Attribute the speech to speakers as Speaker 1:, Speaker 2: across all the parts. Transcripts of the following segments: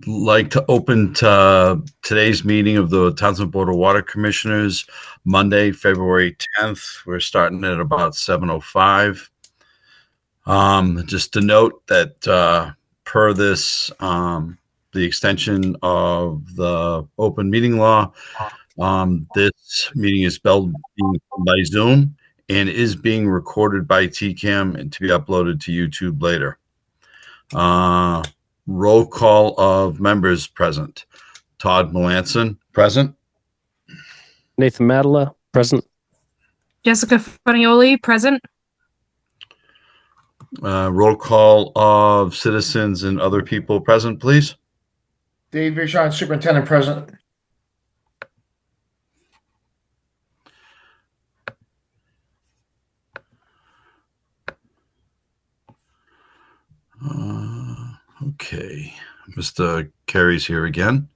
Speaker 1: like to open today's meeting of the Townsend Board of Water Commissioners, Monday, February 10th. We're starting at about 7:05. Just to note that per this, the extension of the open meeting law, this meeting is being by Zoom and is being recorded by TCAM and to be uploaded to YouTube later. Roll call of members present. Todd Melanson, present.
Speaker 2: Nathan Madela, present.
Speaker 3: Jessica Funioli, present.
Speaker 1: Roll call of citizens and other people present, please.
Speaker 4: Dave Vishon, Superintendent, present.
Speaker 1: Okay. Mr. Carey's here again.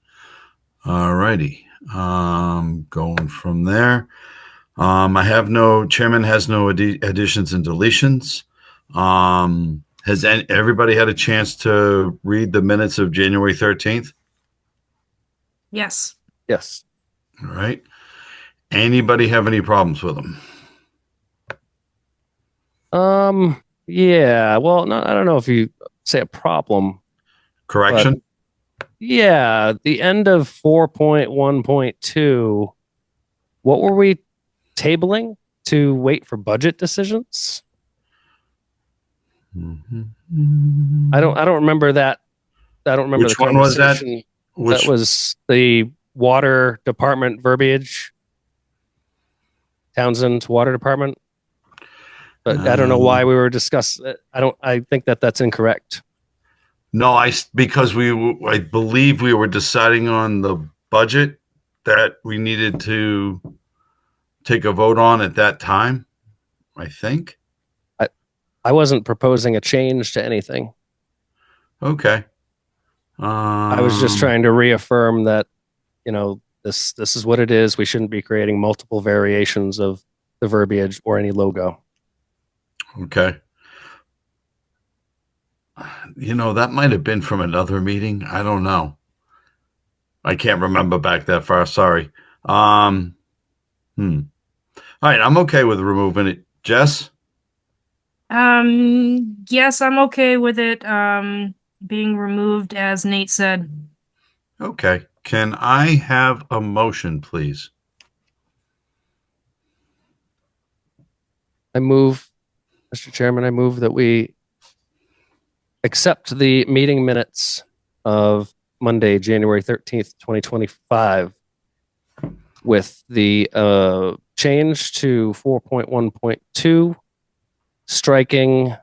Speaker 1: All righty. Going from there. Chairman has no additions and deletions. Has everybody had a chance to read the minutes of January 13th?
Speaker 3: Yes.
Speaker 2: Yes.
Speaker 1: All right. Anybody have any problems with them?
Speaker 2: Yeah. Well, no, I don't know if you say a problem.
Speaker 1: Correction?
Speaker 2: Yeah, the end of 4.1.2. What were we tabling to wait for budget decisions?
Speaker 1: Mm-hmm.
Speaker 2: I don't remember that. I don't remember
Speaker 1: Which
Speaker 2: the
Speaker 1: one was that?
Speaker 2: That was the water department verbiage. Townsend Water Department. But I don't know why we were discussing it. I think that's incorrect.
Speaker 1: No, because I believe we were deciding on the budget that we needed to take a vote on at that time, I think.
Speaker 2: I wasn't proposing a change to anything.
Speaker 1: Okay.
Speaker 2: I was just trying to reaffirm that, this is what it is. We shouldn't be creating multiple variations of the verbiage or any logo.
Speaker 1: Okay. That might have been from another meeting. I don't know. I can't remember back that far. Sorry. All right. I'm okay with removing it. Jess?
Speaker 3: Yes, I'm okay with it being removed, as Nate said.
Speaker 1: Okay. Can I have a motion, please?
Speaker 2: Mr. Chairman, I move that we accept the meeting minutes of Monday, January 13th, 2025, with the change to 4.1.2, striking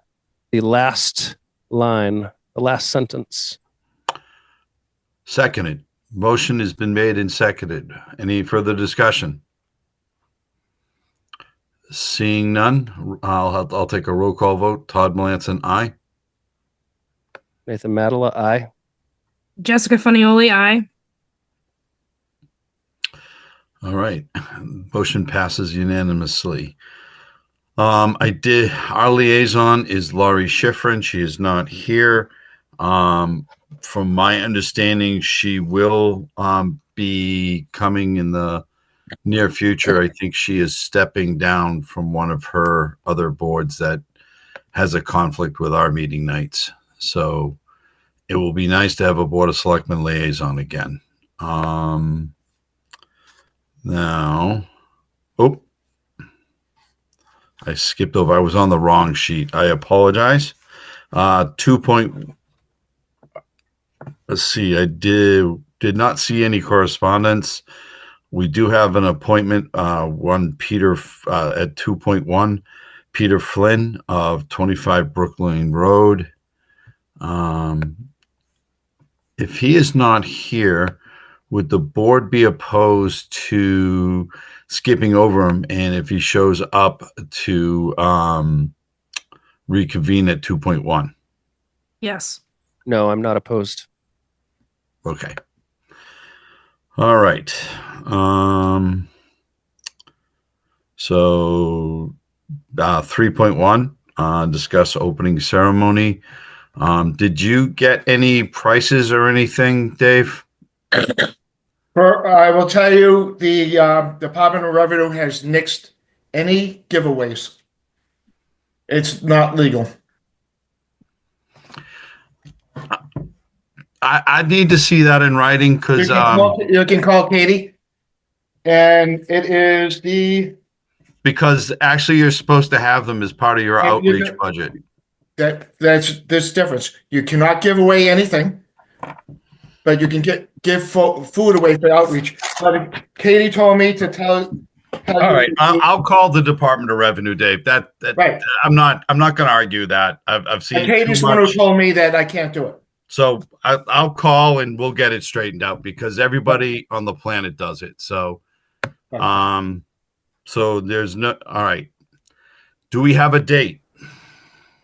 Speaker 2: the last line, the last sentence.
Speaker 1: Seconded. Motion has been made and seconded. Any further discussion? Seeing none, I'll take a roll call vote. Todd Melanson, aye.
Speaker 2: Nathan Madela, aye.
Speaker 3: Jessica Funioli, aye.
Speaker 1: All right. Motion passes unanimously. Our liaison is Laurie Schifrin. She is not here. From my understanding, she will be coming in the near future. I think she is stepping down from one of her other boards that has a conflict with our meeting nights. So it will be nice to have a Board of Selectmen liaison again. Now, I skipped over. I was on the wrong sheet. I apologize. Let's see. I did not see any correspondence. We do have an appointment. One Peter at 2.1, Peter Flynn of 25 Brooklyn Road. If he is not here, would the board be opposed to skipping over him? And if he shows up, to reconvene at 2.1?
Speaker 3: Yes.
Speaker 2: No, I'm not opposed.
Speaker 1: Okay. All right. So 3.1, discuss opening ceremony. Did you get any prices or anything, Dave?
Speaker 4: I will tell you, the Department of Revenue has nixed any giveaways. It's not legal.
Speaker 1: I need to see that in writing because
Speaker 4: You can call Katie, and it is
Speaker 1: because actually you're supposed to have them as part of your
Speaker 4: And you
Speaker 1: outreach
Speaker 4: can-
Speaker 1: budget.
Speaker 4: that's this difference. You cannot give away anything, but you can give food away for outreach. But Katie told me to tell
Speaker 1: All right, I'll call the Department of Revenue, Dave. That
Speaker 4: Right.
Speaker 1: I'm not going to argue that. I've seen
Speaker 4: And Katie's
Speaker 1: too
Speaker 4: the one who
Speaker 1: much.
Speaker 4: told me that I can't do it.
Speaker 1: So I'll call and we'll get it straightened out because everybody on the planet does it. So, so there's no. All right. Do we have a date?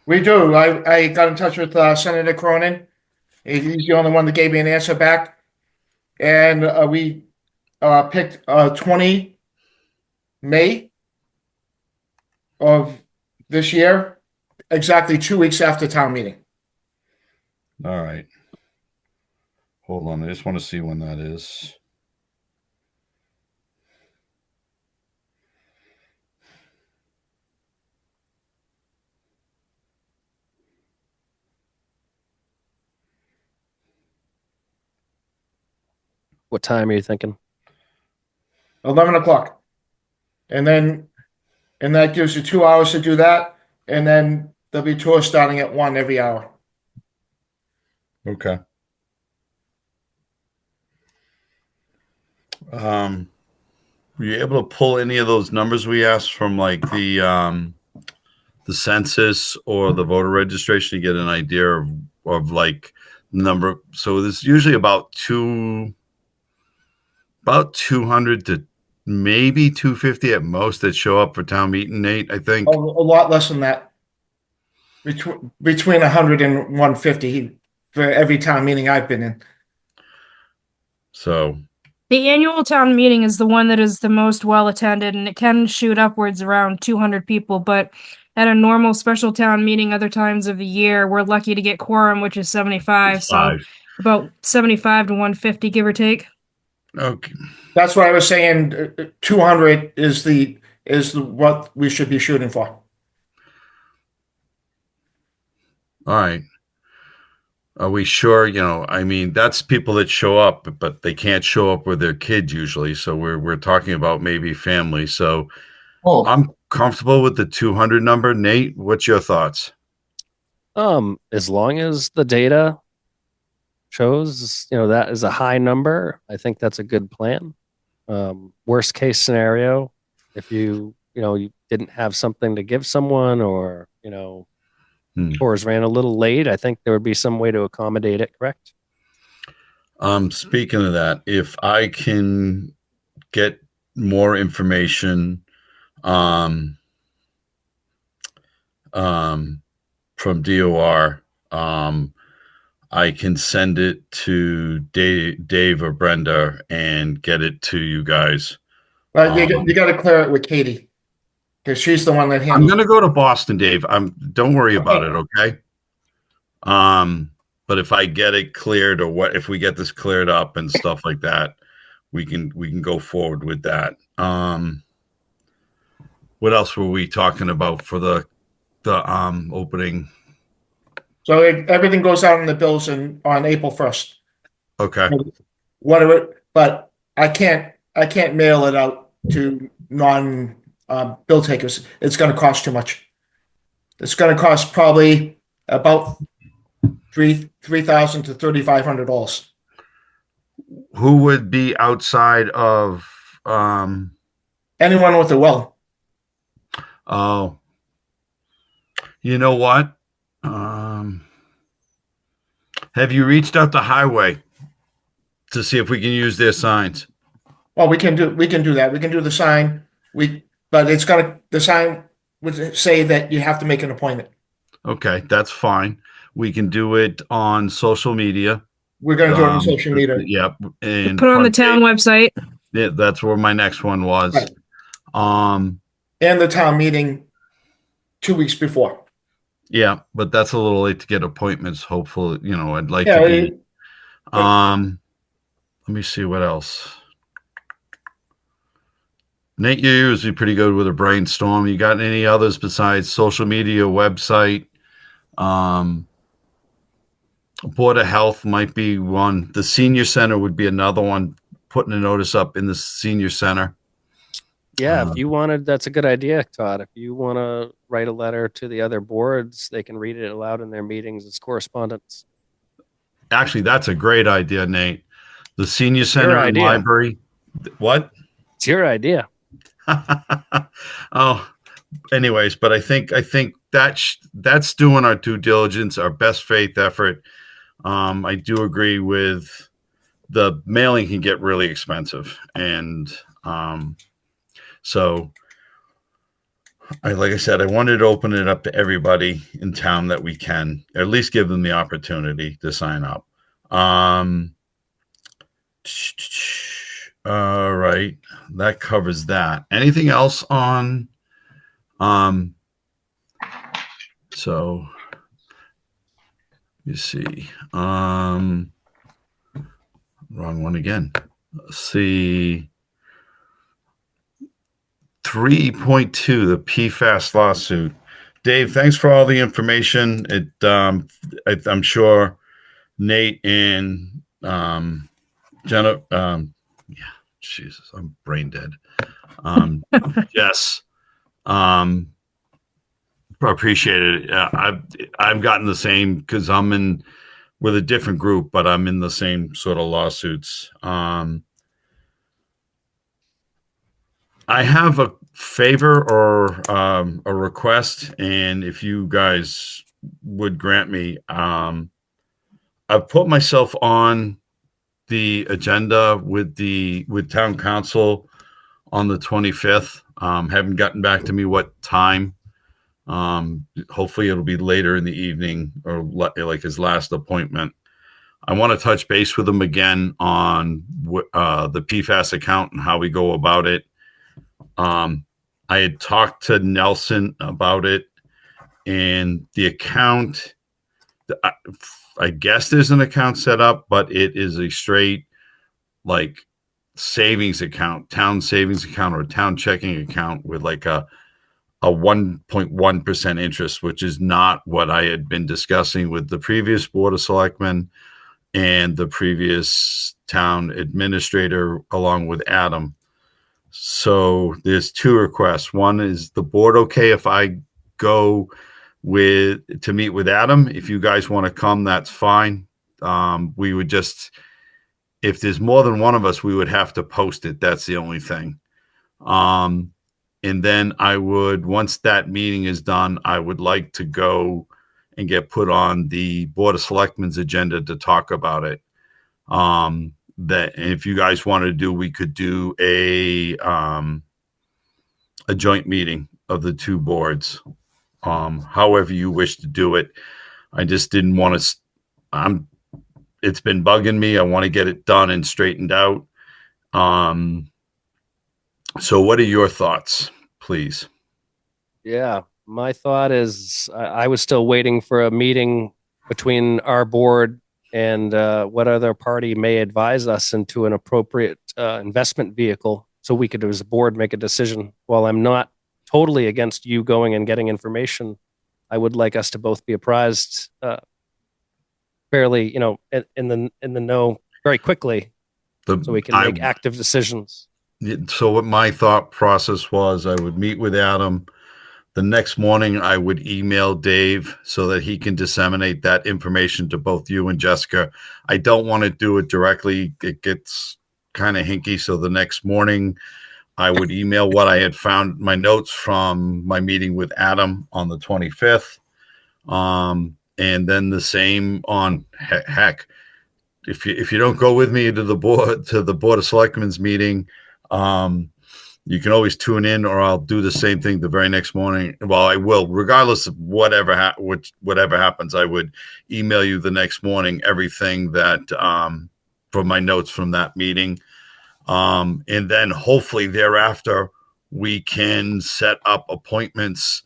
Speaker 4: We do. I got in touch with Senator Cronin. He's the only one that gave me an answer back. And we picked 20 May of this year, exactly 2 weeks after town meeting.
Speaker 1: All right. Hold on. I just want to see when that is.
Speaker 2: What time are you thinking?
Speaker 4: 11 o'clock. And that gives you 2 hours to do that. And then there'll be tours starting at 1 every hour.
Speaker 1: Okay. Were you able to pull any of those numbers we asked from like the census or the voter registration to get an idea of like number? So there's usually about 200 to maybe 250 at most that show up for town meeting, Nate, I think.
Speaker 4: A lot less than that. Between 100 and 150 for every town meeting I've been in.
Speaker 1: So
Speaker 3: The annual town meeting is the one that is the most well attended, and it can shoot upwards around 200 people. But at a normal special town meeting, other times of the year, we're lucky to get quorum, which is 75. So
Speaker 1: five.
Speaker 3: about 75 to 150, give or take.
Speaker 1: Okay.
Speaker 4: That's what I was saying. 200 is what we should be shooting for.
Speaker 1: All right. Are we sure? I mean, that's people that show up, but they can't show up with their kids usually. So we're talking about maybe family. So I'm comfortable with the 200 number. Nate, what's your thoughts?
Speaker 2: As long as the data shows, that is a high number, I think that's a good plan. Worst case scenario, if you didn't have something to give someone or, tours ran a little late, I think there would be some way to accommodate it, correct?
Speaker 1: Speaking of that, if I can get more information from DOR, I can send it to Dave or Brenda and get it to you guys.
Speaker 4: But you got to clear it with Katie. Because she's the one that handles.
Speaker 1: I'm going to go to Boston, Dave. Don't worry about it, okay? But if I get it cleared, or if we get this cleared up and stuff like that, we can go forward with that. What else were we talking about for the opening?
Speaker 4: So everything goes out in the bills on April 1st.
Speaker 1: Okay.
Speaker 4: Whatever, but I can't mail it out to non bill takers. It's going to cost too much. It's going to cost probably about $3,000 to $3,500.
Speaker 1: Who would be outside of
Speaker 4: anyone with a well?
Speaker 1: Oh, you know what? Have you reached out to Highway to see if we can use their signs?
Speaker 4: Well, we can do that. We can do the sign. But the sign would say that you have to make an appointment.
Speaker 1: Okay, that's fine. We can do it on social media.
Speaker 4: We're going to do it on social media.
Speaker 1: Yep. And
Speaker 3: put it on the town website.
Speaker 1: Yeah, that's where my next one was.
Speaker 4: Right. And the town meeting 2 weeks before.
Speaker 1: Yeah, but that's a little late to get appointments. Hopefully, I'd like
Speaker 4: Yeah,
Speaker 1: to be. Um, let me see what else. Nate, you're usually pretty good with a brainstorm. You got any others besides social media, website? Um, Board of Health might be one. The senior center would be another one. Putting a notice up in the senior center.
Speaker 2: Yeah, if you wanted, that's a good idea, Todd. If you want to write a letter to the other boards, they can read it aloud in their meetings as correspondence.
Speaker 1: Actually, that's a great idea, Nate. The senior
Speaker 2: Your
Speaker 1: center and
Speaker 2: idea.
Speaker 1: library. What?
Speaker 2: It's your idea.
Speaker 1: Oh, anyways, but I think that's doing our due diligence, our best faith effort. I do agree with the mailing can get really expensive, and so like I said, I wanted to open it up to everybody in town that we can, at least give them the opportunity to sign up. All right, that covers that. Anything else on? So you see, wrong one again. Let's see. 3.2, the PFAS lawsuit. Dave, thanks for all the information. I'm sure Nate and Jenna, yeah, Jesus, I'm brain dead. Yes, appreciate it. I've gotten the same because I'm in with a different group, but I'm in the same sort of lawsuits. I have a favor or a request, and if you guys would grant me, I've put myself on the agenda with town council on the 25th. Haven't gotten back to me what time. Hopefully, it'll be later in the evening or like his last appointment. I want to touch base with him again on the PFAS account and how we go about it. I had talked to Nelson about it, and the account, I guess there's an account set up, but it is a straight like savings account, town savings account or town checking account with like a 1.1% interest, which is not what I had been discussing with the previous board of selectmen and the previous town administrator along with Adam. So there's two requests. One is the board okay if I go to meet with Adam? If you guys want to come, that's fine. We would just, if there's more than one of us, we would have to post it. That's the only thing. And then I would, once that meeting is done, I would like to go and get put on the Board of Selectmen's agenda to talk about it. That if you guys wanted to do, we could do a joint meeting of the two boards. However you wish to do it. I just didn't want to. It's been bugging me. I want to get it done and straightened out. So, what are your thoughts, please?
Speaker 2: Yeah, my thought is I was still waiting for a meeting between our board and what other party may advise us into an appropriate investment vehicle so we could, as a board, make a decision. While I'm not totally against you going and getting information, I would like us to both be apprised fairly, in the know very quickly so we can make active decisions.
Speaker 1: So what my thought process was, I would meet with Adam. The next morning, I would email Dave so that he can disseminate that information to both you and Jessica. I don't want to do it directly. It gets kind of hinky. So the next morning, I would email what I had found, my notes from my meeting with Adam on the 25th. And then the same on heck. If you don't go with me to the Board of Selectmen's meeting, you can always tune in, or I'll do the same thing the very next morning. Well, I will, regardless of whatever happens. I would email you the next morning everything that from my notes from that meeting, and then hopefully thereafter we can set up appointments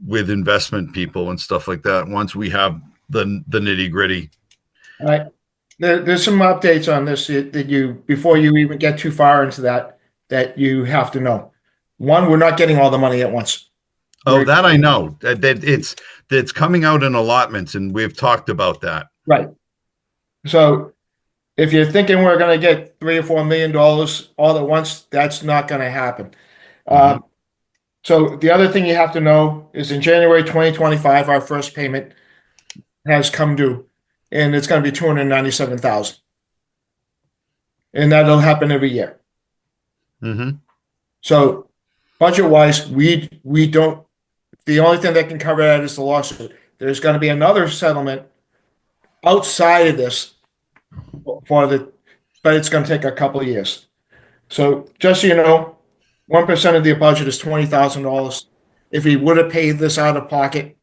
Speaker 1: with investment people and stuff like that once we have the nitty gritty.
Speaker 4: All right. There's some updates on this that you, before you even get too far into that you have to know. One, we're not getting all the money at once.
Speaker 1: Oh, that I know. That it's coming out in allotments, and we've talked about that.
Speaker 4: Right. So if you're thinking we're going to get $3 or $4 million all at once, that's not going to happen. So the other thing you have to know is in January 2025, our first payment has come due, and it's going to be $297,000, and that'll happen every year. So budget-wise, we don't. The only thing that can cover that is the lawsuit. There's going to be another settlement outside of this but it's going to take a couple of years. So just so you know, 1% of the budget is $20,000. If he would have paid this out of pocket,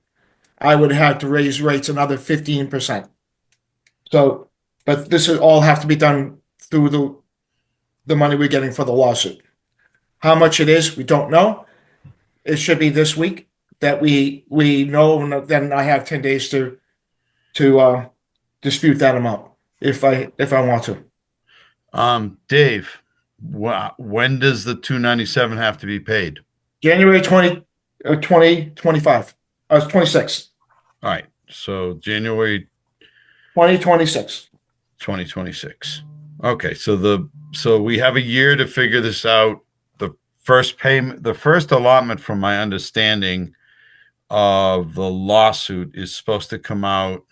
Speaker 4: I would have had to raise rates another 15%. So, but this will all have to be done through the money we're getting for the lawsuit. How much it is, we don't know. It should be this week that we know, and then I have 10 days to dispute that amount if I want to.
Speaker 1: Dave, when does the 297 have to be paid?
Speaker 4: January 2025. 26.
Speaker 1: All right. So January
Speaker 4: 2026.
Speaker 1: 2026. Okay. So we have a year to figure this out. The first payment, the first allotment, from my understanding of the lawsuit, is supposed to come out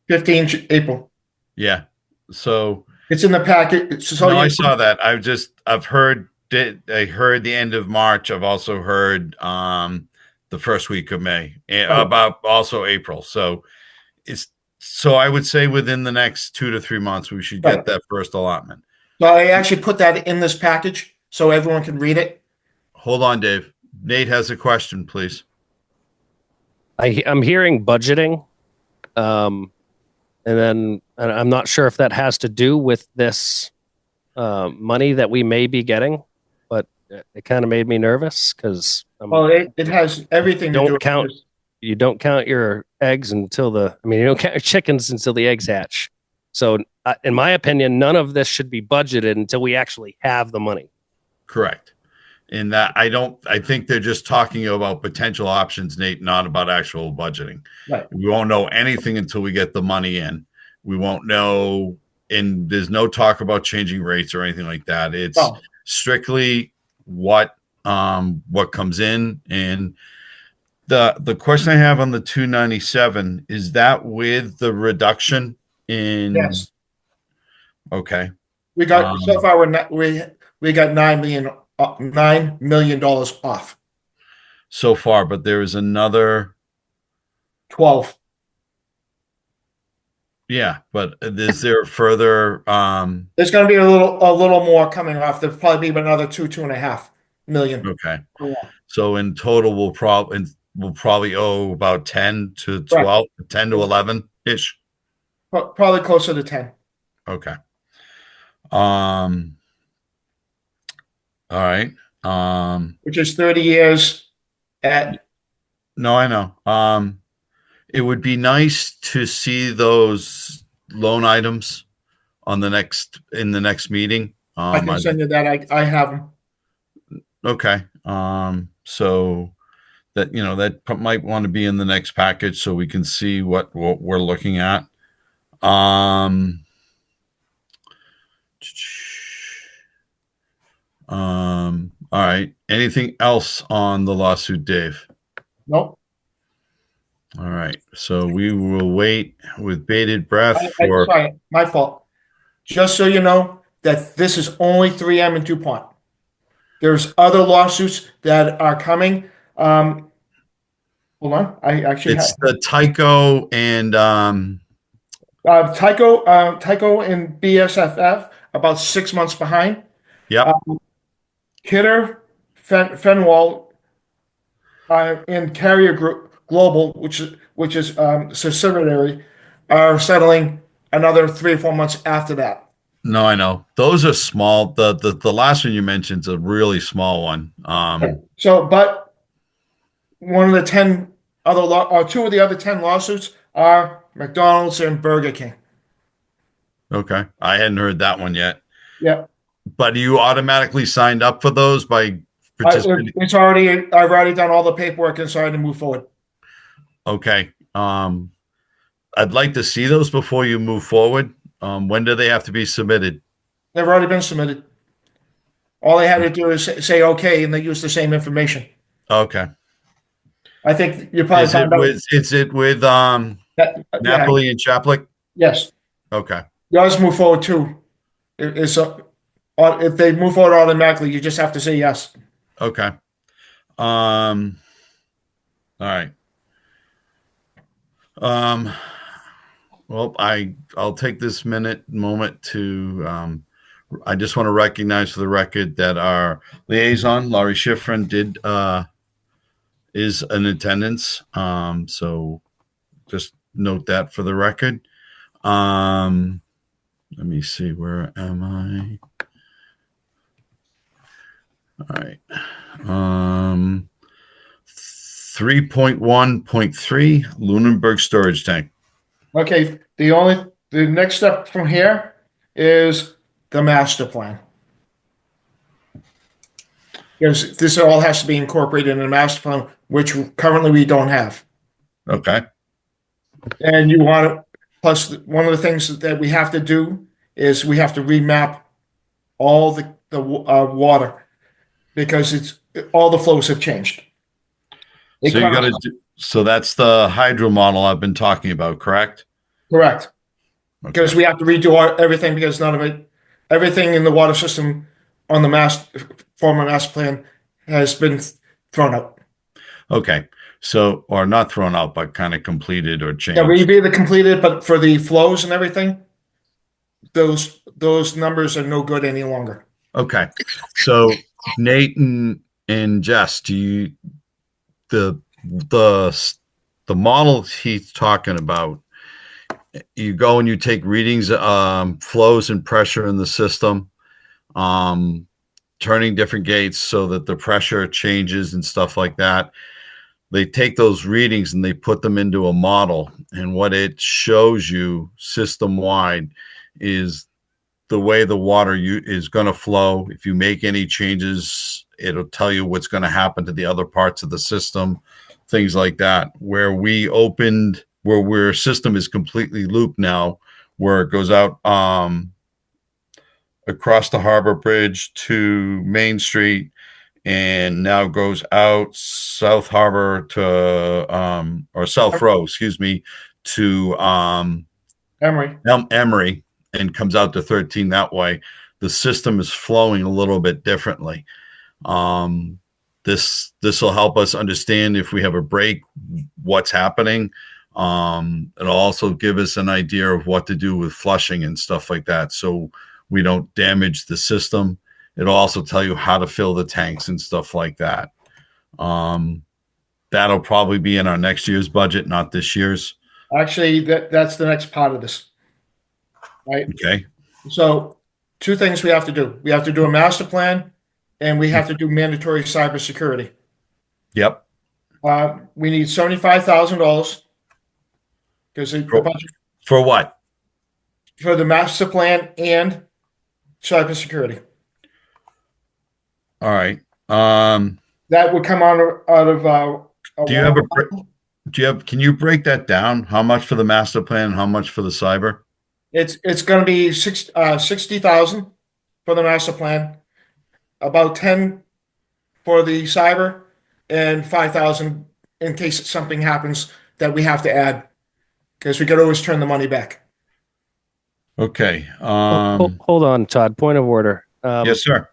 Speaker 4: 15 April.
Speaker 1: Yeah. So
Speaker 4: it's in the packet. So
Speaker 1: no, I saw that. I've heard I heard the end of March. I've also heard the first week of May, about also April. So I would say within the next 2 to 3 months we should get that first allotment.
Speaker 4: So I actually put that in this package so everyone can read it.
Speaker 1: Hold on, Dave. Nate has a question, please.
Speaker 2: I'm hearing budgeting, and I'm not sure if that has to do with this money that we may be getting, but it kind of made me nervous because
Speaker 4: it has everything to do with this.
Speaker 2: You don't count your eggs until you don't count your chickens until the eggs hatch. So in my opinion, none of this should be budgeted until we actually have the money.
Speaker 1: Correct. In that, I think they're just talking about potential options, Nate, not about actual budgeting.
Speaker 4: Right.
Speaker 1: We won't know anything until we get the money in. We won't know, and there's no talk about changing rates or anything like that. It's strictly what comes in. And the question I have on the 297, is that with the reduction in?
Speaker 4: Yes.
Speaker 1: Okay.
Speaker 4: We got so far we got $9 million off
Speaker 1: so far, but there is another
Speaker 4: 12.
Speaker 1: Yeah, but is there further?
Speaker 4: There's going to be a little more coming off. There'll probably be another 2.5 million.
Speaker 1: Okay, so in total, we'll probably owe about 10 to 12, 10 to 11 ish.
Speaker 4: Probably closer to 10.
Speaker 1: Okay. All right.
Speaker 4: Which is 30 years at.
Speaker 1: No, I know. It would be nice to see those loan items in the next meeting.
Speaker 4: I can send you that. I have them.
Speaker 1: Okay. So that, that might want to be in the next package so we can see what we're looking at. All right. Anything else on the lawsuit, Dave?
Speaker 4: Nope.
Speaker 1: All right. So we will wait with bated breath for.
Speaker 4: Sorry, my fault. Just so you know that this is only 3M and DuPont. There's other lawsuits that are coming. Hold on. I actually
Speaker 1: it's the Tyco and
Speaker 4: Tyco and BASF about 6 months behind.
Speaker 1: Yep.
Speaker 4: Kidder, Fenwal, and Carrier Group Global, which is subsidiary, are settling another 3 or 4 months after that.
Speaker 1: No, I know those are small. The last one you mentioned is a really small one.
Speaker 4: So, but one of the 10 two of the other 10 lawsuits are McDonald's and Burger King.
Speaker 1: Okay. I hadn't heard that one yet.
Speaker 4: Yeah.
Speaker 1: But you automatically signed up for those by participating?
Speaker 4: I've already done all the paperwork and started to move forward.
Speaker 1: Okay. I'd like to see those before you move forward. When do they have to be submitted?
Speaker 4: They've already been submitted. All they had to do is say okay, and they use the same information.
Speaker 1: Okay.
Speaker 4: I think you probably
Speaker 1: Is it with Napoli and Chaplik?
Speaker 4: Yes.
Speaker 1: Okay.
Speaker 4: Yours move forward too. If they move forward automatically, you just have to say yes.
Speaker 1: Okay. All right. Well, I'll take this moment to I just want to recognize for the record that our liaison, Laurie Schifrin, is in attendance. So just note that for the record. Let me see, where am I? All right. 3.1.3 Lunenburg storage tank.
Speaker 4: Okay. The next step from here is the master plan. Because this all has to be incorporated in the master plan, which currently we don't have.
Speaker 1: Okay.
Speaker 4: And plus one of the things that we have to do is we have to remap all the water because all the flows have changed.
Speaker 1: So that's the hydro model I've been talking about, correct?
Speaker 4: Correct.
Speaker 1: Okay.
Speaker 4: Because we have to redo everything because everything in the water system on the former master plan has been thrown out.
Speaker 1: Okay. So, or not thrown out, but kind of completed or changed.
Speaker 4: Yeah, we've either completed, but for the flows and everything, those numbers are no good any longer.
Speaker 1: Okay. So Nate and Jess, the model he's talking about, you go and you take readings, flows and pressure in the system, turning different gates so that the pressure changes and stuff like that. They take those readings and they put them into a model. And what it shows you system wide is the way the water is going to flow. If you make any changes, it'll tell you what's going to happen to the other parts of the system, things like that. Where our system is completely looped now, where it goes out across the Harbor Bridge to Main Street, and now goes out South Harbor to or South Row, excuse me, to Emory, and comes out to 13 that way. The system is flowing a little bit differently. This will help us understand if we have a break, what's happening. It'll also give us an idea of what to do with flushing and stuff like that, so we don't damage the system. It'll also tell you how to fill the tanks and stuff like that. That'll probably be in our next year's budget, not this year's.
Speaker 4: Actually, that's the next part of this. Right.
Speaker 1: Okay.
Speaker 4: So 2 things we have to do. We have to do a master plan, and we have to do mandatory cybersecurity.
Speaker 1: Yep.
Speaker 4: We need $75,000 because the budget
Speaker 1: for what?
Speaker 4: For the master plan and cybersecurity.
Speaker 1: All right.
Speaker 4: That would come out of.
Speaker 1: Can you break that down? How much for the master plan and how much for the cyber?
Speaker 4: It's going to be 60,000 for the master plan, about 10 for the cyber, and 5,000 in case something happens that we have to add, because we could always turn the money back.
Speaker 1: Okay.
Speaker 2: Hold on, Todd. Point of order.
Speaker 1: Yes, sir.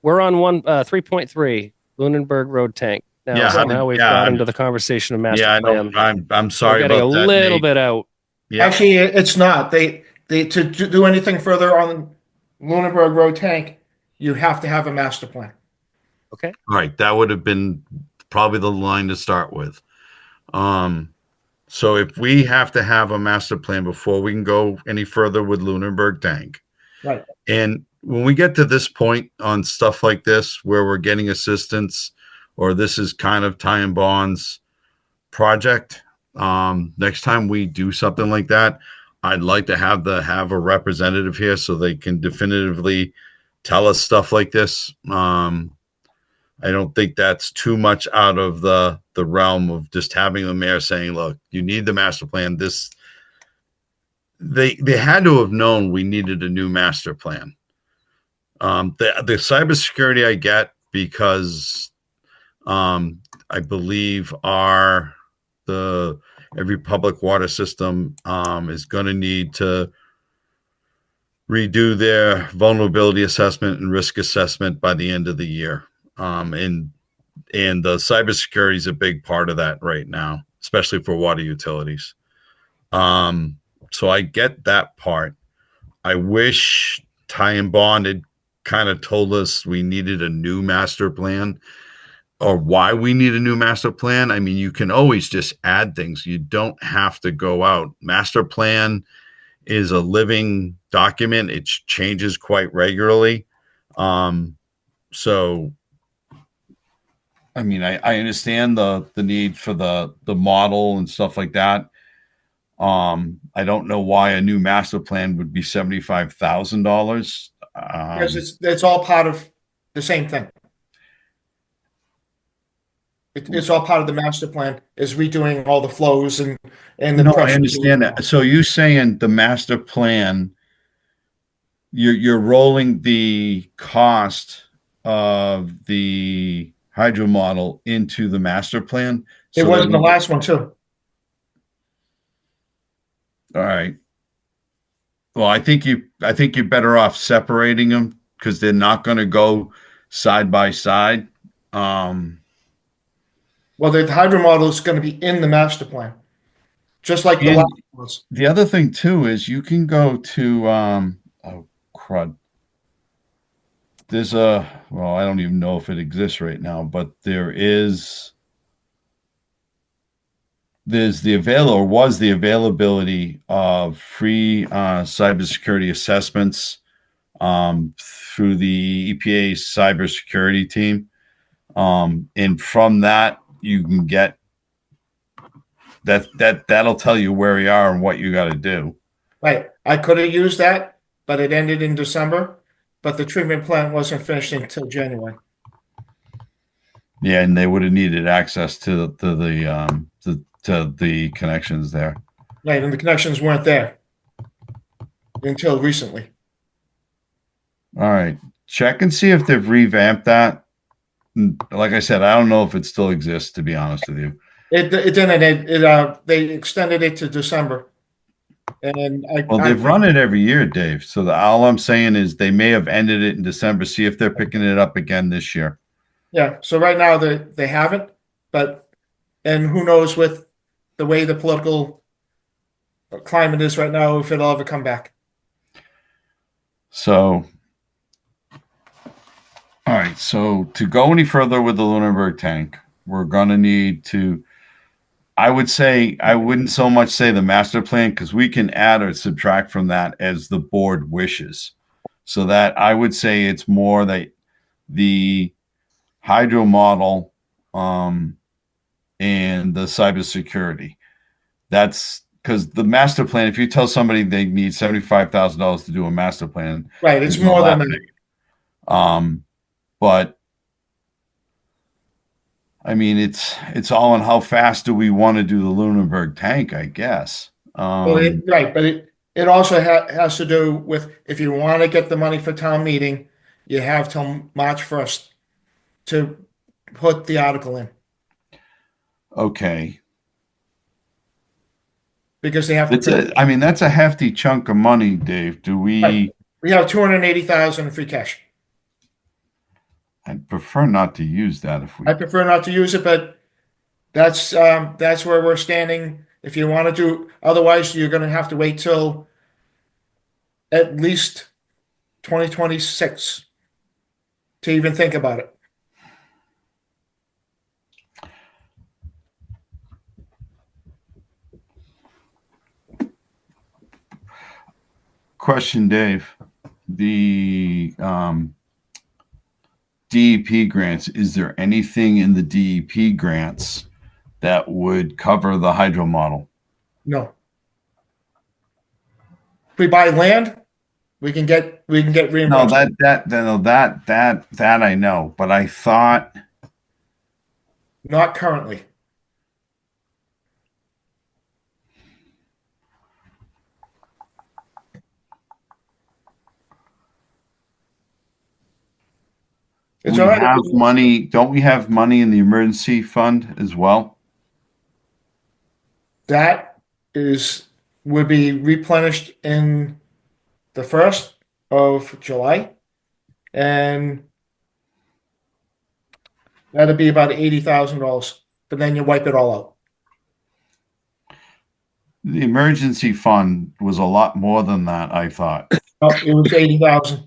Speaker 2: We're on 3.3 Lunenburg Road Tank. Now we've got into the conversation of master plan.
Speaker 1: I'm sorry.
Speaker 2: We're getting a little bit out.
Speaker 1: Yeah.
Speaker 4: Actually, it's not. They to do anything further on Lunenburg Road Tank, you have to have a master plan.
Speaker 2: Okay.
Speaker 1: All right. That would have been probably the line to start with. So if we have to have a master plan before we can go any further with Lunenburg Tank,
Speaker 4: right?
Speaker 1: And when we get to this point on stuff like this, where we're getting assistance, or this is kind of tying bonds, project. Next time we do something like that, I'd like to have a representative here so they can definitively tell us stuff like this. I don't think that's too much out of the realm of just having the mayor saying, look, you need the master plan. They had to have known we needed a new master plan. The cybersecurity I get because I believe every public water system is going to need to redo their vulnerability assessment and risk assessment by the end of the year. And the cybersecurity is a big part of that right now, especially for water utilities. So I get that part. I wish Ty and Bond had kind of told us we needed a new master plan or why we need a new master plan. I mean, you can always just add things. You don't have to go out. Master plan is a living document. It changes quite regularly. So, I mean, I understand the need for the model and stuff like that. I don't know why a new master plan would be $75,000.
Speaker 4: Because it's all part of the same thing. It's all part of the master plan, is redoing all the flows and the
Speaker 1: No, I
Speaker 4: pressures.
Speaker 1: understand that. So you saying the master plan, you're rolling the cost of the hydro model into the master plan?
Speaker 4: It was in the last one too.
Speaker 1: All right. Well, I think you're better off separating them because they're not going to go side by side.
Speaker 4: Well, the hydro model is going to be in the master plan, just like the
Speaker 1: And
Speaker 4: last ones.
Speaker 1: the other thing too is you can go to oh crud. There's I don't even know if it exists right now, but there's the availability of free cybersecurity assessments through the EPA's cybersecurity team. And from that, you can get that'll tell you where you are and what you got to do.
Speaker 4: Right. I could have used that, but it ended in December. But the treatment plant wasn't finished until January.
Speaker 1: Yeah, and they would have needed access to the connections there.
Speaker 4: Right, and the connections weren't there until recently.
Speaker 1: All right, check and see if they've revamped that. Like I said, I don't know if it still exists, to be honest with you.
Speaker 4: It didn't. They extended it to December, and
Speaker 1: they've run it every year, Dave. So all I'm saying is they may have ended it in December. See if they're picking it up again this year.
Speaker 4: Yeah. So right now they haven't, and who knows with the way the political climate is right now if it'll ever come back.
Speaker 1: So. All right, so to go any further with the Lunenburg tank, we're going to need to, I would say, I wouldn't so much say the master plan because we can add or subtract from that as the board wishes. So that I would say it's more that the hydro model and the cybersecurity. That's because the master plan, if you tell somebody they need $75,000 to do a master plan.
Speaker 4: Right, it's more than that.
Speaker 1: But I mean, it's all on how fast do we want to do the Lunenburg tank, I guess.
Speaker 4: Right, but it also has to do with if you want to get the money for town meeting, you have till March 1st to put the article in.
Speaker 1: Okay.
Speaker 4: Because they have to.
Speaker 1: I mean, that's a hefty chunk of money, Dave. Do we?
Speaker 4: Right. We have $280,000 in free cash.
Speaker 1: I'd prefer not to use that
Speaker 4: I prefer not to use it, but that's where we're standing. If you want to do, otherwise you're going to have to wait till at least 2026 to even think about it.
Speaker 1: Question, Dave. The DEP grants, is there anything in the DEP grants that would cover the hydro model?
Speaker 4: No. If we buy land, we can get
Speaker 1: No,
Speaker 4: reimbursed.
Speaker 1: that I know, but I thought
Speaker 4: Not currently. It's
Speaker 1: we
Speaker 4: all right.
Speaker 1: have money. Don't we have money in the emergency fund as well?
Speaker 4: That would be replenished in the 1st of July. And that'd be about $80,000. But then you wipe it all out.
Speaker 1: The emergency fund was a lot more than that, I thought.
Speaker 4: Oh, it was 80,000.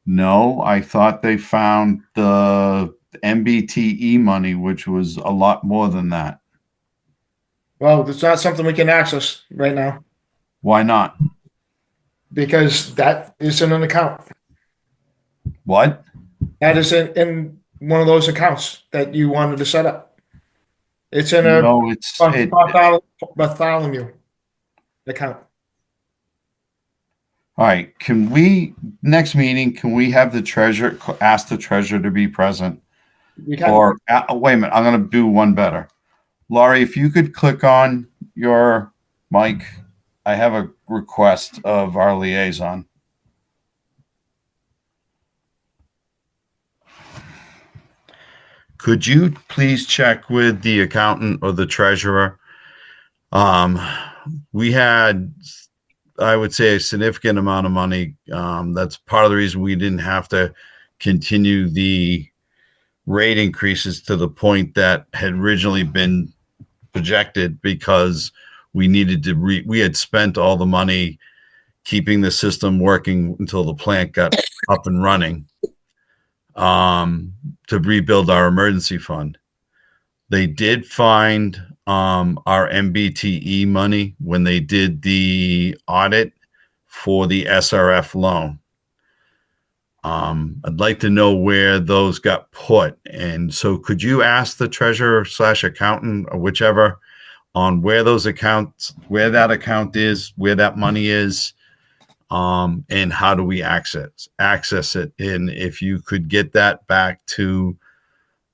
Speaker 1: No, I thought they found the MBTE money, which was a lot more than that.
Speaker 4: Well, it's not something we can access right now
Speaker 1: Why not?
Speaker 4: because that is in an account.
Speaker 1: What?
Speaker 4: That is in one of those accounts that you wanted to set up. It's in a
Speaker 1: No, it's
Speaker 4: Bartholomew account.
Speaker 1: all right. Can we next meeting? Can we have the treasurer ask the treasurer to be present?
Speaker 4: You can,
Speaker 1: Or wait a minute, I'm going to do one better. Laurie, if you could click on your mic, I have a request of our liaison. Could you please check with the accountant or the treasurer? We had, I would say, a significant amount of money. That's part of the reason we didn't have to continue the rate increases to the point that had originally been projected, because we needed to we had spent all the money keeping the system working until the plant got up and running, to rebuild our emergency fund. They did find our MBTE money when they did the audit for the SRF loan. I'd like to know where those got put. And so could you ask the treasurer / accountant or whichever on where those accounts, where that account is, where that money is, and how do we access it? And if you could get that back to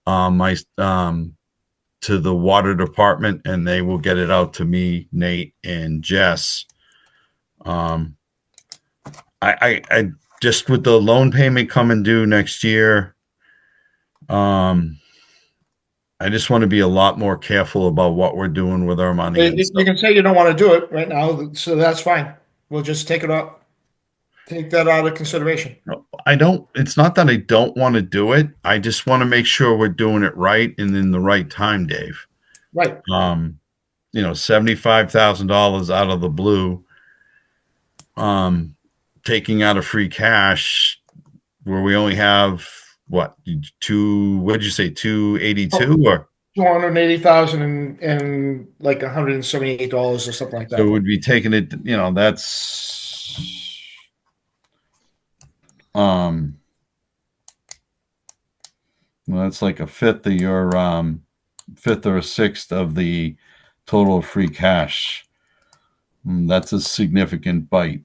Speaker 1: to the water department, and they will get it out to me, Nate, and Jess. I just, with the loan payment coming due next year, I just want to be a lot more careful about what we're doing with our money.
Speaker 4: you can say you don't want to do it right now, so that's fine. We'll just take that out of consideration.
Speaker 1: I don't, it's not that I don't want to do it. I just want to make sure we're doing it right and in the right time, Dave.
Speaker 4: Right.
Speaker 1: $75,000 out of the blue, taking out of free cash where we only have what did you say, 282 or
Speaker 4: 280,000 and like $178 or something like that.
Speaker 1: so it would be taking it, that's well, that's like a fifth of your fifth or a sixth of the total of free cash. That's a significant bite.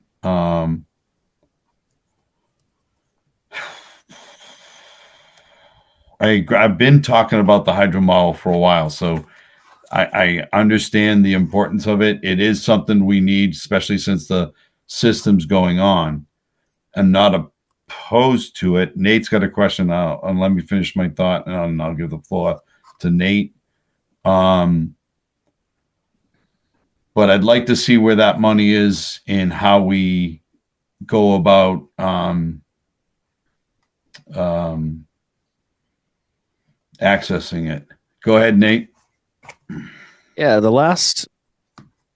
Speaker 1: I've been talking about the hydro model for a while, so I understand the importance of it. It is something we need, especially since the system's going on. I'm not opposed to it. Nate's got a question now, and let me finish my thought, and I'll give the floor to Nate. But I'd like to see where that money is and how we go about accessing it. Go ahead, Nate.
Speaker 2: Yeah, the last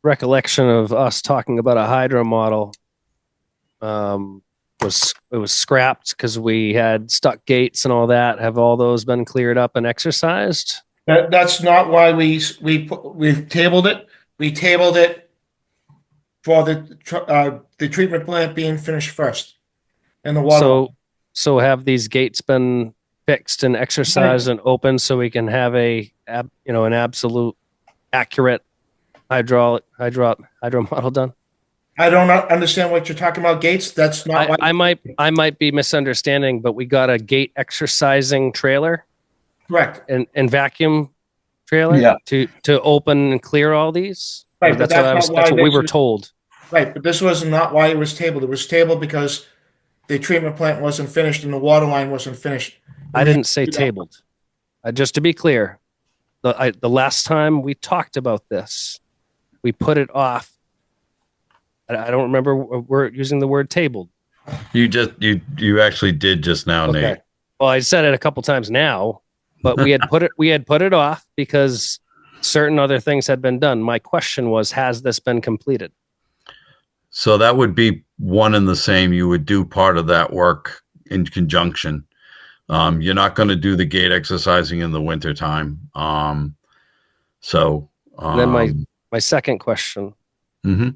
Speaker 2: recollection of us talking about a hydro model was scrapped because we had stuck gates and all that. Have all those been cleared up and exercised?
Speaker 4: That's not why we tabled it. We tabled it for the treatment plant being finished first, and the water.
Speaker 2: So have these gates been fixed and exercised and open so we can have a an absolute accurate hydro model done?
Speaker 4: I don't understand what you're talking about, Gates. That's not why.
Speaker 2: I might be misunderstanding, but we got a gate exercising trailer
Speaker 4: Correct.
Speaker 2: and vacuum trailer
Speaker 1: Yeah.
Speaker 2: to open and clear all these.
Speaker 4: Right, but
Speaker 2: That's what we were told.
Speaker 4: Right, but this was not why it was tabled. It was tabled because the treatment plant wasn't finished and the water line wasn't finished.
Speaker 2: I didn't say tabled. Just to be clear, the last time we talked about this, we put it off. I don't remember we're using the word tabled.
Speaker 1: You actually did just now,
Speaker 2: Okay.
Speaker 1: Nate.
Speaker 2: Well, I said it a couple times now, but we had put it off because certain other things had been done. My question was, has this been completed?
Speaker 1: So that would be one and the same. You would do part of that work in conjunction. You're not going to do the gate exercising in the wintertime.
Speaker 2: Then my second question.
Speaker 1: Mhm.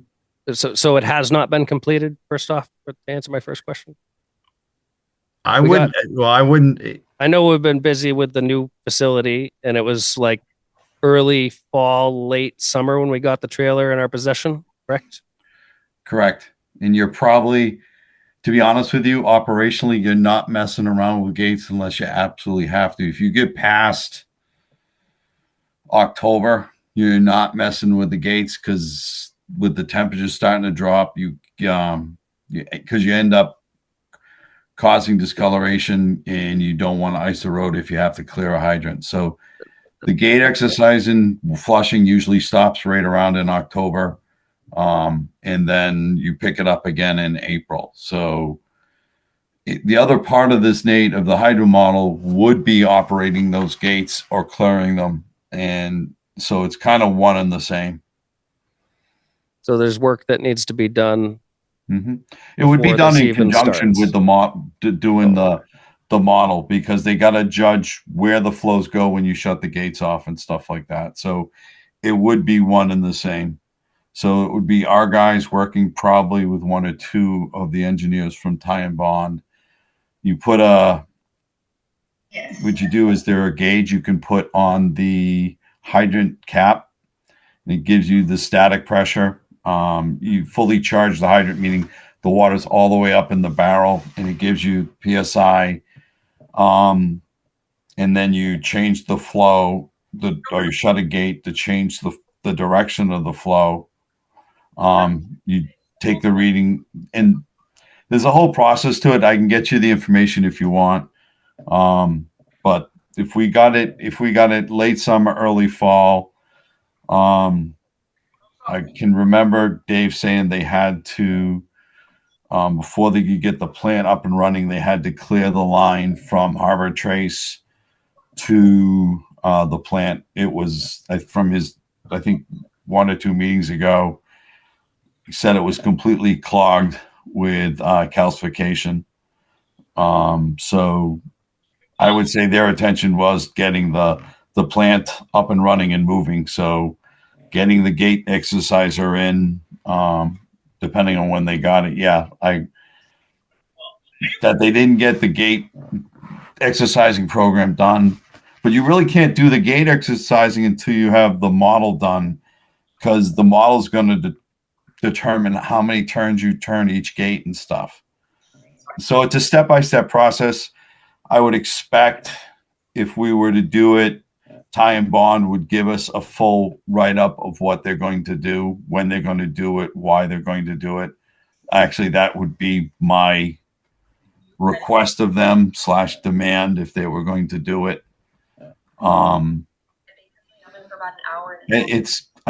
Speaker 2: So it has not been completed. First off, to answer my first question,
Speaker 1: I wouldn't.
Speaker 2: I know we've been busy with the new facility, and it was like early fall, late summer when we got the trailer in our possession. Correct?
Speaker 1: Correct. And you're probably, to be honest with you, operationally, you're not messing around with gates unless you absolutely have to. If you get past October, you're not messing with the gates because with the temperatures starting to drop, because you end up causing discoloration and you don't want to ice the road if you have to clear a hydrant. So the gate exercising, flushing usually stops right around in October. And then you pick it up again in April. So the other part of this, Nate, of the hydro model would be operating those gates or clearing them. And so it's kind of one and the same.
Speaker 2: So there's work that needs to be done.
Speaker 1: Mm-hmm. It would be
Speaker 2: before
Speaker 1: done
Speaker 2: this
Speaker 1: in
Speaker 2: even
Speaker 1: conjunction
Speaker 2: starts.
Speaker 1: with doing the model, because they got to judge where the flows go when you shut the gates off and stuff like that. So it would be one and the same. So it would be our guys working probably with one or two of the engineers from Ty and Bond. You put what you do is there a gauge you can put on the hydrant cap, and it gives you the static pressure. You fully charge the hydrant, meaning the water's all the way up in the barrel, and it gives you PSI. And then you change the flow, or you shut a gate to change the direction of the flow. You take the reading, and there's a whole process to it. I can get you the information if you want. But if we got it late summer, early fall, I can remember Dave saying they had to, before they could get the plant up and running, they had to clear the line from Harbor Trace to the plant. It was from his, I think, 1 or 2 meetings ago. He said it was completely clogged with calcification. So I would say their attention was getting the plant up and running and moving. So getting the gate exerciser in, depending on when they got it. Yeah, that they didn't get the gate exercising program done, but you really can't do the gate exercising until you have the model done, because the model is going to determine how many turns you turn each gate and stuff. So it's a step-by-step process. I would expect if we were to do it, Ty and Bond would give us a full write-up of what they're going to do, when they're going to do it, why they're going to do it. Actually, that would be my request of them / demand if they were going to do it. I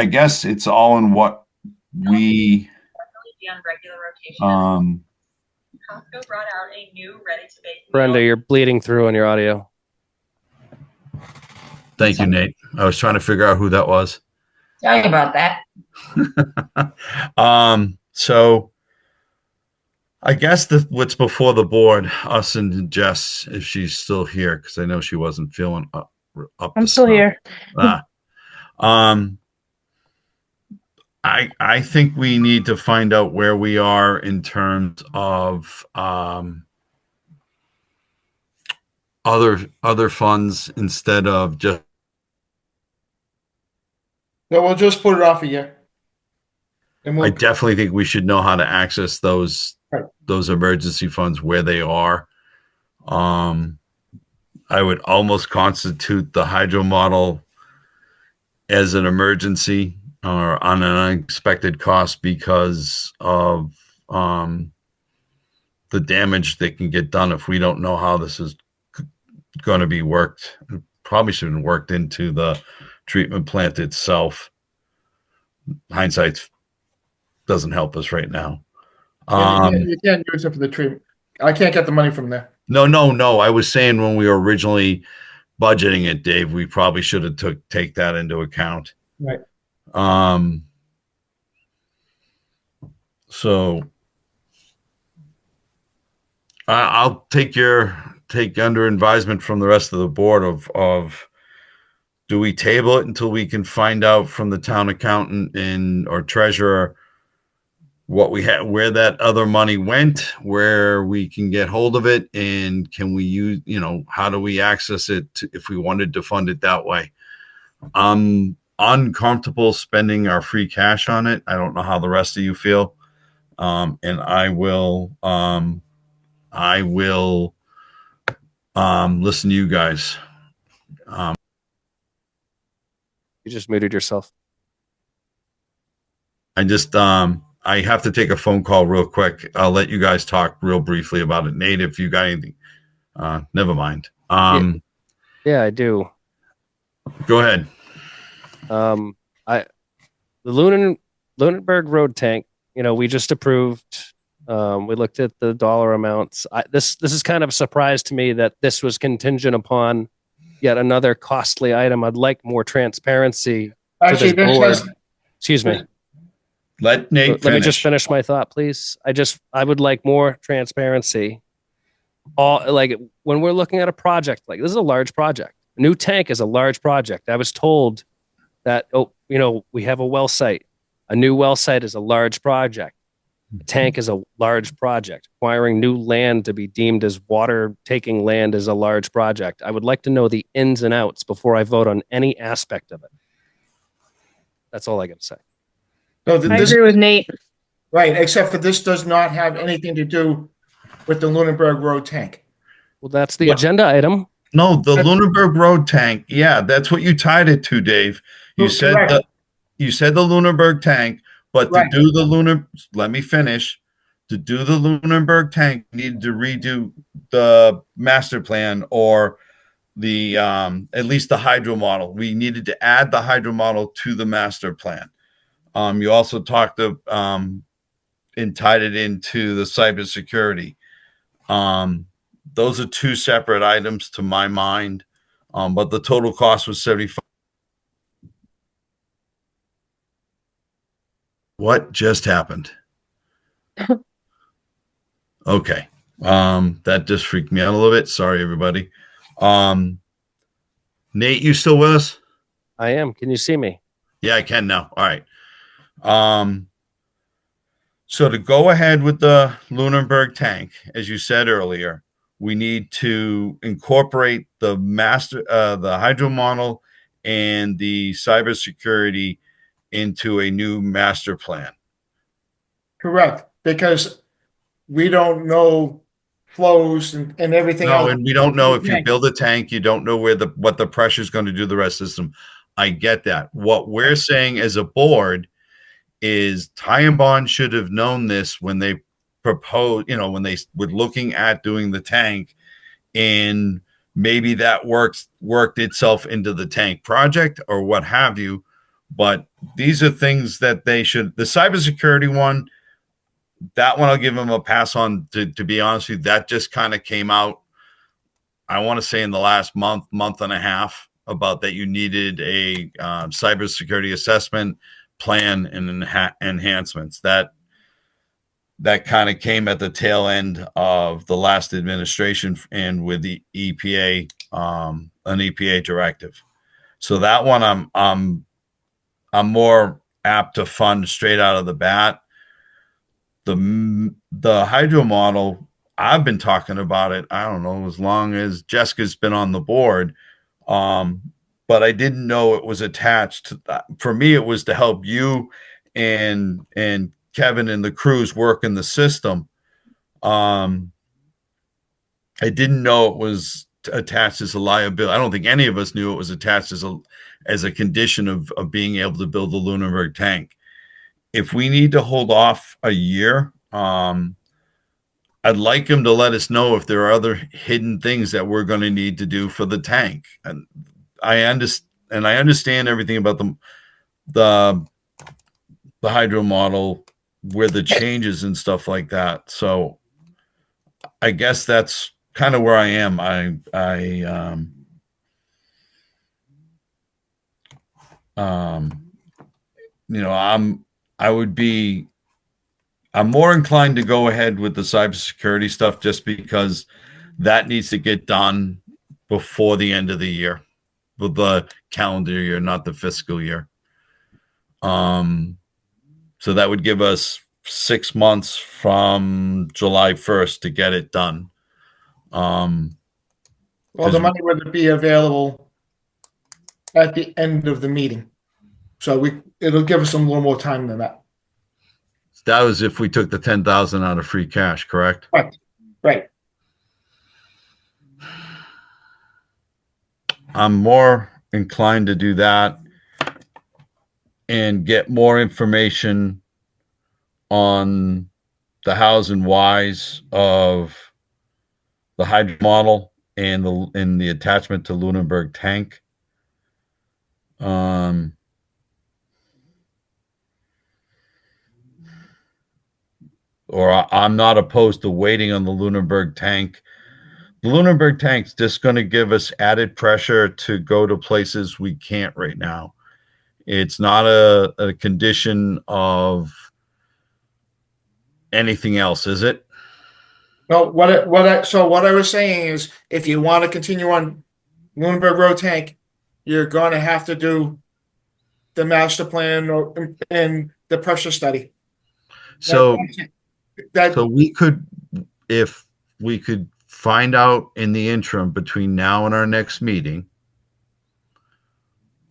Speaker 1: guess it's all in what we
Speaker 5: Costco brought out a new ready-to-bake
Speaker 2: Brenda, you're bleeding through on your audio.
Speaker 1: Thank you, Nate. I was trying to figure out who that was.
Speaker 5: Sorry about that.
Speaker 1: So I guess what's before the board, us and Jess, if she's still here, because I know she wasn't feeling up.
Speaker 3: I'm still here.
Speaker 1: I think we need to find out where we are in terms of other funds instead of just
Speaker 4: So we'll just put it off a year. And
Speaker 1: I
Speaker 4: we'll,
Speaker 1: definitely think we should know how to access
Speaker 4: Right.
Speaker 1: those emergency funds where they are. I would almost constitute the hydro model as an emergency or on an unexpected cost because of the damage that can get done if we don't know how this is going to be worked. It probably should have been worked into the treatment plant itself. Hindsight doesn't help us right now.
Speaker 4: you can't use it for the treatment. I can't get the money from there.
Speaker 1: No. I was saying when we were originally budgeting it, Dave, we probably should have take that into account.
Speaker 4: Right.
Speaker 1: So I'll take under advisement from the rest of the board of do we table it until we can find out from the town accountant or treasurer what we had, where that other money went, where we can get hold of it, and can we use, how do we access it if we wanted to fund it that way? I'm uncomfortable spending our free cash on it. I don't know how the rest of you feel. And I will listen to you guys.
Speaker 2: You just muted yourself.
Speaker 1: I have to take a phone call real quick. I'll let you guys talk real briefly about it. Nate, if you got anything, never mind.
Speaker 2: Yeah, I do.
Speaker 1: Go ahead.
Speaker 2: The Lunenburg Road tank, we just approved. We looked at the dollar amounts. This is kind of a surprise to me that this was contingent upon yet another costly item. I'd like more transparency
Speaker 4: Actually,
Speaker 2: to this
Speaker 4: this
Speaker 2: board.
Speaker 4: has,
Speaker 2: Excuse me.
Speaker 1: Let Nate
Speaker 2: Let me just finish my thought, please. I would like more transparency. When we're looking at a project, like this is a large project. A new tank is a large project. I was told that, we have a well site. A new well site is a large project. A tank is a large project. Acquiring new land to be deemed as water taking land is a large project. I would like to know the ins and outs before I vote on any aspect of it. That's all I got to say.
Speaker 4: no,
Speaker 3: I
Speaker 4: this,
Speaker 3: agree with Nate.
Speaker 4: right, except for this does not have anything to do with the Lunenburg Road tank.
Speaker 2: Well, that's the
Speaker 1: What?
Speaker 2: agenda item.
Speaker 1: No, the Lunenburg Road tank. Yeah, that's what you tied it to, Dave. You said
Speaker 4: Correct.
Speaker 1: the Lunenburg tank, but
Speaker 4: Right.
Speaker 1: to do the let me finish. To do the Lunenburg tank, you needed to redo the master plan or the at least the hydro model. We needed to add the hydro model to the master plan. You also talked of and tied it into the cybersecurity. Those are two separate items to my mind. But the total cost was 75. What just happened? Okay. That just freaked me out a little bit. Sorry, everybody. Nate, you still with us?
Speaker 2: I am. Can you see me?
Speaker 1: Yeah, I can now. All right. So to go ahead with the Lunenburg tank, as you said earlier, we need to incorporate the hydro model and the cybersecurity into a new master plan.
Speaker 4: Correct, because we don't know flows and everything
Speaker 1: No,
Speaker 4: else.
Speaker 1: and we don't know if you
Speaker 4: Okay.
Speaker 1: build a tank, you don't know what the pressure is going to do the rest of the system. I get that. What we're saying as a board is Ty and Bond should have known this when they proposed, when they were looking at doing the tank, and maybe that worked itself into the tank project or what have you. But these are things that they should. The cybersecurity one, that one I'll give them a pass on. To be honest with you, that just kind of came out, I want to say in the last month and a half, about that you needed a cybersecurity assessment plan and enhancements. That kind of came at the tail end of the last administration and with the EPA, an EPA directive. So that one I'm more apt to fund straight out of the bat. The hydro model, I've been talking about it, I don't know, as long as Jessica's been on the board. but I didn't know it was attached to that. For me, it was to help you and Kevin and the crews work in the system. I didn't know it was attached as a liability. I don't think any of us knew it was attached as a condition of being able to build the Lunenburg tank. If we need to hold off a year, I'd like him to let us know if there are other hidden things that we're going to need to do for the tank. And I understand everything about the hydro model, where the changes and stuff like that. So I guess that's kind of where I am. I'm more inclined to go ahead with the cybersecurity stuff just because that needs to get done before the end of the year, with the calendar year, not the fiscal year. So that would give us 6 months from July 1st to get it done.
Speaker 4: Well, the money would be available at the end of the meeting. So it'll give us a little more time than that.
Speaker 1: That was if we took the 10,000 out of free cash, correct?
Speaker 4: Right.
Speaker 1: I'm more inclined to do that and get more information on the hows and whys of the hydro model and the attachment to Lunenburg tank. Or I'm not opposed to waiting on the Lunenburg tank. The Lunenburg tank's just going to give us added pressure to go to places we can't right now. It's not a condition of anything else, is it?
Speaker 4: No, what I was saying is, if you want to continue on Lunenburg Road tank, you're going to have to do the master plan and the pressure study.
Speaker 1: So we could, if we could find out in the interim between now and our next meeting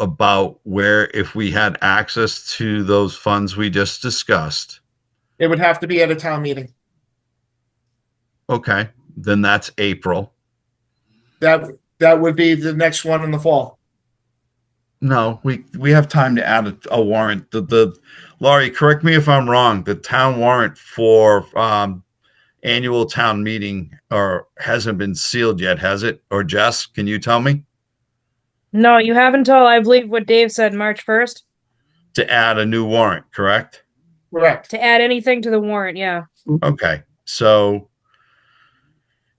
Speaker 1: about where, if we had access to those funds we just discussed.
Speaker 4: It would have to be at a town meeting.
Speaker 1: Okay, then that's April.
Speaker 4: That would be the next one in the fall.
Speaker 1: No, we have time to add a warrant. The Laurie, correct me if I'm wrong. The town warrant for annual town meeting hasn't been sealed yet, has it? Or Jess, can you tell me?
Speaker 3: No, you have until, I believe what Dave said, March 1st.
Speaker 1: To add a new warrant, correct?
Speaker 4: Correct.
Speaker 3: To add anything to the warrant, yeah.
Speaker 1: Okay, so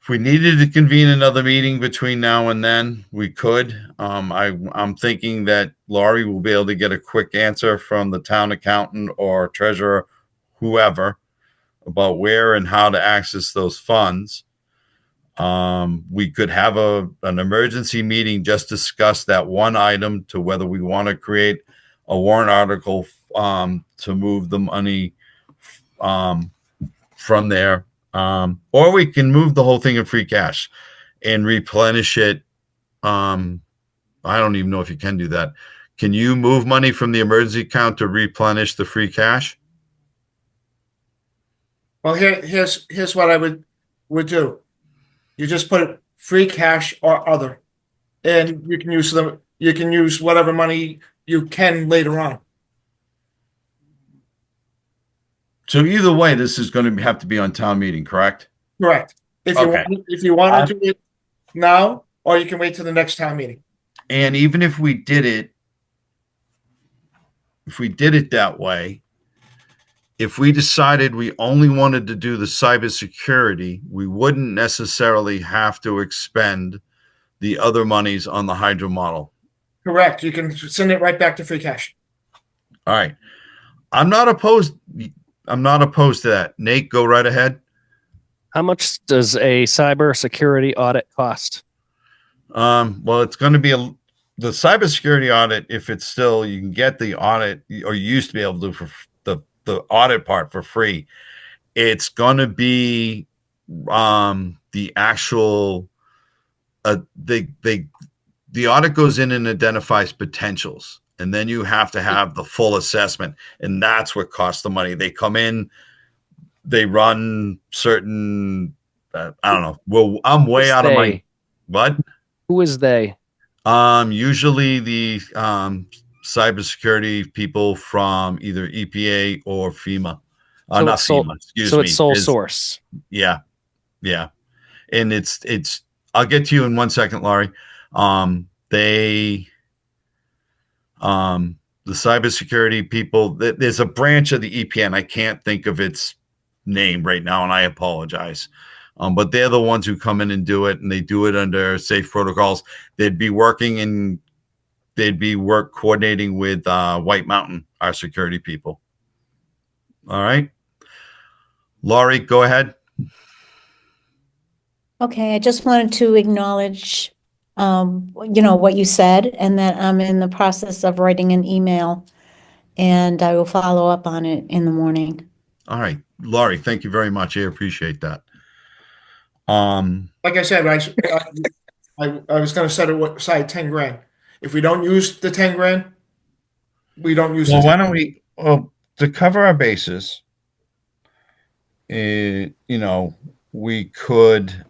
Speaker 1: if we needed to convene another meeting between now and then, we could. I'm thinking that Laurie will be able to get a quick answer from the town accountant or treasurer, whoever, about where and how to access those funds. We could have an emergency meeting, just discuss that one item to whether we want to create a warrant article to move the money from there. Or we can move the whole thing in free cash and replenish it. I don't even know if you can do that. Can you move money from the emergency account to replenish the free cash?
Speaker 4: Well, here's what I would do. You just put free cash or other, and you can use whatever money you can later on.
Speaker 1: So either way, this is going to have to be on town meeting, correct?
Speaker 4: Correct. If you want to do it now, or you can wait till the next town meeting.
Speaker 1: And even if we did it that way, if we decided we only wanted to do the cybersecurity, we wouldn't necessarily have to expend the other monies on the hydro model.
Speaker 4: Correct. You can send it right back to free cash.
Speaker 1: All right. I'm not opposed to that. Nate, go right ahead.
Speaker 2: How much does a cybersecurity audit cost?
Speaker 1: Well, it's going to be the cybersecurity audit. If it's still, you can get the audit, or you used to be able to, for the audit part for free. It's going to be the actual the the audit goes in and identifies potentials, and then you have to have the full assessment, and that's what costs the money. They come in, they run certain, I don't know. Well, I'm way out of my what?
Speaker 2: Who is they?
Speaker 1: Usually the cybersecurity people from either EPA or FEMA. Not FEMA, excuse me.
Speaker 2: So it's sole source.
Speaker 1: Yeah, yeah, and it's. I'll get to you in 1 second, Laurie. The cybersecurity people. There's a branch of the EPA, and I can't think of its name right now, and I apologize. But they're the ones who come in and do it, and they do it under safe protocols. They'd be coordinating with White Mountain, our security people. All right. Laurie, go ahead.
Speaker 6: Okay, I just wanted to acknowledge, what you said, and that I'm in the process of writing an email, and I will follow up on it in the morning.
Speaker 1: All right, Laurie, thank you very much. I appreciate that.
Speaker 4: Like I said, I was going to set aside 10 grand. If we don't use the 10 grand, we don't use.
Speaker 1: Well, why don't we? Well, to cover our bases, we could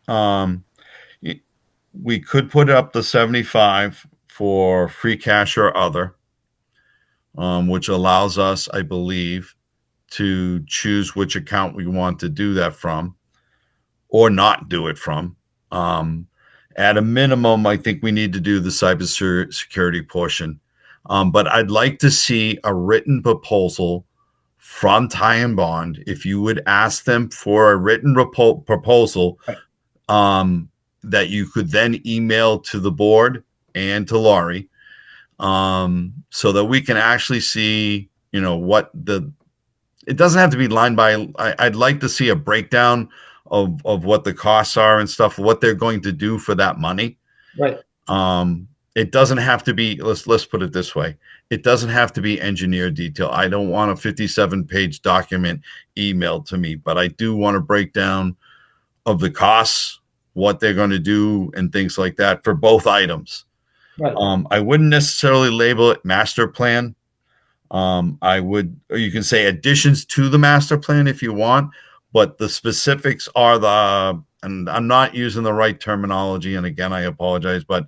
Speaker 1: put up the 75 for free cash or other, which allows us, I believe, to choose which account we want to do that from or not do it from. At a minimum, I think we need to do the cybersecurity portion. But I'd like to see a written proposal from Ty and Bond. If you would ask them for a written proposal that you could then email to the board and to Laurie, so that we can actually see, what it doesn't have to be line by. I'd like to see a breakdown of what the costs are and stuff, what they're going to do for that money.
Speaker 4: Right.
Speaker 1: It doesn't have to be, let's put it this way. It doesn't have to be engineer detail. I don't want a 57-page document emailed to me, but I do want a breakdown of the costs, what they're going to do, and things like that for both items.
Speaker 4: Right.
Speaker 1: I wouldn't necessarily label it master plan. Or you can say additions to the master plan if you want, but the specifics are and I'm not using the right terminology. And again, I apologize, but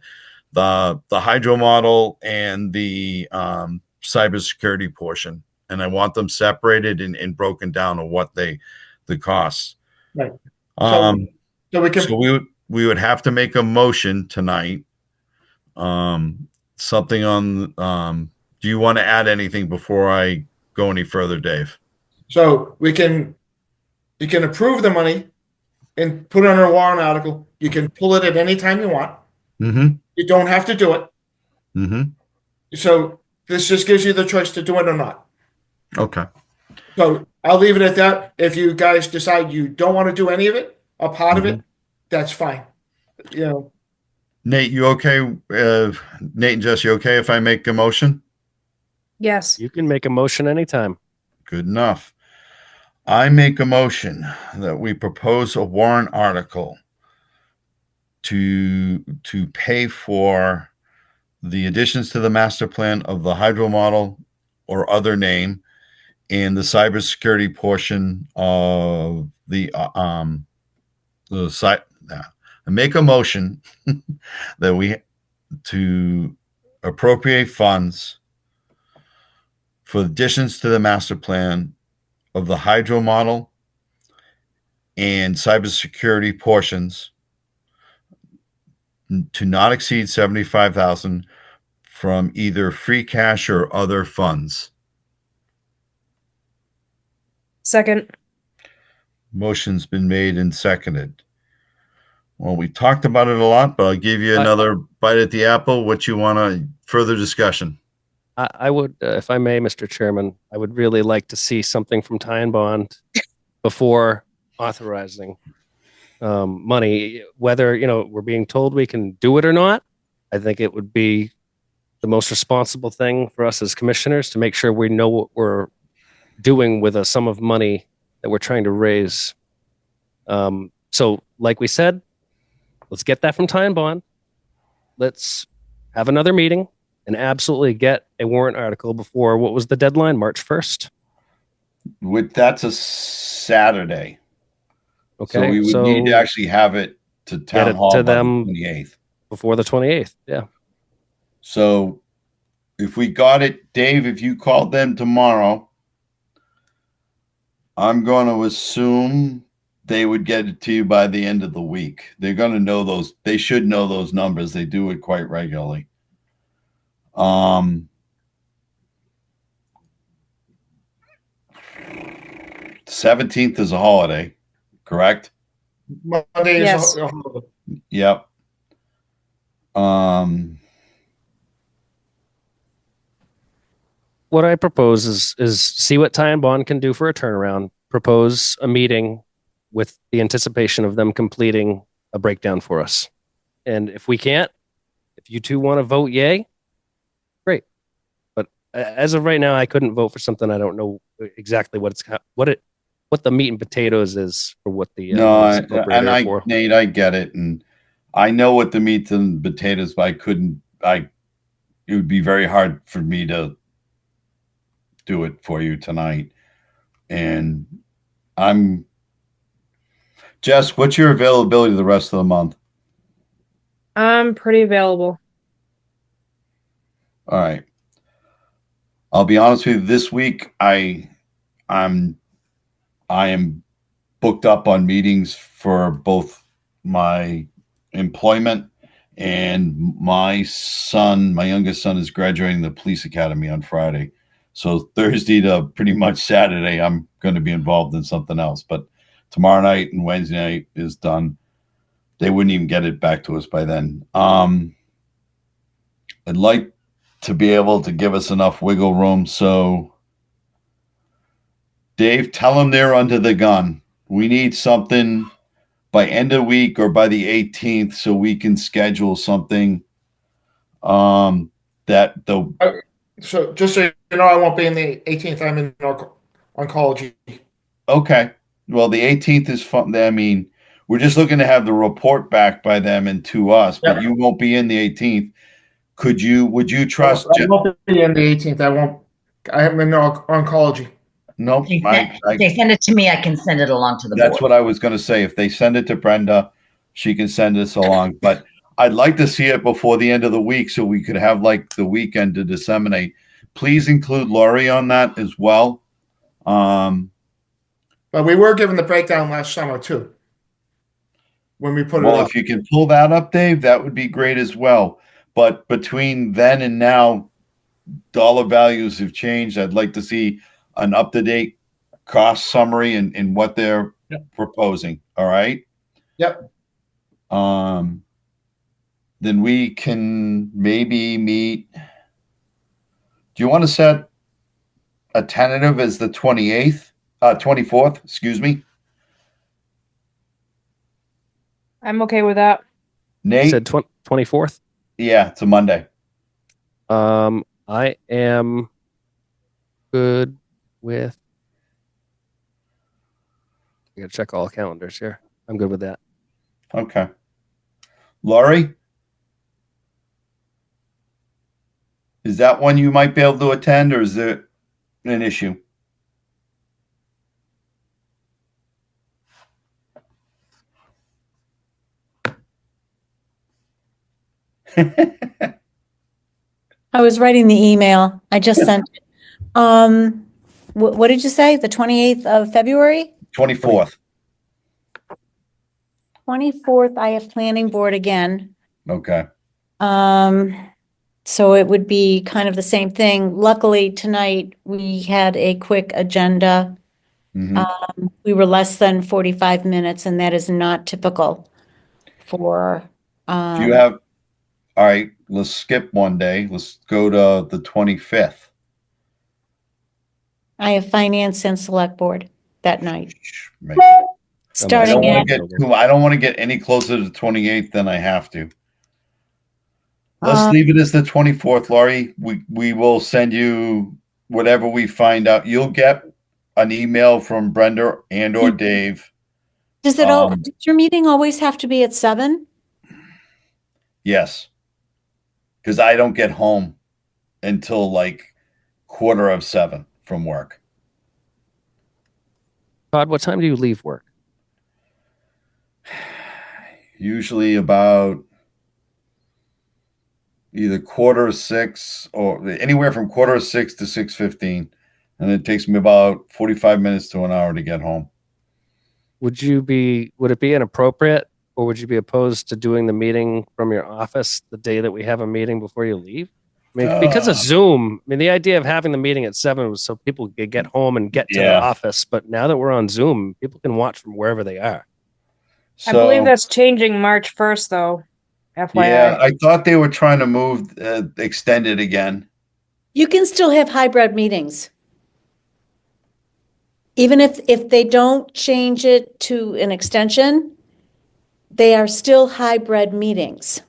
Speaker 1: the hydro model and the cybersecurity portion, and I want them separated and broken down of what the costs.
Speaker 4: Right.
Speaker 1: So we would have to make a motion tonight. Something on. Do you want to add anything before I go any further, Dave?
Speaker 4: So you can approve the money and put it on a warrant article. You can pull it at any time you want.
Speaker 1: Mm-hmm.
Speaker 4: You don't have to do it.
Speaker 1: Mm-hmm.
Speaker 4: So this just gives you the choice to do it or not.
Speaker 1: Okay.
Speaker 4: So I'll leave it at that. If you guys decide you don't want to do any of it, a part of it, that's fine.
Speaker 1: Nate, you okay? Nate and Jess, you okay if I make a motion?
Speaker 3: Yes.
Speaker 2: You can make a motion anytime.
Speaker 1: Good enough. I make a motion that we propose a warrant article to pay for the additions to the master plan of the hydro model or other name and the cybersecurity portion of the site. I make a motion that to appropriate funds for additions to the master plan of the hydro model and cybersecurity portions to not exceed 75,000 from either free cash or other funds.
Speaker 3: Second.
Speaker 1: Motion's been made and seconded. Well, we talked about it a lot, but I'll give you another bite at the apple. What you want to further discussion?
Speaker 2: I would, if I may, Mr. Chairman, I would really like to see something from Ty and Bond before authorizing money. Whether we're being told we can do it or not, I think it would be the most responsible thing for us as commissioners to make sure we know what we're doing with a sum of money that we're trying to raise. So, like we said, let's get that from Ty and Bond. Let's have another meeting and absolutely get a warrant article before, what was the deadline? March 1st?
Speaker 1: That's a Saturday.
Speaker 2: Okay.
Speaker 1: So we would need to actually have it to
Speaker 2: Get
Speaker 1: town
Speaker 2: it
Speaker 1: hall
Speaker 2: to
Speaker 1: by the
Speaker 2: them
Speaker 1: 28th.
Speaker 2: before the 28th. Yeah.
Speaker 1: So if we got it, Dave, if you called them tomorrow, I'm going to assume they would get it to you by the end of the week. They're going to know those. They should know those numbers. They do it quite regularly. 17th is a holiday, correct?
Speaker 4: Monday
Speaker 3: Yes.
Speaker 4: is a holiday.
Speaker 1: Yep.
Speaker 2: What I propose is see what Ty and Bond can do for a turnaround. Propose a meeting with the anticipation of them completing a breakdown for us. And if we can't, if you two want to vote yay, great. But as of right now, I couldn't vote for something I don't know exactly what the meat and potatoes is for what the
Speaker 1: No,
Speaker 2: what it's appropriated for.
Speaker 1: Nate, I get it, and I know what the meat and potatoes, but it would be very hard for me to do it for you tonight. And Jess, what's your availability the rest of the month?
Speaker 3: I'm pretty available.
Speaker 1: All right. I'll be honest with you, this week I am booked up on meetings for both my employment and my youngest son is graduating the police academy on Friday. So Thursday to pretty much Saturday, I'm going to be involved in something else. But tomorrow night and Wednesday night is done. They wouldn't even get it back to us by then. I'd like to be able to give us enough wiggle room. So Dave, tell them they're under the gun. We need something by end of week or by the 18th so we can schedule something
Speaker 4: So just so you know, I won't be in the 18th. I'm in oncology.
Speaker 1: Okay. Well, the 18th is fun. I mean, we're just looking to have the report back by them and to us, but you won't be in the 18th. Would you trust?
Speaker 4: I won't be in the 18th. I am in oncology.
Speaker 1: No,
Speaker 7: If they send it to me, I can send it along to the board.
Speaker 1: That's what I was going to say. If they send it to Brenda, she can send us along. But I'd like to see it before the end of the week so we could have like the weekend to disseminate. Please include Laurie on that as well.
Speaker 4: But we were given the breakdown last summer too. When we put it up.
Speaker 1: If you can pull that up, Dave, that would be great as well. But between then and now, dollar values have changed. I'd like to see an up-to-date cost summary and what they're proposing. All right.
Speaker 4: Yep.
Speaker 1: Then we can maybe meet. Do you want to set a tentative as the 24th? Excuse me.
Speaker 3: I'm okay with that.
Speaker 1: Nate
Speaker 2: said 24th.
Speaker 1: Yeah, it's a Monday.
Speaker 2: I am good with. I gotta check all calendars here. I'm good with that.
Speaker 1: Okay. Laurie? Is that one you might be able to attend, or is it an issue?
Speaker 6: I was writing the email. I just sent it. What did you say? The 28th of February?
Speaker 1: 24th.
Speaker 6: 24th, I have planning board again.
Speaker 1: Okay.
Speaker 6: So it would be kind of the same thing. Luckily, tonight we had a quick agenda.
Speaker 1: Mhm.
Speaker 6: We were less than 45 minutes, and that is not typical for.
Speaker 1: Do you have? All right. Let's skip one day. Let's go to the 25th.
Speaker 6: I have finance and select board that night.
Speaker 1: I
Speaker 6: Starting at,
Speaker 1: don't want to get any closer to the 28th than I have to. Let's
Speaker 6: Um,
Speaker 1: leave it as the 24th, Laurie. We will send you whatever we find out. You'll get an email from Brenda and or Dave.
Speaker 6: does your meeting always have to be at 7?
Speaker 1: Yes. because I don't get home until like 6:45 from work.
Speaker 2: Todd, what time do you leave work?
Speaker 1: Usually about either 5:45 or anywhere from 5:45 to 6:15. And it takes me about 45 minutes to an hour to get home.
Speaker 2: Would it be inappropriate, or would you be opposed to doing the meeting from your office the day that we have a meeting before you leave? I mean, because of Zoom, I mean, the idea of having the meeting at 7 was so people could get home and get to the office. But now that we're on Zoom, people can watch from wherever they are.
Speaker 3: I believe that's changing March 1st, though. FYI.
Speaker 1: Yeah, I thought they were trying to extend it again.
Speaker 6: You can still have hybrid meetings. Even if they don't change it to an extension, they are still hybrid meetings.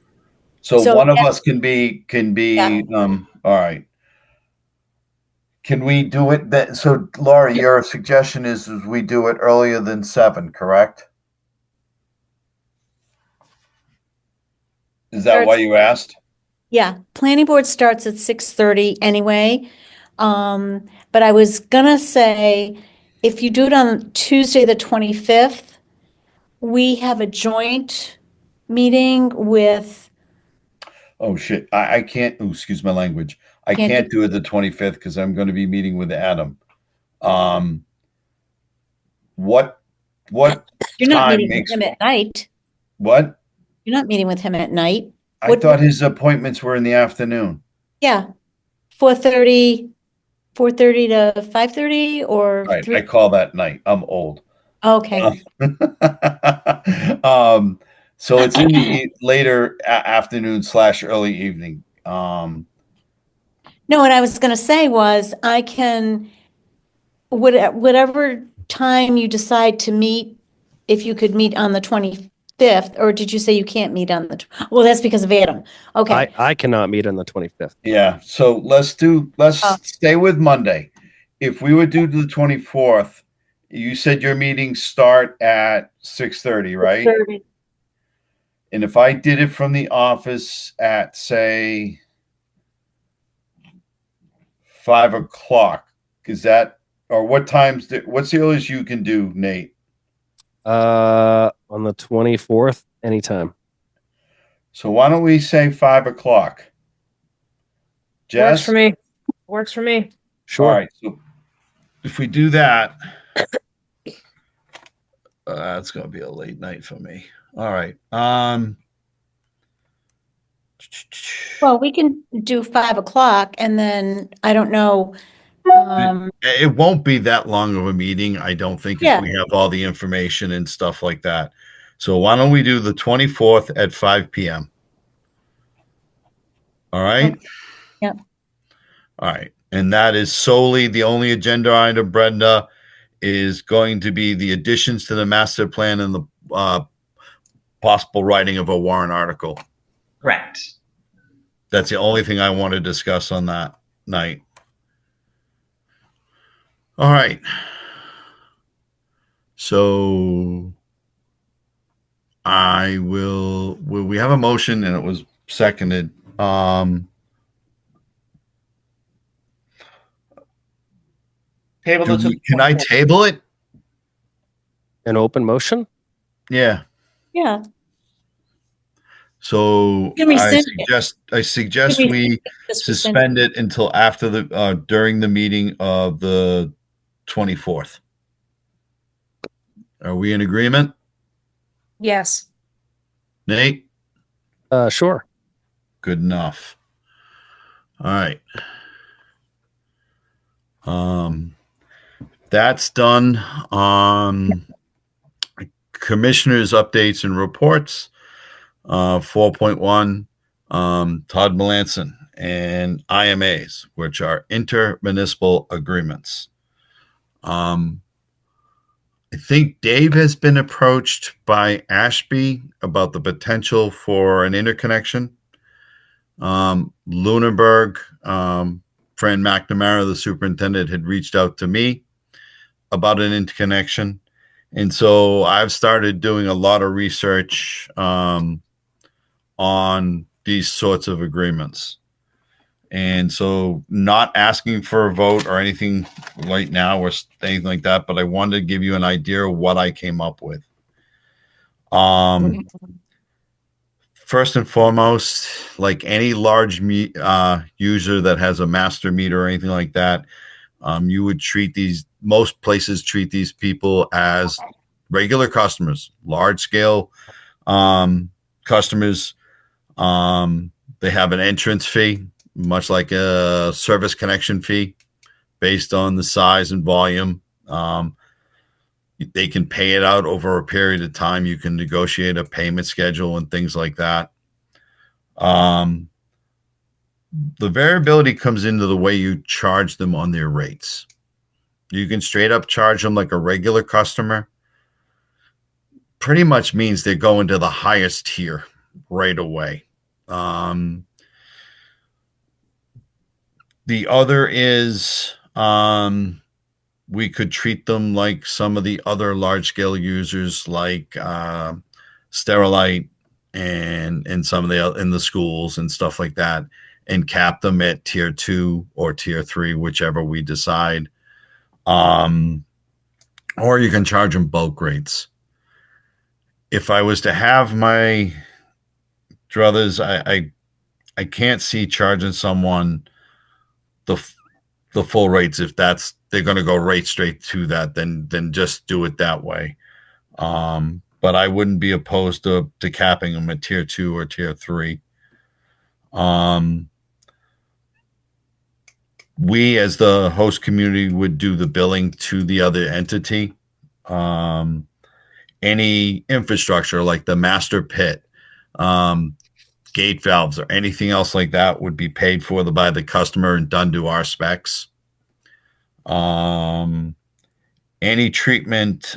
Speaker 1: So one of us can be,
Speaker 6: Yeah.
Speaker 1: all right. Can we do it that, so Laura, your suggestion is we do it earlier than 7, correct? Is that why you asked?
Speaker 6: Yeah, planning board starts at 6:30 anyway. But I was gonna say, if you do it on Tuesday, the 25th, we have a joint meeting with,
Speaker 1: Oh shit, I can't, excuse my language. I can't do it the 25th because I'm going to be meeting with Adam. What
Speaker 6: you're not
Speaker 1: time
Speaker 6: meeting
Speaker 1: makes,
Speaker 6: with him at night.
Speaker 1: what?
Speaker 6: You're not meeting with him at night.
Speaker 1: I thought his appointments were in the afternoon.
Speaker 6: Yeah, 4:30 to 5:30 or
Speaker 1: Right,
Speaker 6: 3.
Speaker 1: I call that night. I'm old.
Speaker 6: Okay.
Speaker 1: So it's in the later afternoon / early evening.
Speaker 6: No, what I was going to say was I can, whatever time you decide to meet, if you could meet on the 25th, or did you say you can't meet on the, well, that's because of Adam. Okay.
Speaker 2: I cannot meet on the 25th.
Speaker 1: Yeah, so let's stay with Monday. If we would do the 24th, you said your meetings start at 6:30, right?
Speaker 6: 6:30.
Speaker 1: And if I did it from the office at, say, 5:00, is that, or what times, what's the earliest you can do, Nate?
Speaker 2: On the 24th, anytime.
Speaker 1: So why don't we say 5:00? Jess?
Speaker 3: Works for me. Works for me.
Speaker 2: Sure.
Speaker 1: All right. So if we do that, that's going to be a late night for me. All right.
Speaker 6: Well, we can do 5:00 and then I don't know.
Speaker 1: It won't be that long of a meeting, I don't think,
Speaker 6: Yeah.
Speaker 1: if we have all the information and stuff like that. So why don't we do the 24th at 5 p.m.? All right.
Speaker 6: Okay. Yeah.
Speaker 1: All right. And that is solely the only agenda item, Brenda, is going to be the additions to the master plan and the possible writing of a warrant article.
Speaker 7: Correct.
Speaker 1: That's the only thing I want to discuss on that night. All right. So we have a motion and it was seconded. Can I table it?
Speaker 2: An open motion?
Speaker 1: Yeah.
Speaker 6: Yeah.
Speaker 1: So
Speaker 6: Can we send
Speaker 1: I suggest
Speaker 6: Can
Speaker 1: we
Speaker 6: Just
Speaker 1: suspend it until after the during the meeting of the 24th. Are we in agreement?
Speaker 3: Yes.
Speaker 1: Nate?
Speaker 2: Sure.
Speaker 1: Good enough. All right. That's done. Commissioners' updates and reports. 4.1, Todd Melanson and IMAs, which are intermunicipal agreements. I think Dave has been approached by Ashby about the potential for an interconnection. Lunenburg, Fran McNamara, the superintendent, had reached out to me about an interconnection. And so I've started doing a lot of research on these sorts of agreements. And so not asking for a vote or anything right now or anything like that, but I wanted to give you an idea of what I came up with. First and foremost, like any large user that has a master meter or anything like that, you would treat most places treat these people as regular customers, large scale customers. They have an entrance fee, much like a service connection fee based on the size and volume. They can pay it out over a period of time. You can negotiate a payment schedule and things like that. The variability comes into the way you charge them on their rates. You can straight up charge them like a regular customer. Pretty much means they're going to the highest tier right away. The other is we could treat them like some of the other large scale users, like Sterilite and some of the in the schools and stuff like that, and cap them at tier 2 or tier 3, whichever we decide. Or you can charge them bulk rates. If I was to have my druthers, I can't see charging someone the full rates. If they're going to go right straight to that, then just do it that way. But I wouldn't be opposed to capping them at tier 2 or tier 3. We, as the host community, would do the billing to the other entity. Any infrastructure like the master pit, gate valves, or anything else like that would be paid for by the customer and done to our specs. Any treatment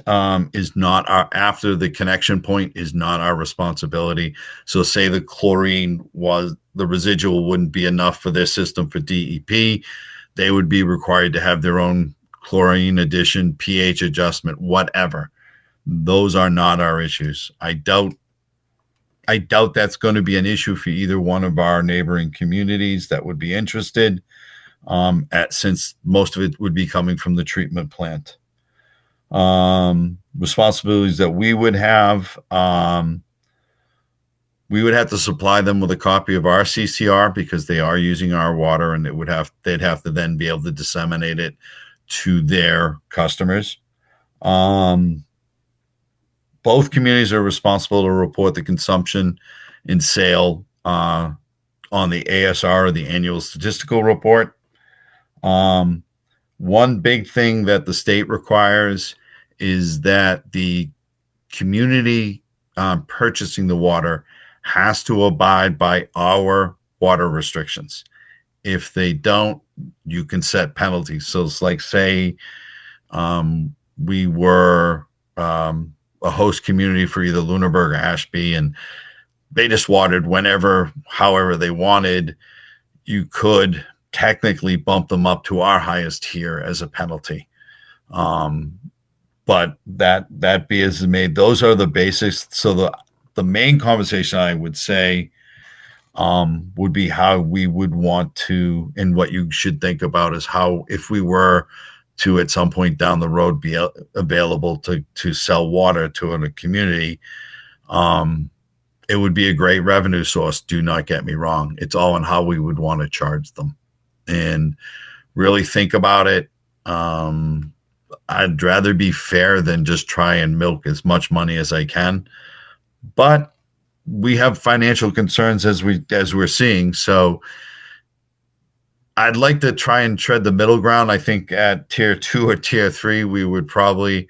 Speaker 1: is not after the connection point is not our responsibility. So say the chlorine the residual wouldn't be enough for their system for DEP. They would be required to have their own chlorine addition, pH adjustment, whatever. Those are not our issues. I doubt that's going to be an issue for either one of our neighboring communities that would be interested, since most of it would be coming from the treatment plant. Responsibilities that we would have to supply them with a copy of our CCR because they are using our water, and they'd have to then be able to disseminate it to their customers. Both communities are responsible to report the consumption and sale on the ASR, or the annual statistical report. One big thing that the state requires is that the community purchasing the water has to abide by our water restrictions. If they don't, you can set penalties. So it's like, say, we were a host community for either Lunenburg or Ashby, and they just watered however they wanted, you could technically bump them up to our highest tier as a penalty. But that be as made, those are the basics. So the main conversation, I would say, would be how we would want to, and what you should think about is how, if we were to at some point down the road be available to sell water to a community, it would be a great revenue source. Do not get me wrong. It's all in how we would want to charge them, and really think about it. I'd rather be fair than just try and milk as much money as I can, but we have financial concerns as we're seeing. So I'd like to try and tread the middle ground. I think at tier 2 or tier 3, we would probably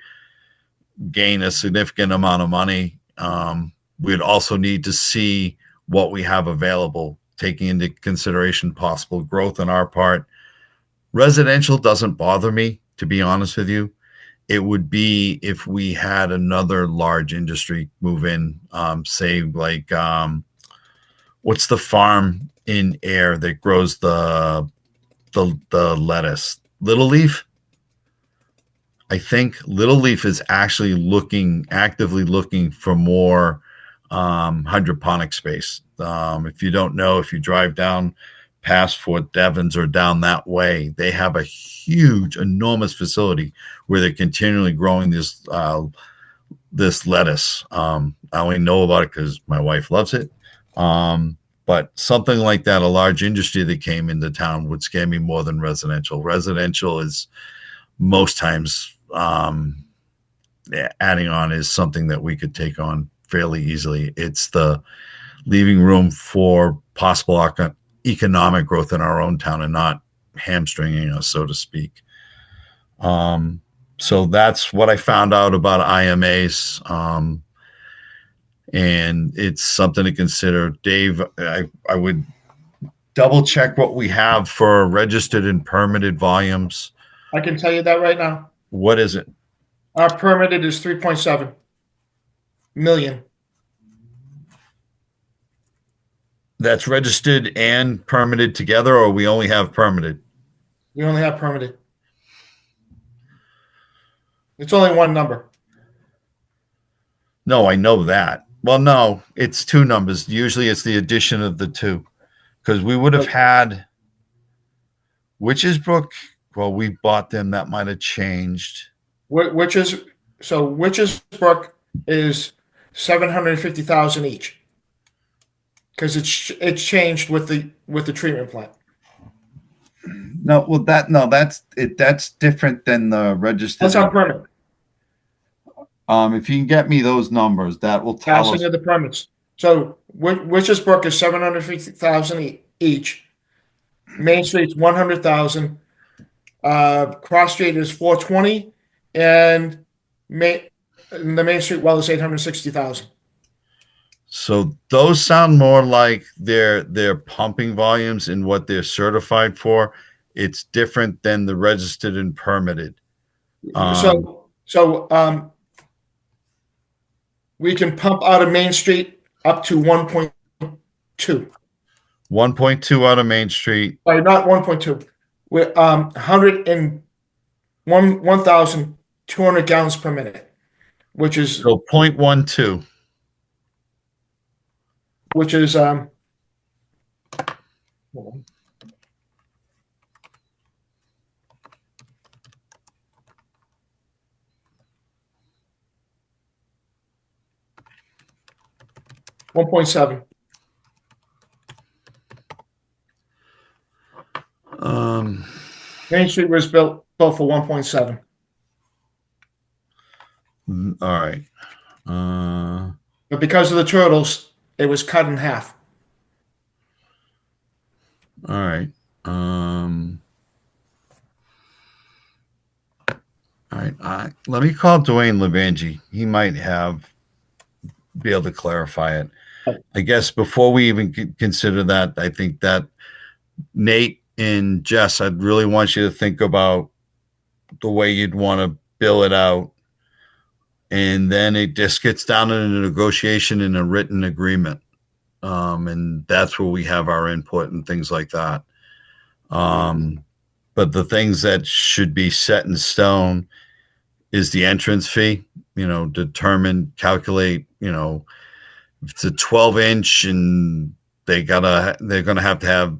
Speaker 1: gain a significant amount of money. We'd also need to see what we have available, taking into consideration possible growth on our part. Residential doesn't bother me, to be honest with you. It would be if we had another large industry move in, say like, what's the farm in Air that grows the lettuce? Little Leaf? I think Little Leaf is actually actively looking for more hydroponic space. If you don't know, if you drive down past Fort Devens or down that way, they have a huge, enormous facility where they're continually growing this lettuce. I only know about it because my wife loves it. But something like that, a large industry that came into town would scare me more than residential. Residential is most times adding on is something that we could take on fairly easily. It's the leaving room for possible economic growth in our own town and not hamstringing us, so to speak. So that's what I found out about IMAs. And it's something to consider. Dave, I would double check what we have for registered and permitted volumes.
Speaker 4: I can tell you that right now.
Speaker 1: What is it?
Speaker 4: Our permitted is 3.7 million.
Speaker 1: That's registered and permitted together, or we only have permitted?
Speaker 4: We only have permitted. It's only one number.
Speaker 1: No, I know that. Well, no, it's two numbers. Usually it's the addition of the two. Because we would have had Witches Brook. Well, we bought them. That might have changed.
Speaker 4: Witches Brook is 750,000 each. Because it's changed with the treatment plant.
Speaker 1: No, well, that's it. That's different than the registered.
Speaker 4: That's on permit.
Speaker 1: If you can get me those numbers, that will tell
Speaker 4: Passing
Speaker 1: us.
Speaker 4: of the permits. So Witches Brook is 750,000 each. Main Street's 100,000. Cross Street is 420, and the Main Street well is 860,000.
Speaker 1: So those sound more like their pumping volumes and what they're certified for. It's different than the registered and permitted.
Speaker 4: We can pump out of Main Street up to 1.2.
Speaker 1: 1.2 out of Main Street.
Speaker 4: Sorry, not 1.2. We're 1,200 gallons per minute, which is
Speaker 1: So 0.12.
Speaker 4: which is hold on. $1.7. Main Street was built for 1.7.
Speaker 1: All right.
Speaker 4: But because of the turtles, it was cut in half.
Speaker 1: All right. All right. Let me call Dwayne Levangie. He might be able to clarify it. I guess before we even consider that, I think that Nate and Jess, I'd really want you to think about the way you'd want to bill it out. And then it just gets down to a negotiation and a written agreement. And that's where we have our input and things like that. But the things that should be set in stone is the entrance fee, calculate, if it's a 12-inch and they're going to have,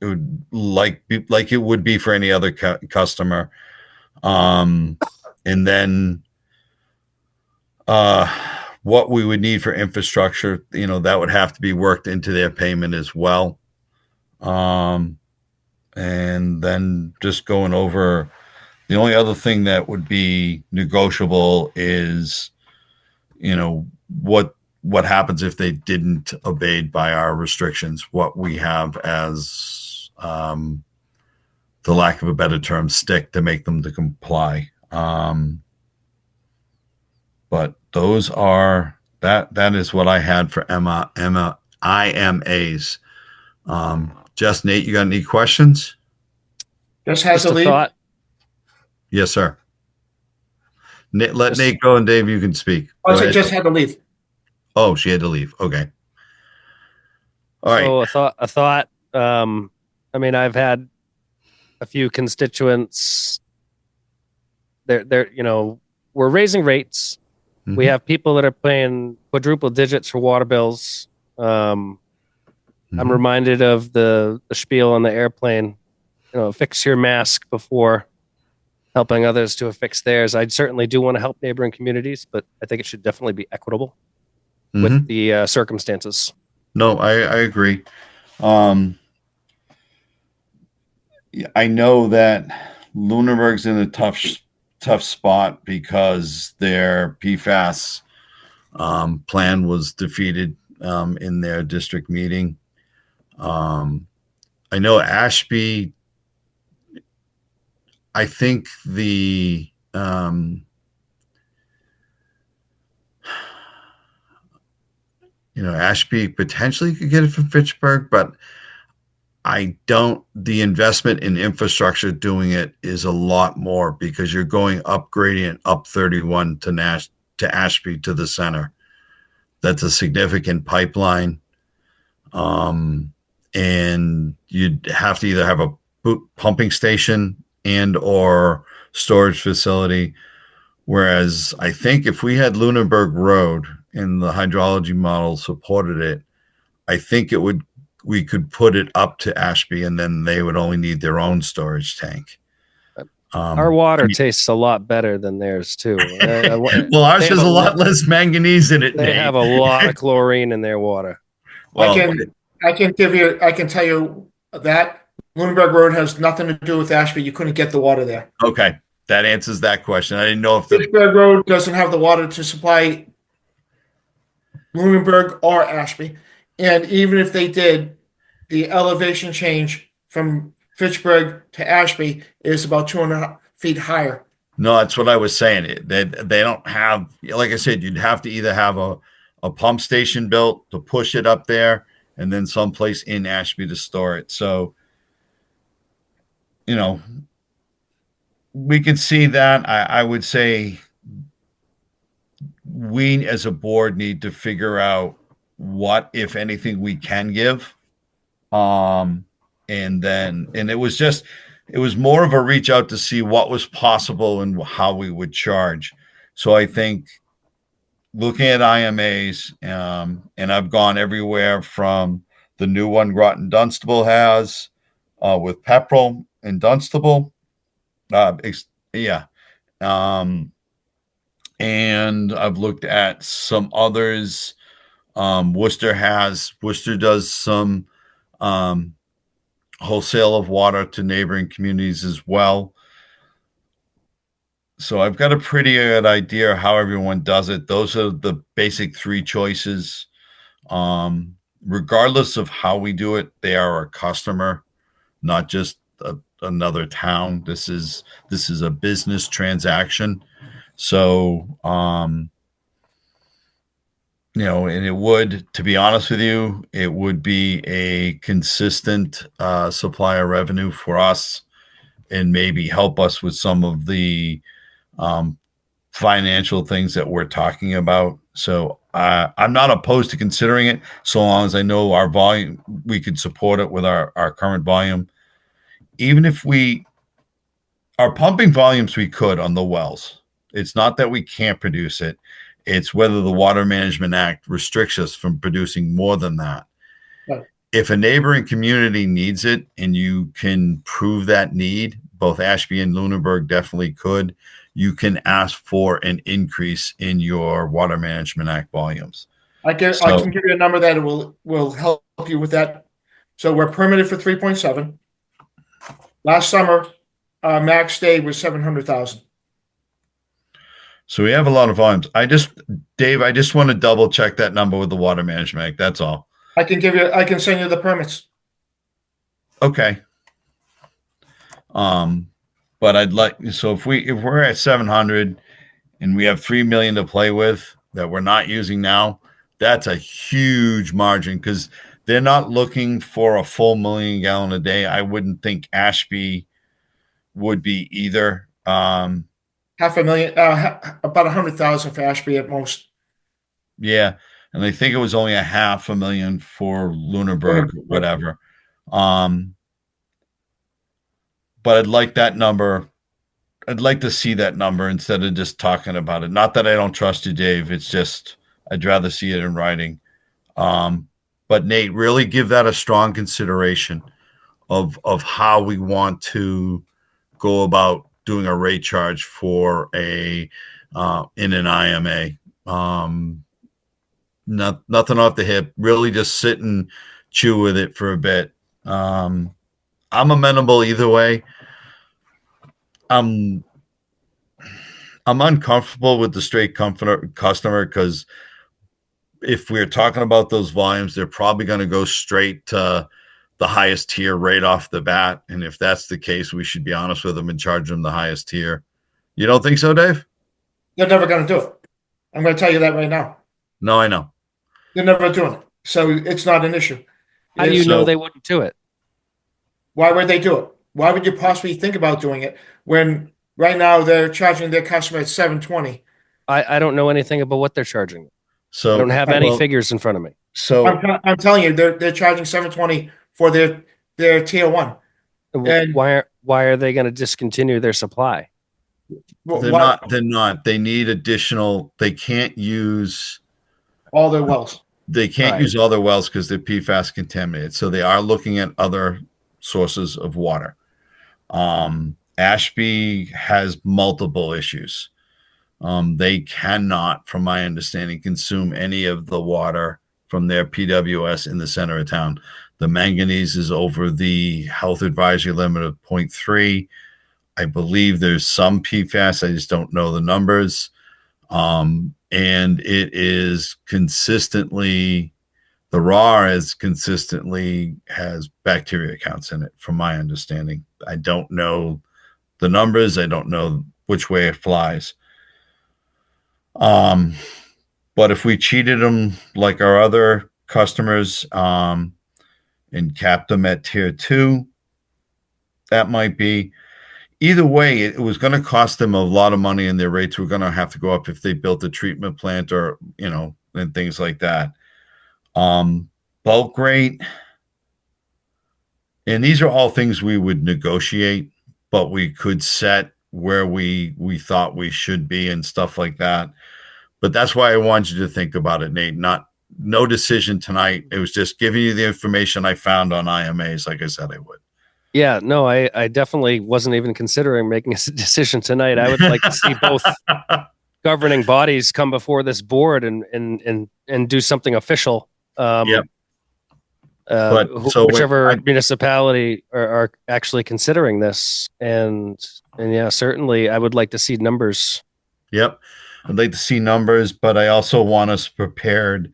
Speaker 1: it would like it would be for any other customer. And then, what we would need for infrastructure, that would have to be worked into their payment as well. And then just going over, the only other thing that would be negotiable is, what happens if they didn't abide by our restrictions, what we have as, the lack of a better term, stick to make them to comply. But those are, that is what I had for IMAs. Just Nate, you got any questions?
Speaker 4: Just has to leave.
Speaker 2: Thought.
Speaker 1: Yes, sir. Let Nate go, and Dave, you can speak.
Speaker 4: I just had to leave.
Speaker 1: Oh, she had to leave. Okay. All right.
Speaker 2: So a thought. I've had a few constituents. We're raising rates. We have people that are paying quadruple digits for water bills. I'm reminded of the spiel on the airplane, fix your mask before helping others to affix theirs. I certainly do want to help neighboring communities, but I think it should definitely be equitable with the circumstances.
Speaker 1: No, I agree. I know that Lunenburg's in a tough spot because their PFAS plan was defeated in their district meeting. I know Ashby, I think Ashby potentially could get it from Fitchburg, but the investment in infrastructure doing it is a lot more because you're going up gradient up 31 to Ashby to the center. That's a significant pipeline. And you'd have to either have a pumping station and or storage facility. Whereas I think if we had Lunenburg Road and the hydrology model supported it, I think we could put it up to Ashby and then they would only need their own storage tank.
Speaker 2: Our water tastes a lot better than theirs too.
Speaker 1: Well, ours has a lot less manganese in it.
Speaker 2: They have a lot of chlorine in their water.
Speaker 4: Well, I can tell you that Lunenburg Road has nothing to do with Ashby. You couldn't get the water there.
Speaker 1: Okay. That answers that question. I didn't know if
Speaker 4: Fitchburg Road doesn't have the water to supply Lunenburg or Ashby. And even if they did, the elevation change from Fitchburg to Ashby is about 200 feet higher.
Speaker 1: No, that's what I was saying. They don't have, like I said, you'd have to either have a pump station built to push it up there and then someplace in Ashby to store it. So, we can see that. I would say we as a board need to figure out what, if anything, we can give. And it was more of a reach out to see what was possible and how we would charge. So I think looking at IMAs, and I've gone everywhere from the new one Groton Dunstable has with Pepperell and Dunstable. And I've looked at some others. Worcester does some wholesale of water to neighboring communities as well. So I've got a pretty good idea how everyone does it. Those are the basic three choices. Regardless of how we do it, they are a customer, not just another town. This is a business transaction. So, and it would, to be honest with you, it would be a consistent supplier revenue for us and maybe help us with some of the financial things that we're talking about. So I'm not opposed to considering it so long as I know our volume, we could support it with our current volume. Even if our pumping volumes, we could on the wells. It's not that we can't produce it. It's whether the Water Management Act restricts us from producing more than that. Right. If a neighboring community needs it and you can prove that need, both Ashby and Lunenburg definitely could, you can ask for an increase in your Water Management Act volumes.
Speaker 4: I can give you a number that will help you with that. So we're permitted for 3.7. Last summer, max stay was 700,000.
Speaker 1: So we have a lot of volumes. Dave, I just want to double check that number with the Water Management Act. That's all.
Speaker 4: I can send you the permits.
Speaker 1: Okay. But if we're at 700 and we have 3 million to play with that we're not using now, that's a huge margin because they're not looking for a full 1 million gallon a day. I wouldn't think Ashby would be either.
Speaker 4: 500,000, about 100,000 for Ashby at most.
Speaker 1: Yeah. And I think it was only 500,000 for Lunenburg, whatever. But I'd like that number. I'd like to see that number instead of just talking about it. Not that I don't trust you, Dave. It's just I'd rather see it in writing. But Nate, really give that a strong consideration of how we want to go about doing a rate charge for a in an IMA. Nothing off the hip. Really, just sit and chew with it for a bit. I'm amenable either way. I'm uncomfortable with the straight customer because if we're talking about those volumes, they're probably going to go straight to the highest tier right off the bat. And if that's the case, we should be honest with them and charge them the highest tier. You don't think so, Dave?
Speaker 4: They're never going to do it. I'm going to tell you that right now.
Speaker 1: No, I know.
Speaker 4: They're never doing it. So it's not an issue.
Speaker 2: How do you know they wouldn't do it?
Speaker 4: Why would they do it? Why would you possibly think about doing it when right now they're charging their customer at $7.20?
Speaker 2: I don't know anything about what they're charging.
Speaker 1: So
Speaker 2: I don't have any figures in front of me.
Speaker 1: So
Speaker 4: I'm telling you, they're charging $7.20 for their tier 1. And
Speaker 2: why are they going to discontinue their supply?
Speaker 1: they're not. They need additional. They can't use
Speaker 4: all their wells.
Speaker 1: They can't use all their wells because they're PFAS contaminated. So they are looking at other sources of water. Ashby has multiple issues. They cannot, from my understanding, consume any of the water from their PWS in the center of town. The manganese is over the health advisory limit of 0.3. I believe there's some PFAS. I just don't know the numbers. And it is consistently, the raw is consistently has bacteria counts in it, from my understanding. I don't know the numbers. I don't know which way it flies. But if we cheated them like our other customers, and capped them at tier 2, that might be. Either way, it was going to cost them a lot of money, and their rates were going to have to go up if they built a treatment plant or, and things like that. Bulk rate, and these are all things we would negotiate, but we could set where we thought we should be and stuff like that. But that's why I wanted you to think about it, Nate. No decision tonight. It was just giving you the information I found on IMAs, like I said I would.
Speaker 2: Yeah, no, I definitely wasn't even considering making a decision tonight. I would like to see both governing bodies come before this board and do something official.
Speaker 1: Yep.
Speaker 2: Whichever municipality are actually considering this, and yeah, certainly I would like to see numbers.
Speaker 1: Yep, I'd like to see numbers, but I also want us prepared.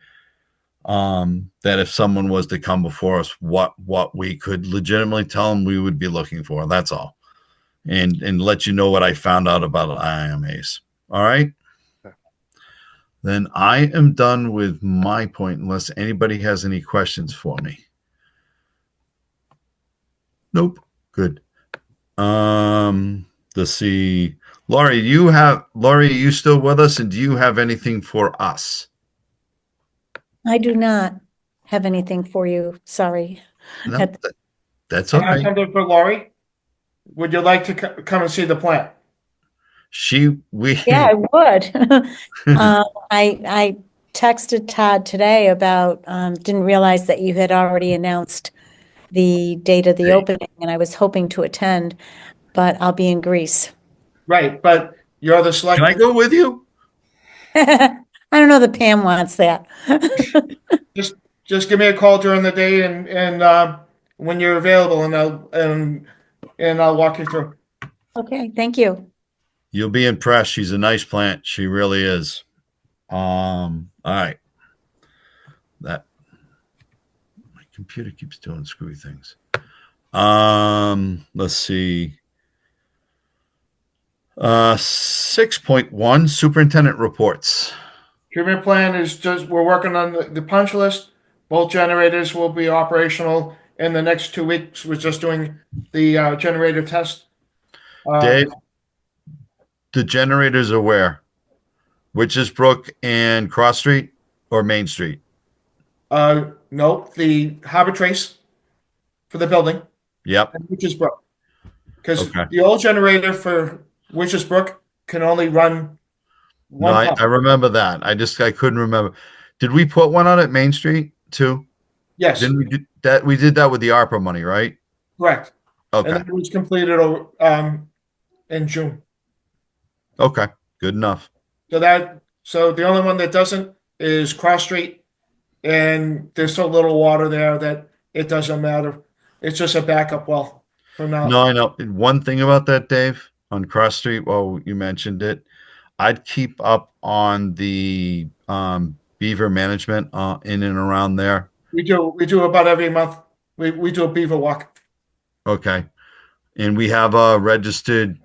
Speaker 1: That if someone was to come before us, what we could legitimately tell them we would be looking for. That's all. And let you know what I found out about IMAs. All right. Okay. Then I am done with my point unless anybody has any questions for me. Nope. Good. Let's see. Laurie, are you still with us? And do you have anything for us?
Speaker 6: I do not have anything for you. Sorry.
Speaker 1: No, that's all right.
Speaker 4: Something for Laurie? Would you like to come and see the plant?
Speaker 6: Yeah, I would. I texted Todd today about, didn't realize that you had already announced the date of the opening, and I was hoping to attend, but I'll be in Greece.
Speaker 4: Right, but you're the select.
Speaker 1: Can I go with you?
Speaker 6: I don't know that Pam wants that.
Speaker 4: just give me a call during the day and when you're available, and I'll walk you through.
Speaker 6: Okay, thank you.
Speaker 1: You'll be impressed. She's a nice plant. She really is. All right. My computer keeps doing screwy things. Let's see. 6.1 superintendent reports.
Speaker 4: Treatment plan is we're working on the punch list. Both generators will be operational in the next 2 weeks. We're just doing the generator test.
Speaker 1: Dave, the generators are where? Witches Brook and Cross Street or Main Street?
Speaker 4: No, the Harbor Trace for the building.
Speaker 1: Yep.
Speaker 4: And Witches Brook. Because the old generator for Witches Brook can only run
Speaker 1: No,
Speaker 4: one pump.
Speaker 1: I remember that. I couldn't remember. Did we put one on at Main Street too?
Speaker 4: Yes,
Speaker 1: Didn't we do that? We did that with the ARPA money, right?
Speaker 4: correct. And
Speaker 1: Okay.
Speaker 4: that was completed in June.
Speaker 1: Okay. Good enough.
Speaker 4: So the only one that doesn't is Cross Street, and there's so little water there that it doesn't matter. It's just a backup well for now.
Speaker 1: No, I know. One thing about that, Dave, on Cross Street, well, you mentioned it. I'd keep up on the beaver management in and around there.
Speaker 4: We do about every month. We do a beaver walk.
Speaker 1: Okay. And we have a registered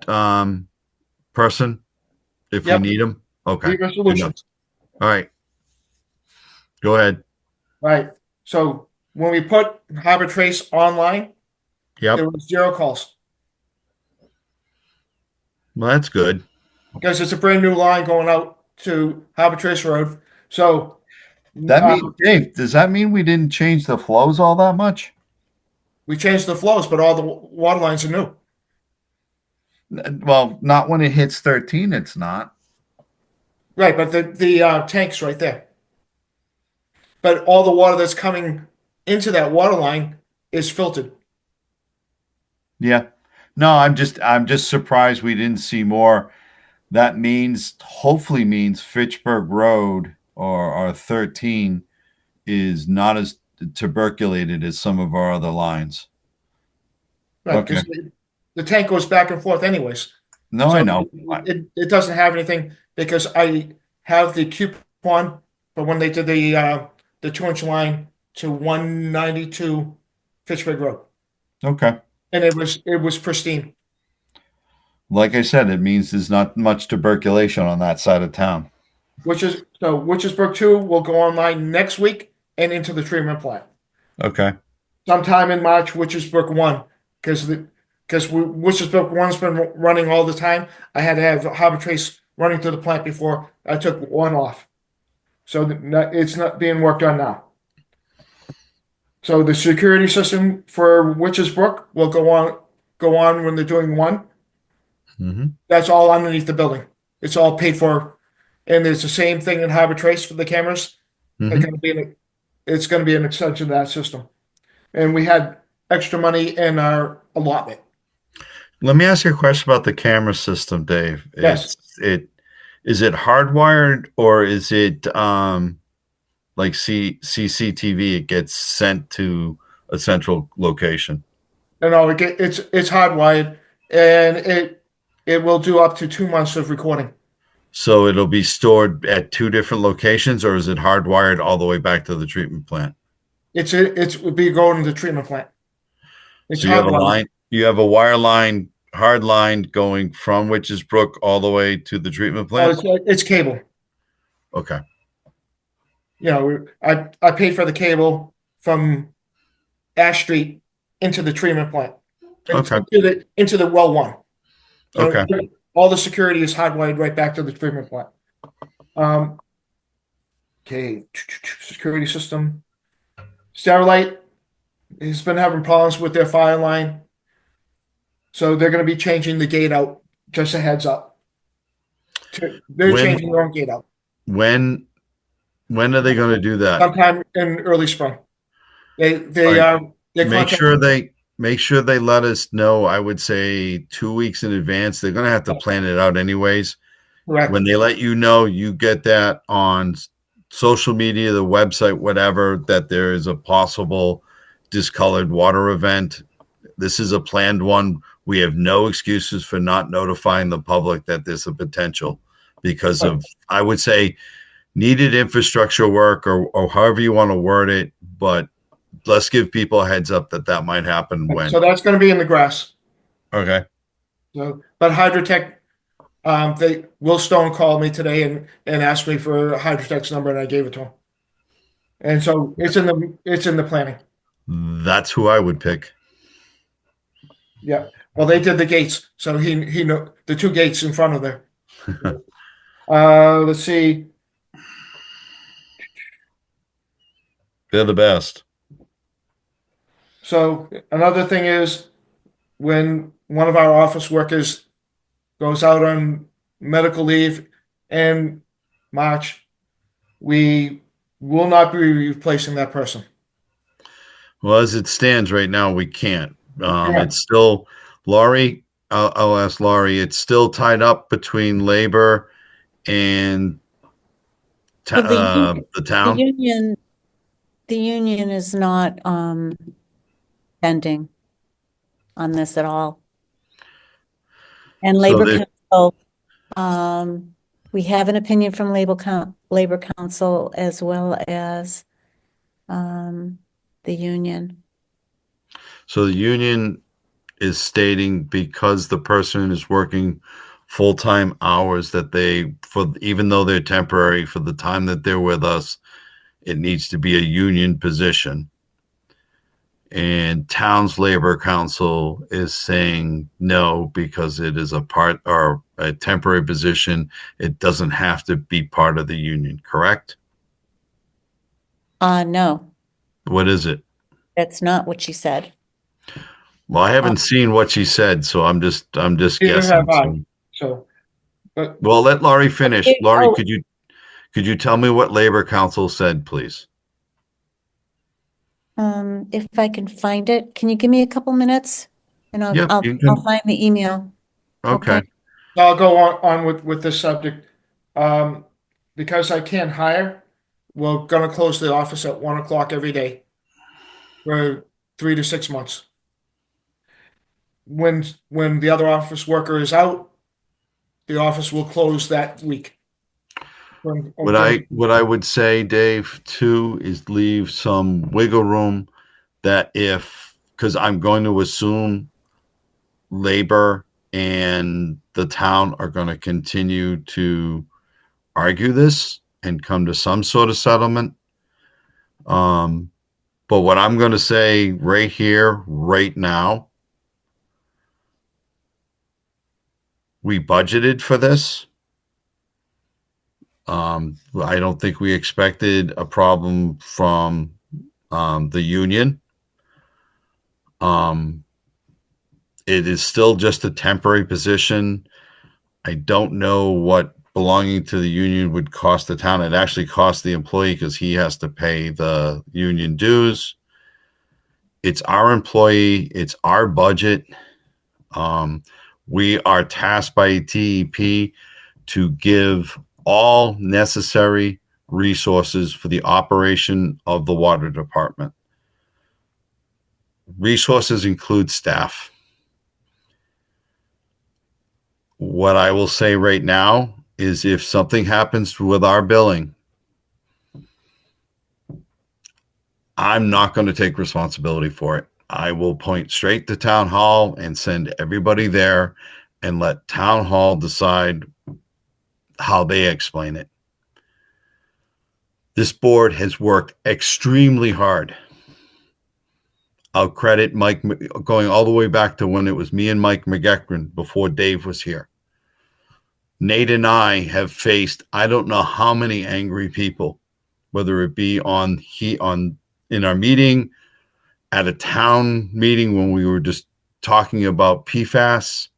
Speaker 1: person if
Speaker 4: Yep.
Speaker 1: we need them. Okay.
Speaker 4: Beaver
Speaker 1: Good
Speaker 4: Solutions.
Speaker 1: enough. All right. Go ahead.
Speaker 4: Right. So when we put Harbor Trace online, there
Speaker 1: Yep.
Speaker 4: was 0 calls
Speaker 1: Well, that's good.
Speaker 4: because it's a brand new line going out to Harbor Trace Road. So
Speaker 1: That mean, Dave, does that mean we didn't change the flows all that much?
Speaker 4: we changed the flows, but all the water lines are new.
Speaker 1: Well, not when it hits 13, it's not.
Speaker 4: Right, but the tank's right there. But all the water that's coming into that water line is filtered.
Speaker 1: Yeah. No, I'm just surprised we didn't see more. That hopefully means Fitchburg Road or 13 is not as tuberculated as some of our other lines.
Speaker 4: Right, 'cause the tank goes back and forth anyways.
Speaker 1: No,
Speaker 4: So
Speaker 1: I know.
Speaker 4: It doesn't have anything because I have the coupon for when they did the 2-inch line to 192 Fitchburg Road,
Speaker 1: Okay.
Speaker 4: and it was pristine.
Speaker 1: Like I said, it means there's not much tuberculation on that side of town.
Speaker 4: Witchesburg 2 will go online next week and into the treatment plant
Speaker 1: Okay.
Speaker 4: sometime in March. Witchesburg 1 because Witchesburg 1's been running all the time. I had to have Harbor Trace running through the plant before I took one off. So it's not being worked on now. So the security system for Witches Brook will go on when they're doing 1.
Speaker 1: Mm-hmm.
Speaker 4: That's all underneath the building. It's all paid for, and there's the same thing in Harbor Trace for the cameras.
Speaker 1: Mm-hmm.
Speaker 4: It's going to be an extension of that system, and we had extra money in our allotment.
Speaker 1: Let me ask you a question about the camera system, Dave.
Speaker 4: Yes.
Speaker 1: Is it hardwired or is it like CCTV? It gets sent to a central location.
Speaker 4: No, it's hardwired, and it will do up to 2 months of recording.
Speaker 1: So it'll be stored at 2 different locations, or is it hardwired all the way back to the treatment plant?
Speaker 4: It would be going to the treatment plant. It's
Speaker 1: So you have a
Speaker 4: hardwired.
Speaker 1: line, you have a wire line, hard line going from Witches Brook all the way to the treatment
Speaker 4: Oh,
Speaker 1: plant.
Speaker 4: it's cable.
Speaker 1: Okay.
Speaker 4: You know, I paid for the cable from Ash Street into the treatment plant.
Speaker 1: Okay.
Speaker 4: Into the well 1. So
Speaker 1: Okay.
Speaker 4: all the security is hardwired right back to the treatment plant. Okay, security system. Starlight has been having problems with their fire line. So they're going to be changing the gate out, just a heads up. They're
Speaker 1: When-
Speaker 4: changing their own gate out
Speaker 1: When are they going to do that?
Speaker 4: sometime in early spring. They
Speaker 1: Make sure they let us know. I would say 2 weeks in advance. They're going to have to plan it out anyways.
Speaker 4: correct.
Speaker 1: When they let you know, you get that on social media, the website, whatever, that there is a possible discolored water event. This is a planned one. We have no excuses for not notifying the public that there's a potential because of, I would say, needed infrastructure work or however you want to word it. But let's give people a heads up that might happen when.
Speaker 4: So that's going to be in the grass.
Speaker 1: Okay.
Speaker 4: So, but Hydrotech, Will Stone called me today and asked me for Hydrotech's number, and I gave it to him. And so it's in the planning.
Speaker 1: That's who I would pick.
Speaker 4: Yeah. Well, they did the gates, so he know the 2 gates in front of there. Let's see.
Speaker 1: They're the best.
Speaker 4: So another thing is when one of our office workers goes out on medical leave in March, we will not be replacing that person.
Speaker 1: Well, as it stands right now, we can't.
Speaker 4: Correct.
Speaker 1: It's still, Laurie, I'll ask Laurie, it's still tied up between labor and
Speaker 6: Well,
Speaker 1: the
Speaker 6: the
Speaker 1: town.
Speaker 6: union is not bending on this at all. And
Speaker 1: So
Speaker 6: Labor
Speaker 1: they-
Speaker 6: Council, we have an opinion from Labor Council as well as the union.
Speaker 1: So the union is stating because the person is working full-time hours that even though they're temporary for the time that they're with us, it needs to be a union position. And Town's Labor Council is saying no, because it is a temporary position. It doesn't have to be part of the union, correct?
Speaker 6: No,
Speaker 1: What is it?
Speaker 6: that's not what she said.
Speaker 1: Well, I haven't seen what she said, so I'm just
Speaker 4: Neither
Speaker 1: guessing.
Speaker 4: have I. So, but
Speaker 1: Well, let Laurie finish.
Speaker 6: Okay,
Speaker 1: Laurie,
Speaker 6: oh.
Speaker 1: could you tell me what Labor Council said, please?
Speaker 6: If I can find it, can you give me a couple minutes? And
Speaker 1: Yep,
Speaker 6: I'll
Speaker 1: you can.
Speaker 6: find the email.
Speaker 1: Okay.
Speaker 4: I'll go on with this subject. Because I can't hire, we're gonna close the office at 1 o'clock every day for 3 to 6 months. When the other office worker is out, the office will close that week.
Speaker 1: What I would say, Dave, too, is leave some wiggle room that because I'm going to assume labor and the town are going to continue to argue this and come to some sort of settlement. But what I'm going to say right here, right now, we budgeted for this. I don't think we expected a problem from the union. It is still just a temporary position. I don't know what belonging to the union would cost the town. It actually costs the employee because he has to pay the union dues. It's our employee. It's our budget. We are tasked by TEP to give all necessary resources for the operation of the water department. Resources include staff. What I will say right now is if something happens with our billing, I'm not going to take responsibility for it. I will point straight to town hall and send everybody there and let town hall decide how they explain it. This board has worked extremely hard. I'll credit Mike, going all the way back to when it was me and Mike McEachran before Dave was here. Nate and I have faced, I don't know how many angry people, whether it be in our meeting, at a town meeting when we were just talking about PFAS.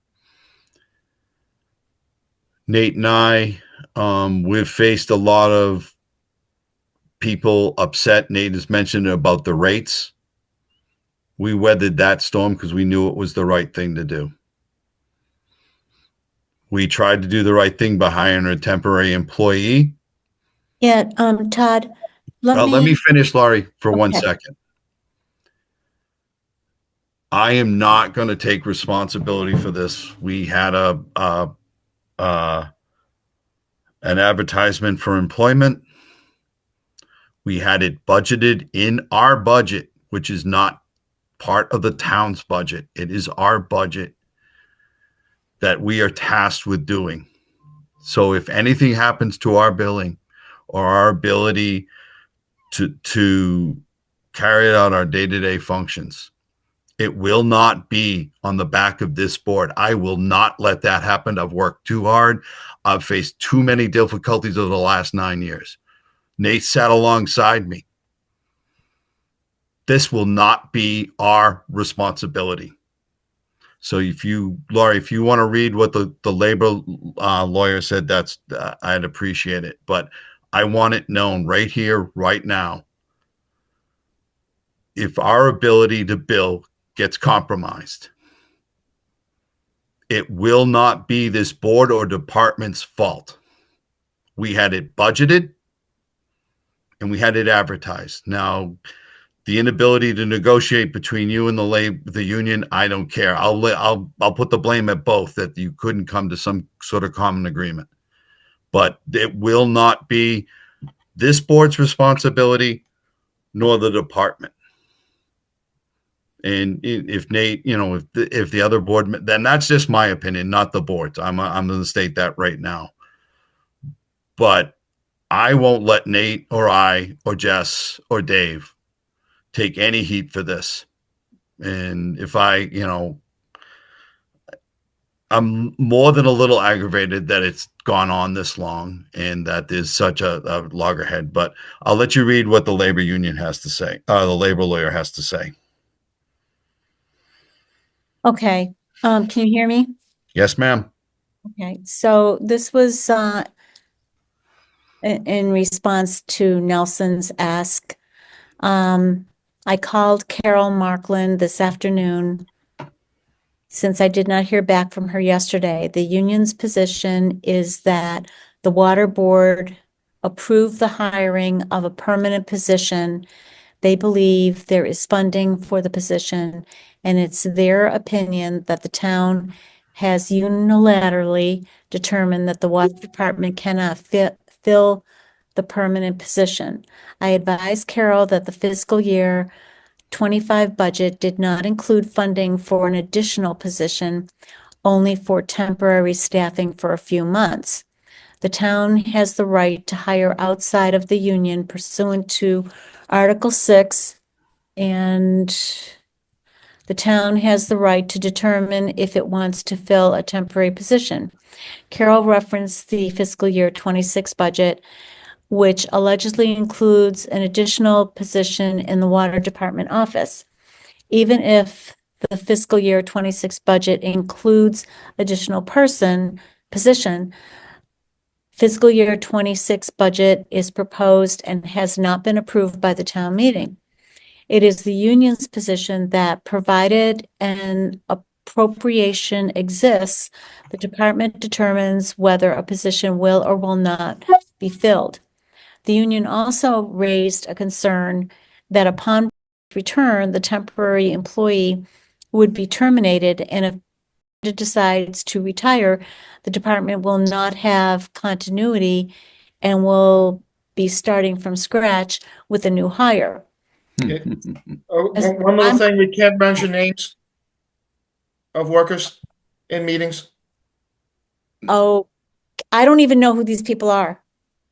Speaker 1: Nate and I, we've faced a lot of people upset. Nate has mentioned about the rates. We weathered that storm because we knew it was the right thing to do. We tried to do the right thing by hiring a temporary employee.
Speaker 6: Yeah, Todd,
Speaker 1: Let me finish, Laurie, for 1
Speaker 6: Okay.
Speaker 1: second. I am not going to take responsibility for this. We had an advertisement for employment. We had it budgeted in our budget, which is not part of the town's budget. It is our budget that we are tasked with doing. So if anything happens to our billing or our ability to carry out our day-to-day functions, it will not be on the back of this board. I will not let that happen. I've worked too hard. I've faced too many difficulties over the last 9 years. Nate sat alongside me. This will not be our responsibility. So Laurie, if you want to read what the labor lawyer said, I'd appreciate it. But I want it known right here, right now. If our ability to bill gets compromised, it will not be this board or department's fault. We had it budgeted and we had it advertised. Now, the inability to negotiate between you and the union, I don't care. I'll put the blame at both, that you couldn't come to some sort of common agreement. But it will not be this board's responsibility nor the department. And if Nate, if the other board, then that's just my opinion, not the board's. I'm going to state that right now. But I won't let Nate or I or Jess or Dave take any heat for this. And if I'm more than a little aggravated that it's gone on this long and that there's such a loggerhead. But I'll let you read what the labor union has to say. The labor lawyer has to say.
Speaker 6: Okay. Can you hear me?
Speaker 1: Yes, ma'am.
Speaker 6: Okay. So this was in response to Nelson's ask. I called Carol Markland this afternoon since I did not hear back from her yesterday. The union's position is that the water board approved the hiring of a permanent position. They believe there is funding for the position, and it's their opinion that the town has unilaterally determined that the water department cannot fill the permanent position. I advised Carol that the fiscal year 25 budget did not include funding for an additional position, only for temporary staffing for a few months. The town has the right to hire outside of the union pursuant to Article 6, and the town has the right to determine if it wants to fill a temporary position. Carol referenced the fiscal year 26 budget, which allegedly includes an additional position in the water department office. Even if the fiscal year 26 budget includes additional position, fiscal year 26 budget is proposed and has not been approved by the town meeting. It is the union's position that provided an appropriation exists, the department determines whether a position will or will not be filled. The union also raised a concern that upon return, the temporary employee would be terminated, and if it decides to retire, the department will not have continuity and will be starting from scratch with a new hire.
Speaker 4: One little thing, we can't mention names of workers in meetings.
Speaker 6: Oh, I don't even know who these people are.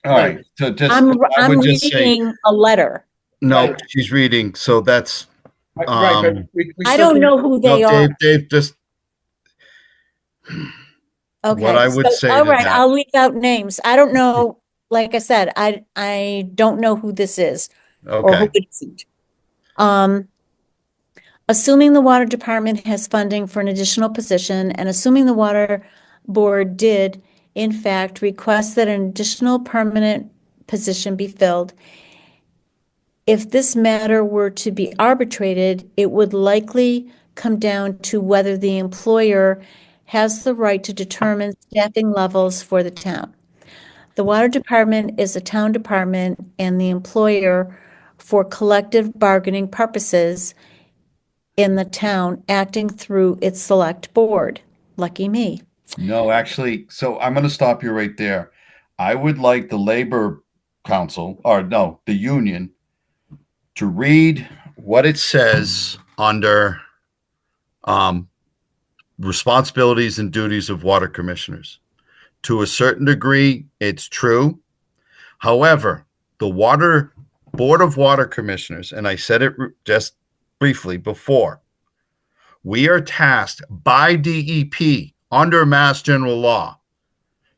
Speaker 1: All right. So
Speaker 6: I'm reading a letter.
Speaker 1: No,
Speaker 4: Right.
Speaker 1: she's reading. So that's
Speaker 4: Right, but we
Speaker 6: I
Speaker 4: still
Speaker 6: don't
Speaker 4: can-
Speaker 6: know who they are.
Speaker 1: Dave just
Speaker 6: Okay.
Speaker 1: what I would say
Speaker 6: all
Speaker 1: to
Speaker 6: right,
Speaker 1: that.
Speaker 6: I'll leave out names. I don't know. Like I said, I don't know who this is or who
Speaker 1: okay.
Speaker 6: it isn't. Assuming the water department has funding for an additional position, and assuming the water board did, in fact, request that an additional permanent position be filled, if this matter were to be arbitrated, it would likely come down to whether the employer has the right to determine staffing levels for the town. The water department is a town department, and the employer, for collective bargaining purposes in the town, acting through its select board. Lucky me.
Speaker 1: No, actually, so I'm going to stop you right there. I would like the labor council, or no, the union, to read what it says under responsibilities and duties of water commissioners. To a certain degree, it's true. However, the Board of Water Commissioners, and I said it just briefly before, we are tasked by DEP under Mass General Law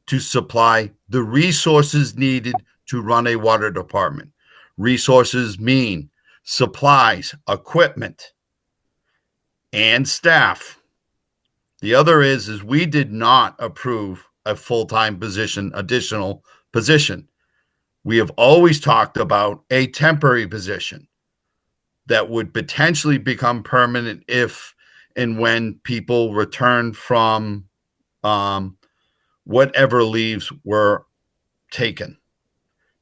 Speaker 1: to supply the resources needed to run a water department. Resources mean supplies, equipment, and staff. The other is we did not approve a full-time position, additional position. We have always talked about a temporary position that would potentially become permanent if and when people return from whatever leaves were taken.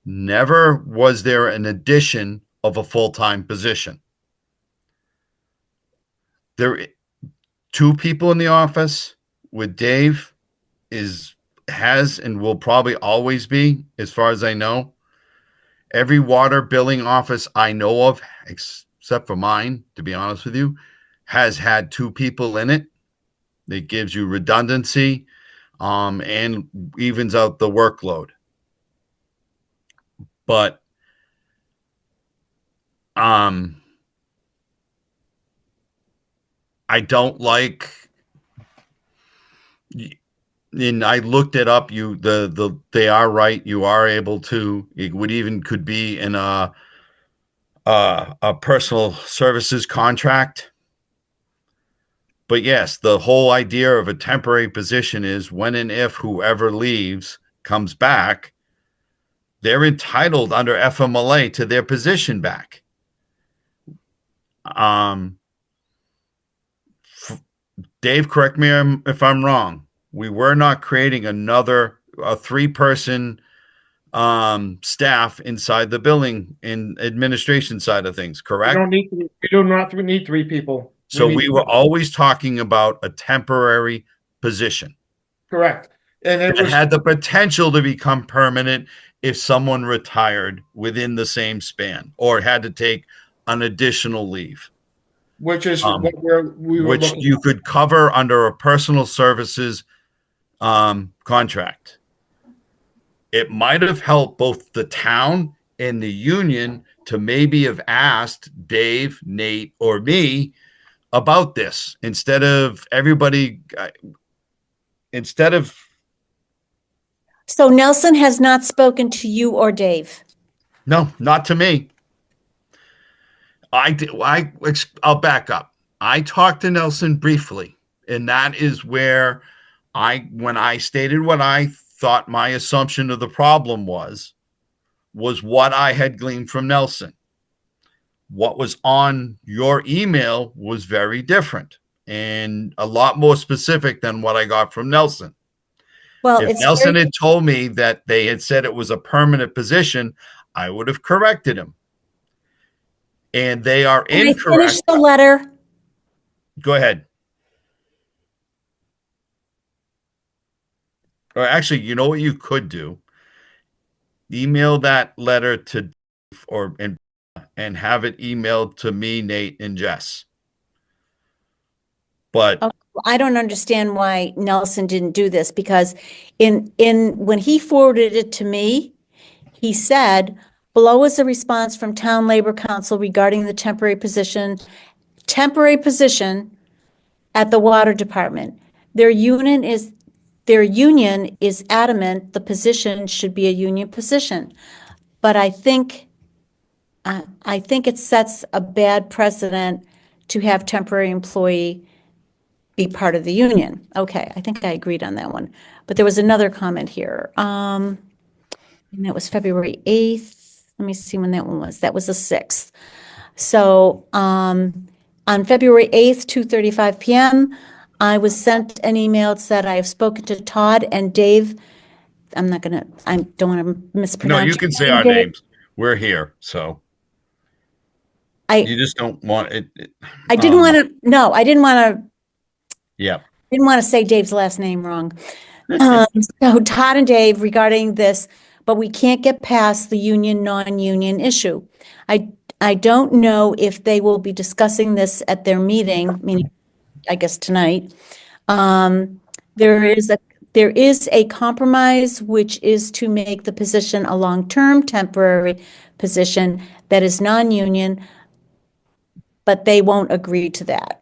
Speaker 1: Never was there an addition of a full-time position. There, two people in the office with Dave has and will probably always be, as far as I know. Every water billing office I know of, except for mine, to be honest with you, has had two people in it. It gives you redundancy, and evens out the workload. But I don't like, and I looked it up. They are right. You are able to. It would even could be in a personal services contract. But yes, the whole idea of a temporary position is when and if whoever leaves comes back, they're entitled under FMLA to their position back. Dave, correct me if I'm wrong. We were not creating a 3-person staff inside the billing and administration side of things, correct?
Speaker 4: We do not need 3 people.
Speaker 1: So we were always talking about a temporary position.
Speaker 4: Correct. And it
Speaker 1: had the potential to become permanent if someone retired within the same span or had to take an additional leave.
Speaker 4: Which is what we were
Speaker 1: which you could cover under a personal services contract. It might have helped both the town and the union to maybe have asked Dave, Nate, or me about this instead of everybody.
Speaker 6: So Nelson has not spoken to you or Dave?
Speaker 1: No, not to me. I'll back up. I talked to Nelson briefly, and that is where when I stated what I thought my assumption of the problem was what I had gleaned from Nelson. What was on your email was very different and a lot more specific than what I got from Nelson.
Speaker 6: Well,
Speaker 1: if Nelson had told me that they had said it was a permanent position, I would have corrected him. And they are incorrect.
Speaker 6: Can I finish the letter?
Speaker 1: Go ahead. Or actually, you know what you could do? Email that letter to and have it emailed to me, Nate, and Jess. But
Speaker 6: I don't understand why Nelson didn't do this, because when he forwarded it to me, he said, below is a response from Town Labor Council regarding the temporary position at the water department. Their union is adamant the position should be a union position. But I think it sets a bad precedent to have temporary employee be part of the union. Okay, I think I agreed on that one. But there was another comment here. And that was February 8th. Let me see when that one was. That was the 6th. So on February 8th, 2:35 p.m., I was sent an email that said I have spoken to Todd and Dave. I don't want to mispronounce.
Speaker 1: No, you can say our names. We're here, so. You just don't want it.
Speaker 6: I didn't want to. No, I didn't want to.
Speaker 1: Yeah.
Speaker 6: Didn't want to say Dave's last name wrong. So Todd and Dave regarding this, but we can't get past the union, non-union issue. I don't know if they will be discussing this at their meeting, meaning, I guess tonight. There is a compromise, which is to make the position a long-term temporary position that is non-union, but they won't agree to that.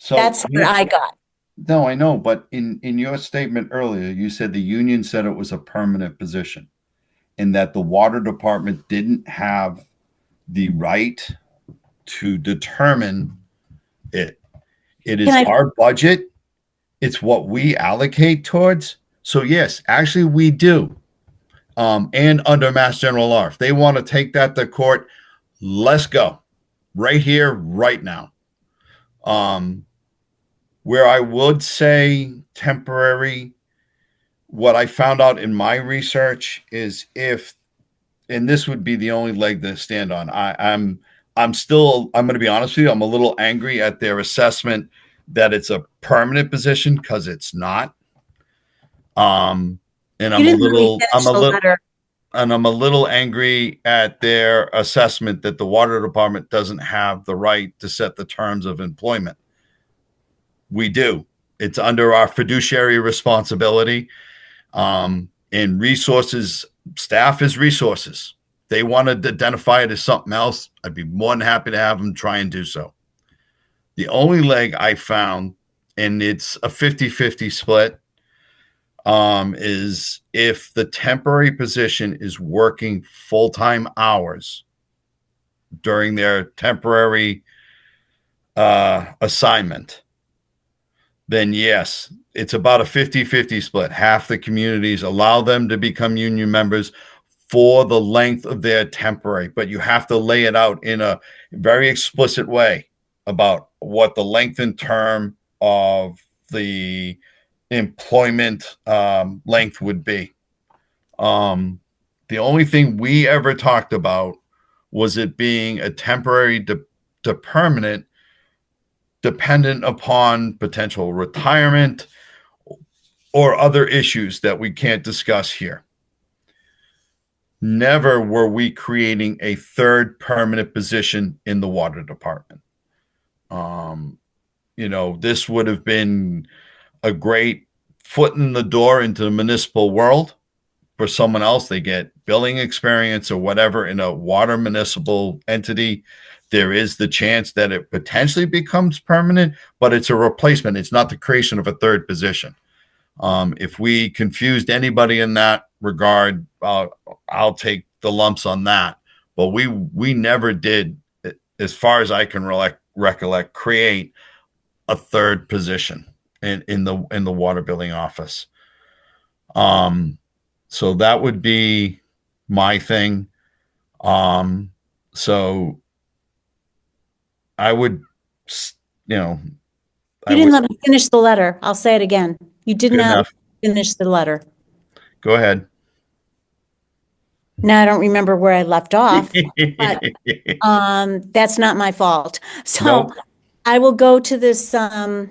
Speaker 6: So that's what I got.
Speaker 1: No, I know, but in your statement earlier, you said the union said it was a permanent position and that the water department didn't have the right to determine it. It is our budget It's what we allocate towards. So yes, actually we do. And under Mass General Law, if they want to take that to court, let's go right here, right now. Where I would say temporary, what I found out in my research is if, and this would be the only leg to stand on. I'm going to be honest with you. I'm a little angry at their assessment that it's a permanent position because it's not. And I'm a little angry at their assessment that the water department doesn't have the right to set the terms of employment. We do. It's under our fiduciary responsibility. And resources, staff is resources. They want to identify it as something else. I'd be more than happy to have them try and do so. The only leg I found, and it's a 50-50 split, is if the temporary position is working full-time hours during their temporary assignment, then yes, it's about a 50-50 split. Half the communities allow them to become union members for the length of their temporary, but you have to lay it out in a very explicit way about what the length and term of the employment length would be. The only thing we ever talked about was it being a temporary to permanent, dependent upon potential retirement or other issues that we can't discuss here. Never were we creating a third permanent position in the water department. This would have been a great foot in the door into the municipal world for someone else. They get billing experience or whatever in a water municipal entity. There is the chance that it potentially becomes permanent, but it's a replacement. It's not the creation of a third position. If we confused anybody in that regard, I'll take the lumps on that. But we never did, as far as I can recollect, create a third position in the water billing office. So that would be my thing. So I would,
Speaker 6: You didn't let me finish the letter. I'll say it again. You did not finish the letter.
Speaker 1: Go ahead.
Speaker 6: Now I don't remember where I left off, but that's not my fault. So
Speaker 1: Nope.
Speaker 6: I will go to this where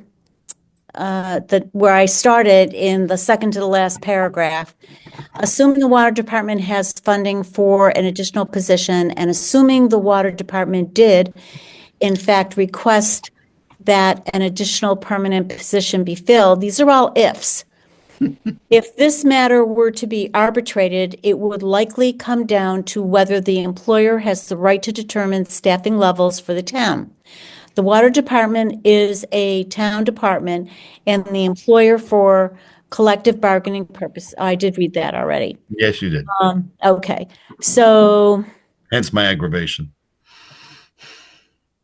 Speaker 6: I started in the second to the last paragraph. Assuming the water department has funding for an additional position, and assuming the water department did, in fact, request that an additional permanent position be filled, these are all ifs. If this matter were to be arbitrated, it would likely come down to whether the employer has the right to determine staffing levels for the town. The water department is a town department and the employer for collective bargaining purpose. I did read that already.
Speaker 1: Yes, you did.
Speaker 6: Okay. So,
Speaker 1: Hence my aggravation.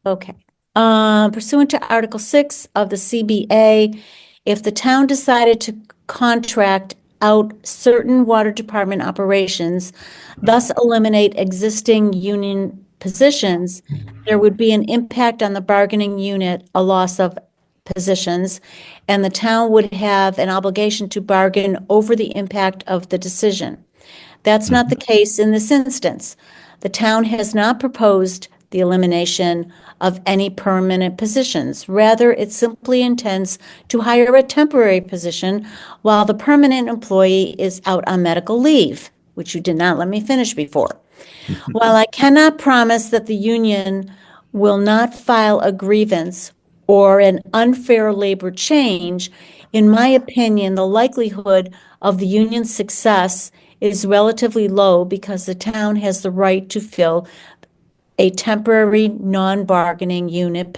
Speaker 6: okay. Pursuant to Article 6 of the CBA, if the town decided to contract out certain water department operations, thus eliminate existing union positions, there would be an impact on the bargaining unit, a loss of positions, and the town would have an obligation to bargain over the impact of the decision. That's not the case in this instance. The town has not proposed the elimination of any permanent positions. Rather, it simply intends to hire a temporary position while the permanent employee is out on medical leave, which you did not let me finish before. While I cannot promise that the union will not file a grievance or an unfair labor change, in my opinion, the likelihood of the union's success is relatively low because the town has the right to fill a temporary non-bargaining unit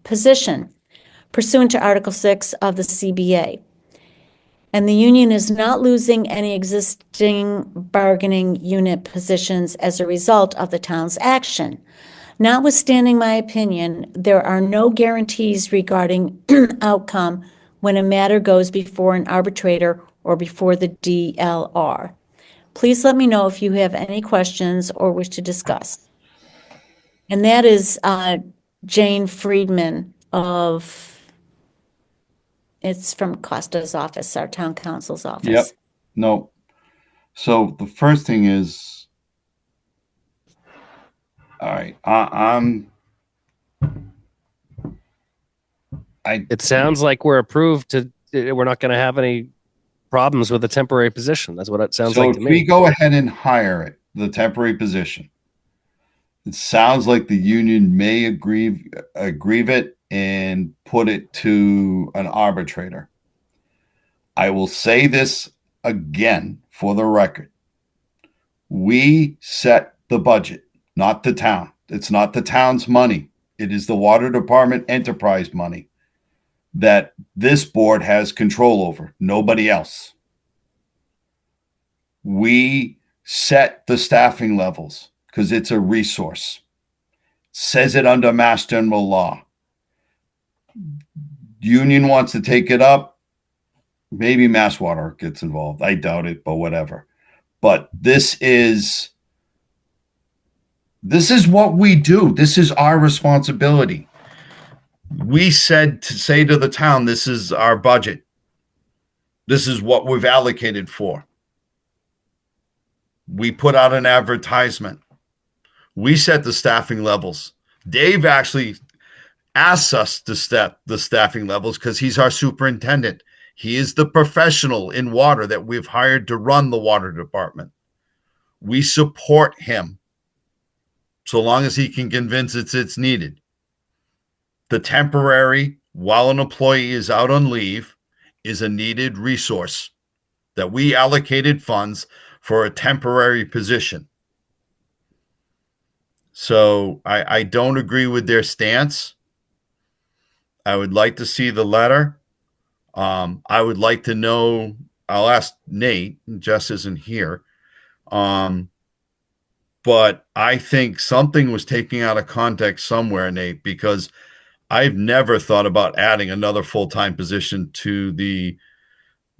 Speaker 6: position pursuant to Article 6 of the CBA. And the union is not losing any existing bargaining unit positions as a result of the town's action. Notwithstanding my opinion, there are no guarantees regarding outcome when a matter goes before an arbitrator or before the DLR. Please let me know if you have any questions or wish to discuss. And that is Jane Friedman it's from Costa's office, our town council's office.
Speaker 1: Yep. No. So the first thing is, all right,
Speaker 2: It sounds like we're approved to. We're not going to have any problems with a temporary position. That's what it sounds like to
Speaker 1: if we
Speaker 2: me.
Speaker 1: go ahead and hire it, the temporary position, it sounds like the union may aggrieve it and put it to an arbitrator. I will say this again for the record. We set the budget, not the town. It's not the town's money. It is the water department enterprise money that this board has control over, nobody else. We set the staffing levels because it's a resource. It says it under Mass General Law. Union wants to take it up. Maybe Mass Water gets involved. I doubt it, but whatever. But this is what we do. This is our responsibility. We said to say to the town, this is our budget. This is what we've allocated for. We put out an advertisement. We set the staffing levels. Dave actually asks us to set the staffing levels because he's our superintendent. He is the professional in water that we've hired to run the water department. We support him so long as he can convince it's needed. The temporary, while an employee is out on leave, is a needed resource that we allocated funds for a temporary position. So I don't agree with their stance. I would like to see the letter. I would like to know, I'll ask Nate, Jess isn't here. But I think something was taken out of context somewhere, Nate, because I've never thought about adding another full-time position to the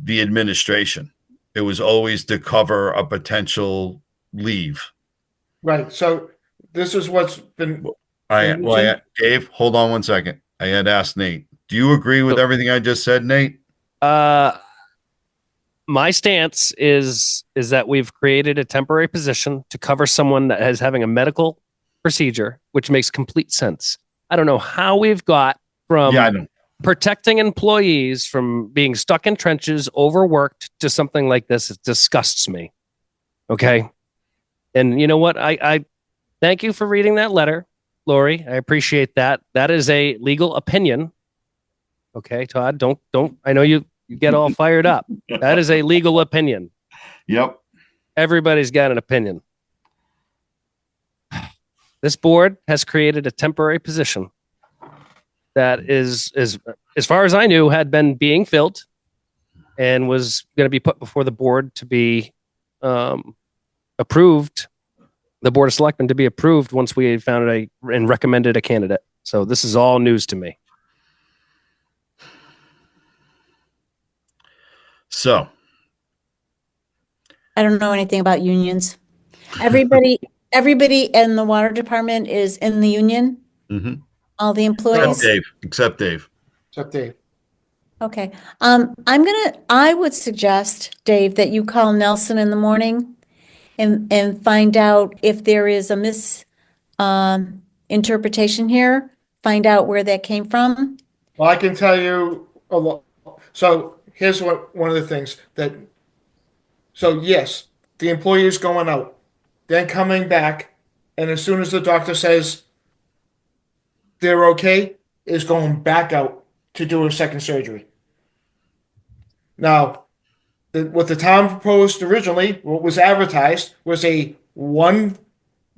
Speaker 1: administration. It was always to cover a potential leave.
Speaker 4: Right. So this is what's been.
Speaker 1: Dave, hold on one second. I had asked Nate. Do you agree with everything I just said, Nate?
Speaker 2: My stance is that we've created a temporary position to cover someone that is having a medical procedure, which makes complete sense. I don't know how we've got from protecting employees from being stuck in trenches, overworked, to something like this. It disgusts me. Okay. And you know what? I thank you for reading that letter, Lori. I appreciate that. That is a legal opinion. Okay, Todd, don't, I know you get all fired up. That is a legal opinion.
Speaker 1: Yep.
Speaker 2: Everybody's got an opinion. This board has created a temporary position that is, as far as I knew, had been being filled and was going to be put before the board to be approved, the Board of Selectmen to be approved once we had found and recommended a candidate. So this is all news to me.
Speaker 1: So
Speaker 6: I don't know anything about unions. Everybody in the water department is in the union.
Speaker 1: Mm-hmm.
Speaker 6: All the employees.
Speaker 1: Except Dave.
Speaker 6: Okay. I would suggest, Dave, that you call Nelson in the morning and find out if there is a interpretation here. Find out where that came from.
Speaker 4: Well, I can tell you a lot. So here's one of the things so yes, the employee is going out, then coming back, and as soon as the doctor says they're okay, is going back out to do a second surgery. Now, what the town proposed originally, what was advertised, was a 1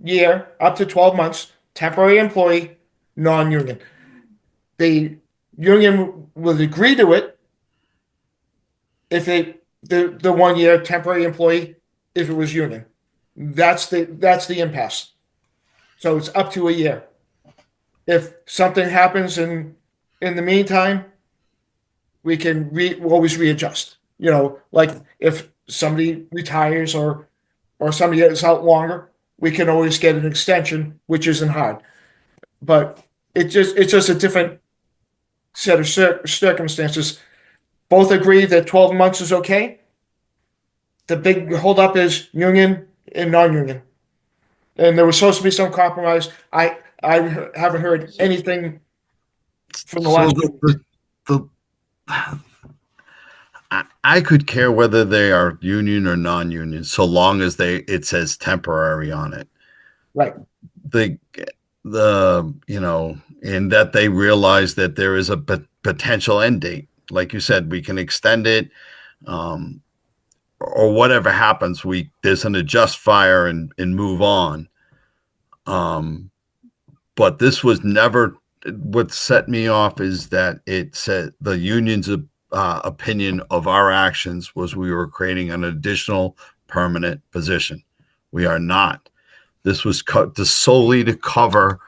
Speaker 4: year, up to 12 months, temporary employee, non-union. The union would agree to it if the 1 year temporary employee, if it was union. That's the impasse. So it's up to a year. If something happens in the meantime, we can always readjust. You know, like if somebody retires or somebody is out longer, we can always get an extension, which isn't hard. But it's just a different set of circumstances. Both agree that 12 months is okay. The big holdup is union and non-union, and there was supposed to be some compromise. I haven't heard anything from the last.
Speaker 1: I could care whether they are union or non-union, so long as it says temporary on it.
Speaker 4: Right.
Speaker 1: The and that they realize that there is a potential end date. Like you said, we can extend it, or whatever happens, there's an adjust fire and move on. But this was never, what set me off is that it said the union's opinion of our actions was we were creating an additional permanent position. We are not. This was solely to cover,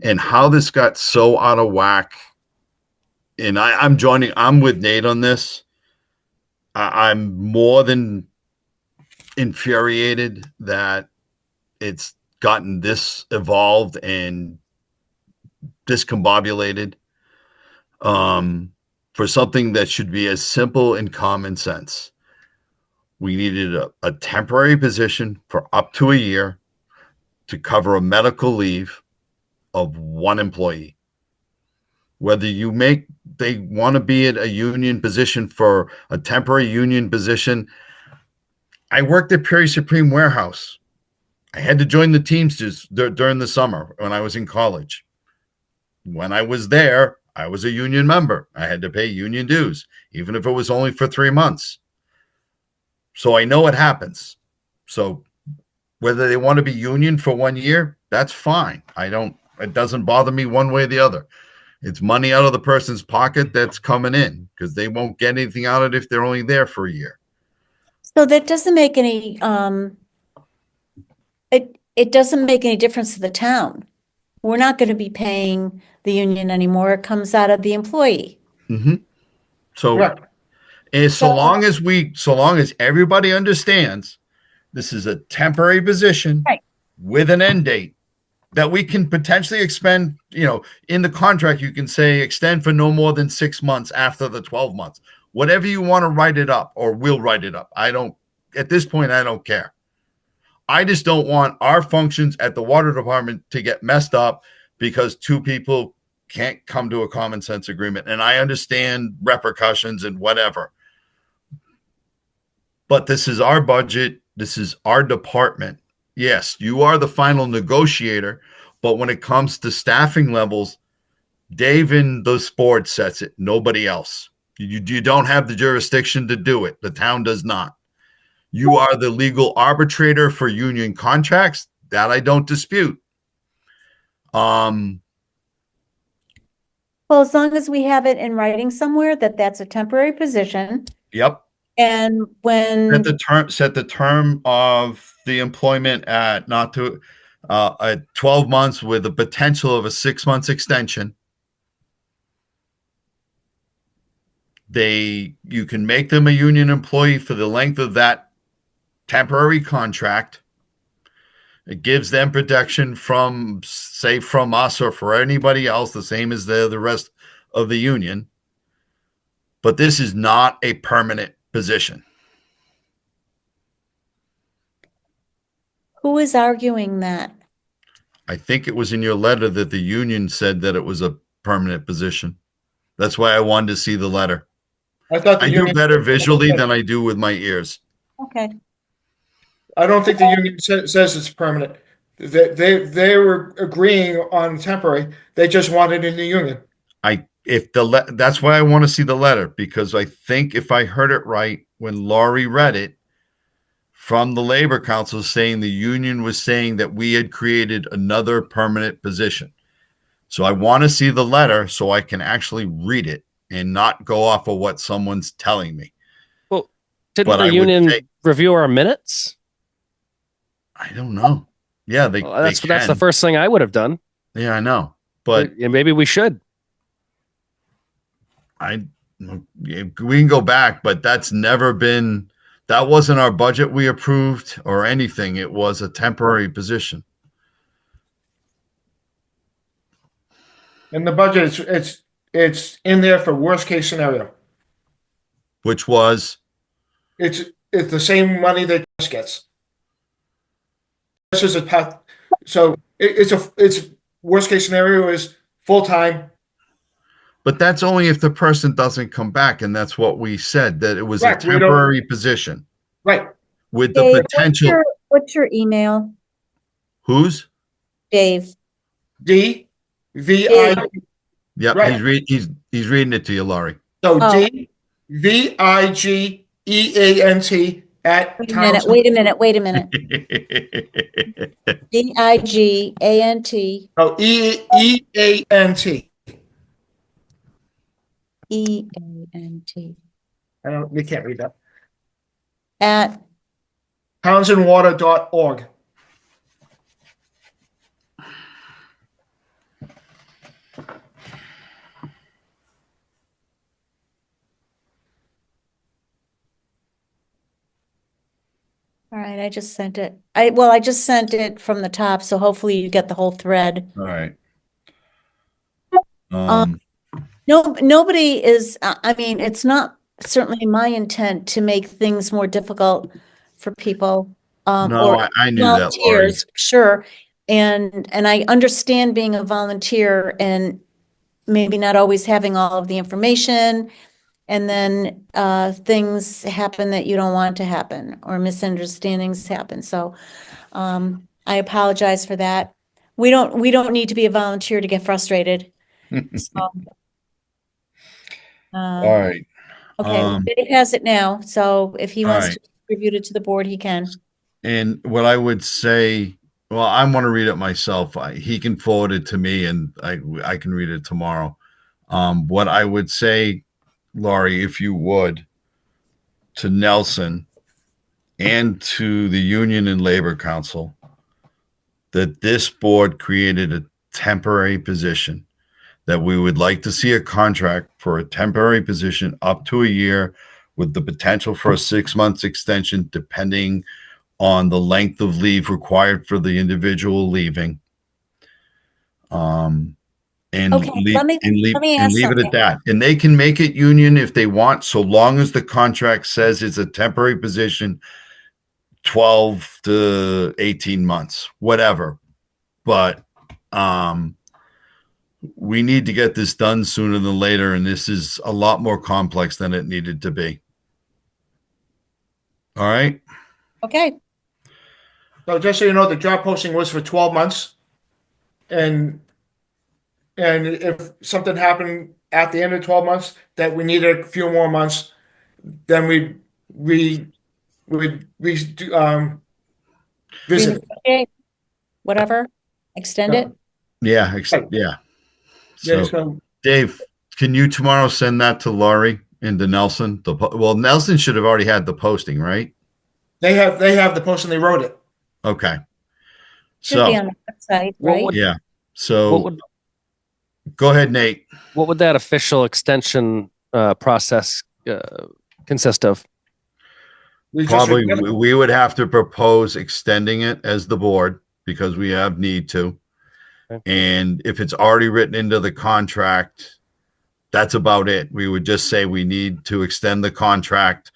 Speaker 1: and how this got so out of whack. And I'm with Nate on this. I'm more than infuriated that it's gotten this evolved and discombobulated for something that should be as simple and common sense. We needed a temporary position for up to a year to cover a medical leave of one employee. Whether they want to be at a union position for a temporary union position. I worked at Perry Supreme Warehouse. I had to join the Teamsters during the summer when I was in college. When I was there, I was a union member. I had to pay union dues, even if it was only for 3 months. So I know it happens. So whether they want to be union for 1 year, that's fine. It doesn't bother me one way or the other. It's money out of the person's pocket that's coming in, because they won't get anything out of it if they're only there for a year.
Speaker 6: So that doesn't make any, it doesn't make any difference to the town. We're not going to be paying the union anymore. It comes out of the employee.
Speaker 1: Mm-hmm. So,
Speaker 4: Correct.
Speaker 1: so long as everybody understands this is a temporary position,
Speaker 6: right,
Speaker 1: with an end date that we can potentially expend, in the contract, you can say extend for no more than 6 months after the 12 months, whatever you want to write it up, or we'll write it up. At this point, I don't care. I just don't want our functions at the water department to get messed up because two people can't come to a common sense agreement. And I understand repercussions and whatever, but this is our budget. This is our department. Yes, you are the final negotiator, but when it comes to staffing levels, Dave in the board sets it, nobody else. You don't have the jurisdiction to do it. The town does not. You are the legal arbitrator for union contracts. That I don't dispute.
Speaker 6: Well, as long as we have it in writing somewhere that that's a temporary position.
Speaker 1: Yep.
Speaker 6: And when
Speaker 1: set the term of the employment at 12 months with the potential of a 6 months extension. You can make them a union employee for the length of that temporary contract. It gives them protection from us or for anybody else, the same as the rest of the union. But this is not a permanent position.
Speaker 6: Who is arguing that?
Speaker 1: I think it was in your letter that the union said that it was a permanent position. That's why I wanted to see the letter.
Speaker 4: I thought
Speaker 1: I do better visually than I do with my ears.
Speaker 6: Okay.
Speaker 4: I don't think the union says it's permanent. They were agreeing on temporary. They just wanted in the union.
Speaker 1: That's why I want to see the letter, because I think if I heard it right when Laurie read it from the Labor Council, saying the union was saying that we had created another permanent position. So I want to see the letter so I can actually read it and not go off of what someone's telling me.
Speaker 2: Well, didn't the union review our minutes?
Speaker 1: I don't know. Yeah, they
Speaker 2: That's the
Speaker 1: can.
Speaker 2: first thing I would have done.
Speaker 1: Yeah, I know. But
Speaker 2: And maybe we should.
Speaker 1: we can go back, but that wasn't our budget we approved or anything. It was a temporary position.
Speaker 4: In the budget, it's in there for worst case scenario.
Speaker 1: Which was,
Speaker 4: It's the same money that Jess gets. This is a path. So it's worst case scenario is full time.
Speaker 1: but that's only if the person doesn't come back. And that's what we said, that it was a
Speaker 4: Right, we don't-
Speaker 1: temporary position
Speaker 4: Right.
Speaker 1: with the
Speaker 6: Dave,
Speaker 1: potential.
Speaker 6: what's your email,
Speaker 1: Whose?
Speaker 6: Dave?
Speaker 4: DVI.
Speaker 1: Yep.
Speaker 4: Right.
Speaker 1: He's reading it to you, Laurie.
Speaker 4: So
Speaker 6: Oh.
Speaker 4: DVIGEANT at
Speaker 6: Wait a minute, wait a minute, wait a minute. DIGANT
Speaker 4: Oh, EANT.
Speaker 6: EANT
Speaker 4: I don't. You can't read that.
Speaker 6: at
Speaker 4: TownsendWater.org.
Speaker 6: All right, I just sent it. I just sent it from the top, so hopefully you get the whole thread.
Speaker 1: All right.
Speaker 6: No, nobody is, I mean, it's not certainly my intent to make things more difficult for people.
Speaker 1: No,
Speaker 6: or
Speaker 1: I knew that, Laurie.
Speaker 6: volunteers, sure. And I understand being a volunteer and maybe not always having all of the information. And then things happen that you don't want to happen or misunderstandings happen. So I apologize for that. We don't need to be a volunteer to get frustrated. So,
Speaker 1: All right.
Speaker 6: okay, Dave has it now. So if he
Speaker 1: all
Speaker 6: wants
Speaker 1: right.
Speaker 6: to distribute it to the board, he can.
Speaker 1: And what I would say, well, I want to read it myself. He can forward it to me, and I can read it tomorrow. What I would say, Laurie, if you would, to Nelson and to the Union and Labor Council, that this board created a temporary position, that we would like to see a contract for a temporary position up to a year with the potential for a 6 months extension, depending on the length of leave required for the individual leaving. And
Speaker 6: Okay, let me ask
Speaker 1: leave it
Speaker 6: something.
Speaker 1: at that. And they can make it union if they want, so long as the contract says it's a temporary position, 12 to 18 months, whatever. But we need to get this done sooner than later, and this is a lot more complex than it needed to be. All right.
Speaker 6: Okay,
Speaker 4: So just so you know, the job posting was for 12 months. And if something happened at the end of 12 months that we needed a few more months, then we visit.
Speaker 6: okay, whatever, extend it.
Speaker 1: Yeah.
Speaker 4: Right.
Speaker 1: Yeah.
Speaker 4: Yeah,
Speaker 1: So,
Speaker 4: so
Speaker 1: Dave, can you tomorrow send that to Laurie and to Nelson? Well, Nelson should have already had the posting, right?
Speaker 4: they have the post and they wrote it.
Speaker 1: Okay.
Speaker 6: Should be
Speaker 1: So,
Speaker 6: on the website,
Speaker 2: What
Speaker 6: right?
Speaker 2: would-
Speaker 1: yeah.
Speaker 2: What
Speaker 1: So
Speaker 2: would
Speaker 1: go ahead, Nate.
Speaker 2: what would that official extension process consist of?
Speaker 4: We just
Speaker 1: Probably
Speaker 4: requested-
Speaker 1: we would have to propose extending it as the board because we have need to.
Speaker 2: Okay.
Speaker 1: And if it's already written into the contract, that's about it. We would just say we need to extend the contract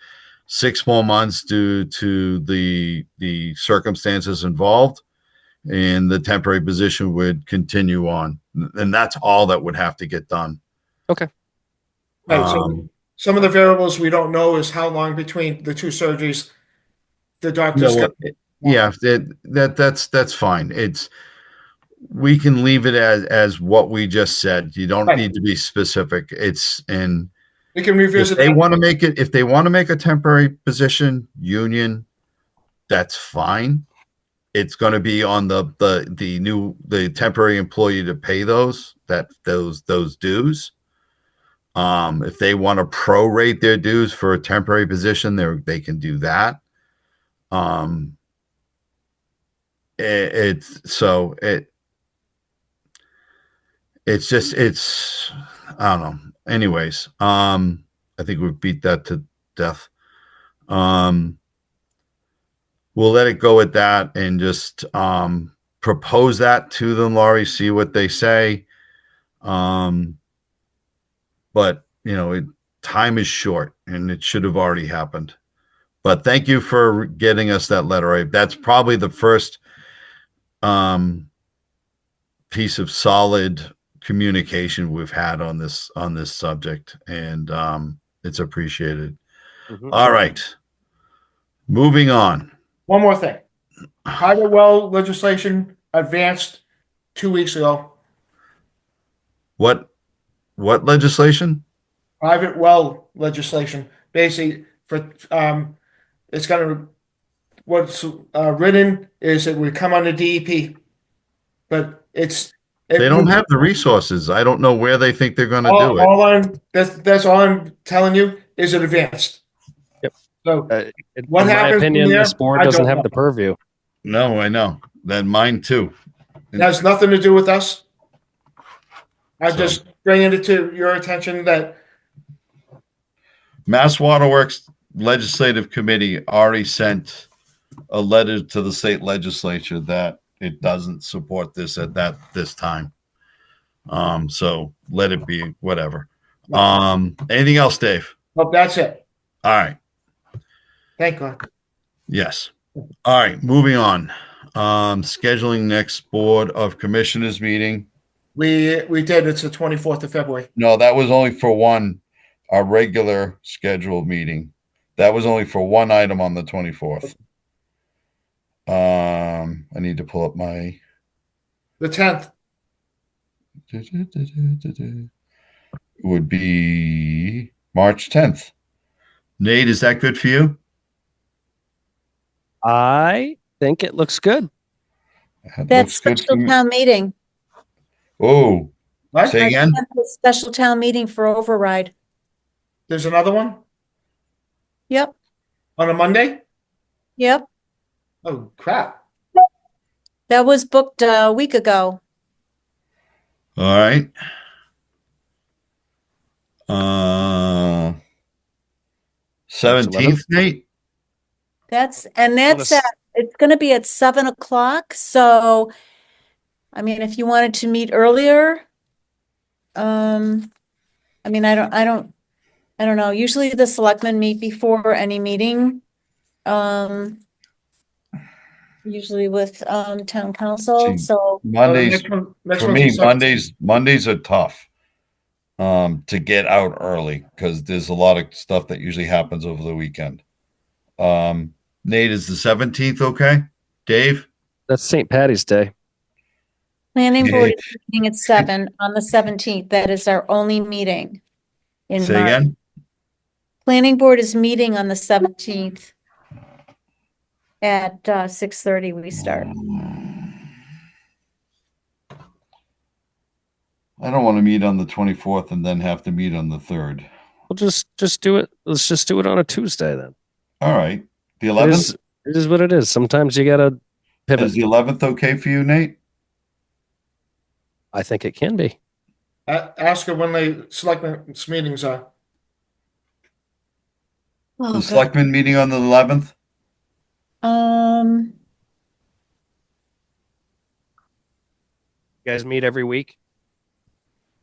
Speaker 1: 6 more months due to the circumstances involved, and the temporary position would continue on. And that's all that would have to get done.
Speaker 4: Right, so
Speaker 1: Um,
Speaker 4: some of the variables we don't know is how long between the two surgeries the doctors
Speaker 1: No,
Speaker 4: got.
Speaker 1: yeah, that's fine. We can leave it as what we just said. You don't
Speaker 4: Right.
Speaker 1: need to be specific.
Speaker 4: We can
Speaker 1: If
Speaker 4: revisit
Speaker 1: they
Speaker 4: that.
Speaker 1: want to make it, if they want to make a temporary position union, that's fine. It's going to be on the temporary employee to pay those dues. If they want to prorate their dues for a temporary position, they can do that. it's just I don't know. Anyways, I think we've beat that to death. We'll let it go at that and just propose that to them, Laurie, see what they say. But time is short and it should have already happened. But thank you for getting us that letter. That's probably the first piece of solid communication we've had on this subject, and it's appreciated.
Speaker 2: Mhm.
Speaker 1: All right, moving on.
Speaker 4: One more thing. Private well legislation advanced 2 weeks ago.
Speaker 1: What legislation?
Speaker 4: Private well legislation, basically for it's gonna what's written is it would come under DEP, but
Speaker 1: They don't have the resources. I don't know where they think they're going to do it.
Speaker 4: That's all I'm telling you is it advanced.
Speaker 2: Yep.
Speaker 4: So
Speaker 2: In
Speaker 4: what
Speaker 2: my
Speaker 4: happens from
Speaker 2: opinion,
Speaker 4: there,
Speaker 2: this board
Speaker 4: I
Speaker 2: doesn't
Speaker 4: don't
Speaker 2: have
Speaker 4: know.
Speaker 2: the purview.
Speaker 1: No, I know. Then mine too.
Speaker 4: It has nothing to do with us. I'm
Speaker 1: So-
Speaker 4: just bringing it to your attention that
Speaker 1: Mass Waterworks Legislative Committee already sent a letter to the state legislature that it doesn't support this at this time. So let it be, whatever. Anything else, Dave?
Speaker 4: well, that's it.
Speaker 1: All right.
Speaker 4: Thank God.
Speaker 1: Yes. All right. Moving on. Scheduling next Board of Commissioners meeting.
Speaker 4: We did. It's the 24th of February.
Speaker 1: No, that was only for our regular scheduled meeting. That was only for one item on the 24th. I need to pull up my.
Speaker 4: The 10th.
Speaker 1: It would be March 10th. Nate, is that good for you?
Speaker 2: I think it looks good.
Speaker 6: That's
Speaker 1: looks good
Speaker 6: special
Speaker 1: to me.
Speaker 6: town meeting.
Speaker 1: Oh,
Speaker 4: What?
Speaker 1: say again?
Speaker 6: Special town meeting for override.
Speaker 4: There's another one
Speaker 6: Yep,
Speaker 4: on a Monday.
Speaker 6: yep.
Speaker 4: Oh crap!
Speaker 6: That was booked a week ago.
Speaker 1: All right. 17th, Nate?
Speaker 6: That's
Speaker 2: Wanna
Speaker 6: it's going to be at 7 o'clock. So, I mean, if you wanted to meet earlier, I mean, I don't know. Usually the selectmen meet before any meeting. Usually with town council.
Speaker 1: See,
Speaker 6: So
Speaker 1: Mondays
Speaker 4: Next
Speaker 1: for
Speaker 4: one's
Speaker 1: me.
Speaker 4: the 17th.
Speaker 1: Mondays are tough to get out early because there's a lot of stuff that usually happens over the weekend. Nate, is the 17th okay? Dave?
Speaker 2: That's St. Patty's Day.
Speaker 6: planning board is meeting at 7 on the 17th. That is our only meeting in
Speaker 1: Say
Speaker 6: March.
Speaker 1: again?
Speaker 6: Planning board is meeting on the 17th at 6:30 we start.
Speaker 1: I don't want to meet on the 24th and then have to meet on the 3rd.
Speaker 2: We'll just do it. Let's just do it on a Tuesday then.
Speaker 1: All right. The
Speaker 2: It
Speaker 1: 11th?
Speaker 2: is what it is. Sometimes you gotta pivot.
Speaker 1: Is the 11th okay for you, Nate?
Speaker 2: I think it can be.
Speaker 4: Ask her when the selectmen's meetings are.
Speaker 6: Oh,
Speaker 1: The
Speaker 6: God.
Speaker 1: selectmen meeting on the 11th?
Speaker 6: Um,
Speaker 2: You guys meet every week.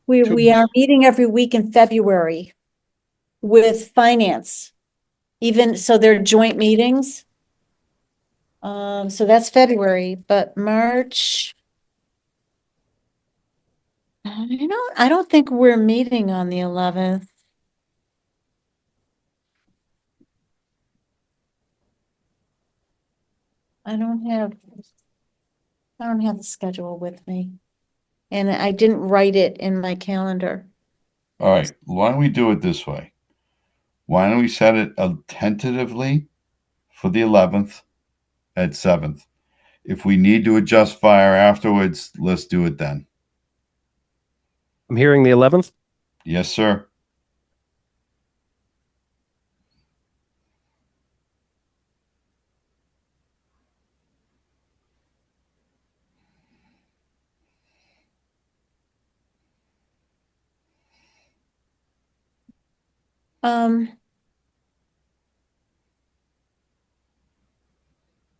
Speaker 6: we are meeting every week in February with finance. Even so, they're joint meetings. So that's February, but March. I don't think we're meeting on the 11th. I don't have the schedule with me. And I didn't write it in my calendar.
Speaker 1: All right. Why don't we do it this way? Why don't we set it tentatively for the 11th at 7th? If we need to adjust fire afterwards, let's do it then.
Speaker 2: I'm hearing the 11th.
Speaker 1: Yes, sir.
Speaker 6: All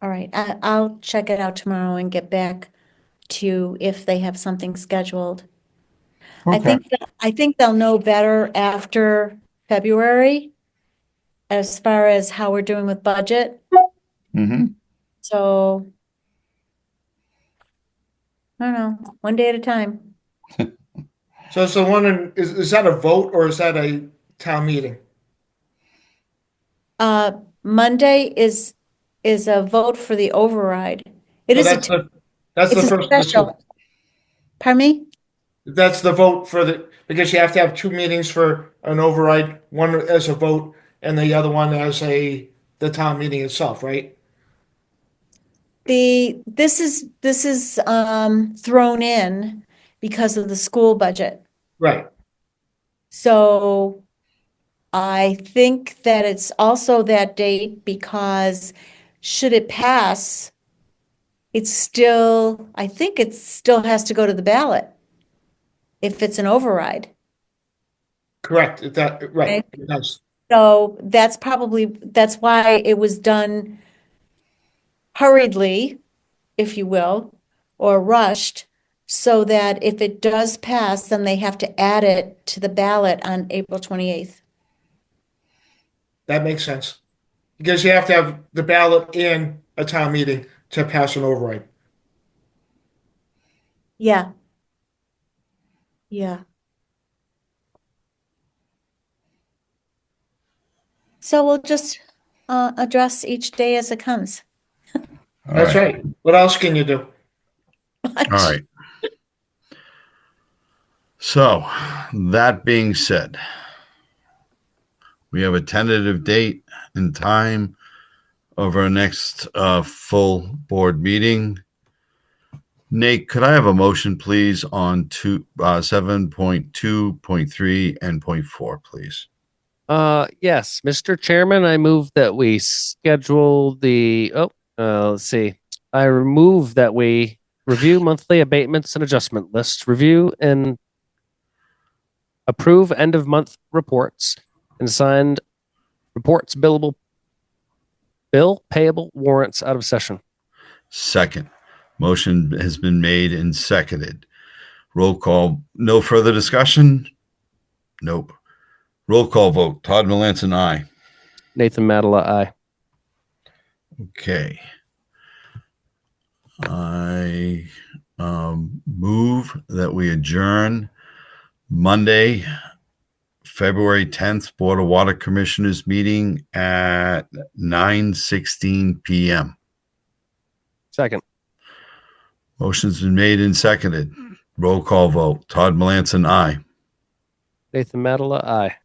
Speaker 6: right, I'll check it out tomorrow and get back to you if they have something scheduled. I think they'll know better after February as far as how we're doing with budget.
Speaker 1: Mm-hmm.
Speaker 6: So I don't know, one day at a time.
Speaker 4: So it's the one is that a vote or is that a town meeting?
Speaker 6: Monday is a vote for the override. It
Speaker 4: So
Speaker 6: is
Speaker 4: that's
Speaker 6: it's
Speaker 4: the
Speaker 6: a
Speaker 4: first of the two.
Speaker 6: special. Pardon me?
Speaker 4: That's the vote for because you have to have two meetings for an override, one as a vote and the other one as the town meeting itself, right?
Speaker 6: This is thrown in because of the school budget.
Speaker 4: Right.
Speaker 6: So I think that it's also that date because should it pass, I think it still has to go to the ballot if it's an override.
Speaker 4: Correct. Right.
Speaker 6: Okay.
Speaker 4: It does.
Speaker 6: So that's why it was done hurriedly, if you will, or rushed, so that if it does pass, then they have to add it to the ballot on April 28th.
Speaker 4: That makes sense. Because you have to have the ballot in a town meeting to pass an override.
Speaker 6: Yeah. Yeah. So we'll just address each day as it comes.
Speaker 4: That's right. What else can you do?
Speaker 1: All right. So, that being said, we have a tentative date and time of our next full board meeting. Nate, could I have a motion, please, on 7.2.3 and 0.4, please?
Speaker 2: Yes, Mr. Chairman, I move that we schedule let's see. I move that we review monthly abatements and adjustment lists, review and approve end of month reports and signed reports, bill payable warrants out of session.
Speaker 1: Second. Motion has been made and seconded. Roll call. No further discussion? Nope. Roll call vote. Todd Melanson, aye.
Speaker 2: Nathan Madela, aye.
Speaker 1: Okay. I move that we adjourn Monday, February 10th, Board of Water Commissioners meeting at 9:16 p.m.
Speaker 2: Second.
Speaker 1: Motion's been made and seconded. Roll call vote. Todd Melanson, aye.
Speaker 2: Nathan Madela, aye.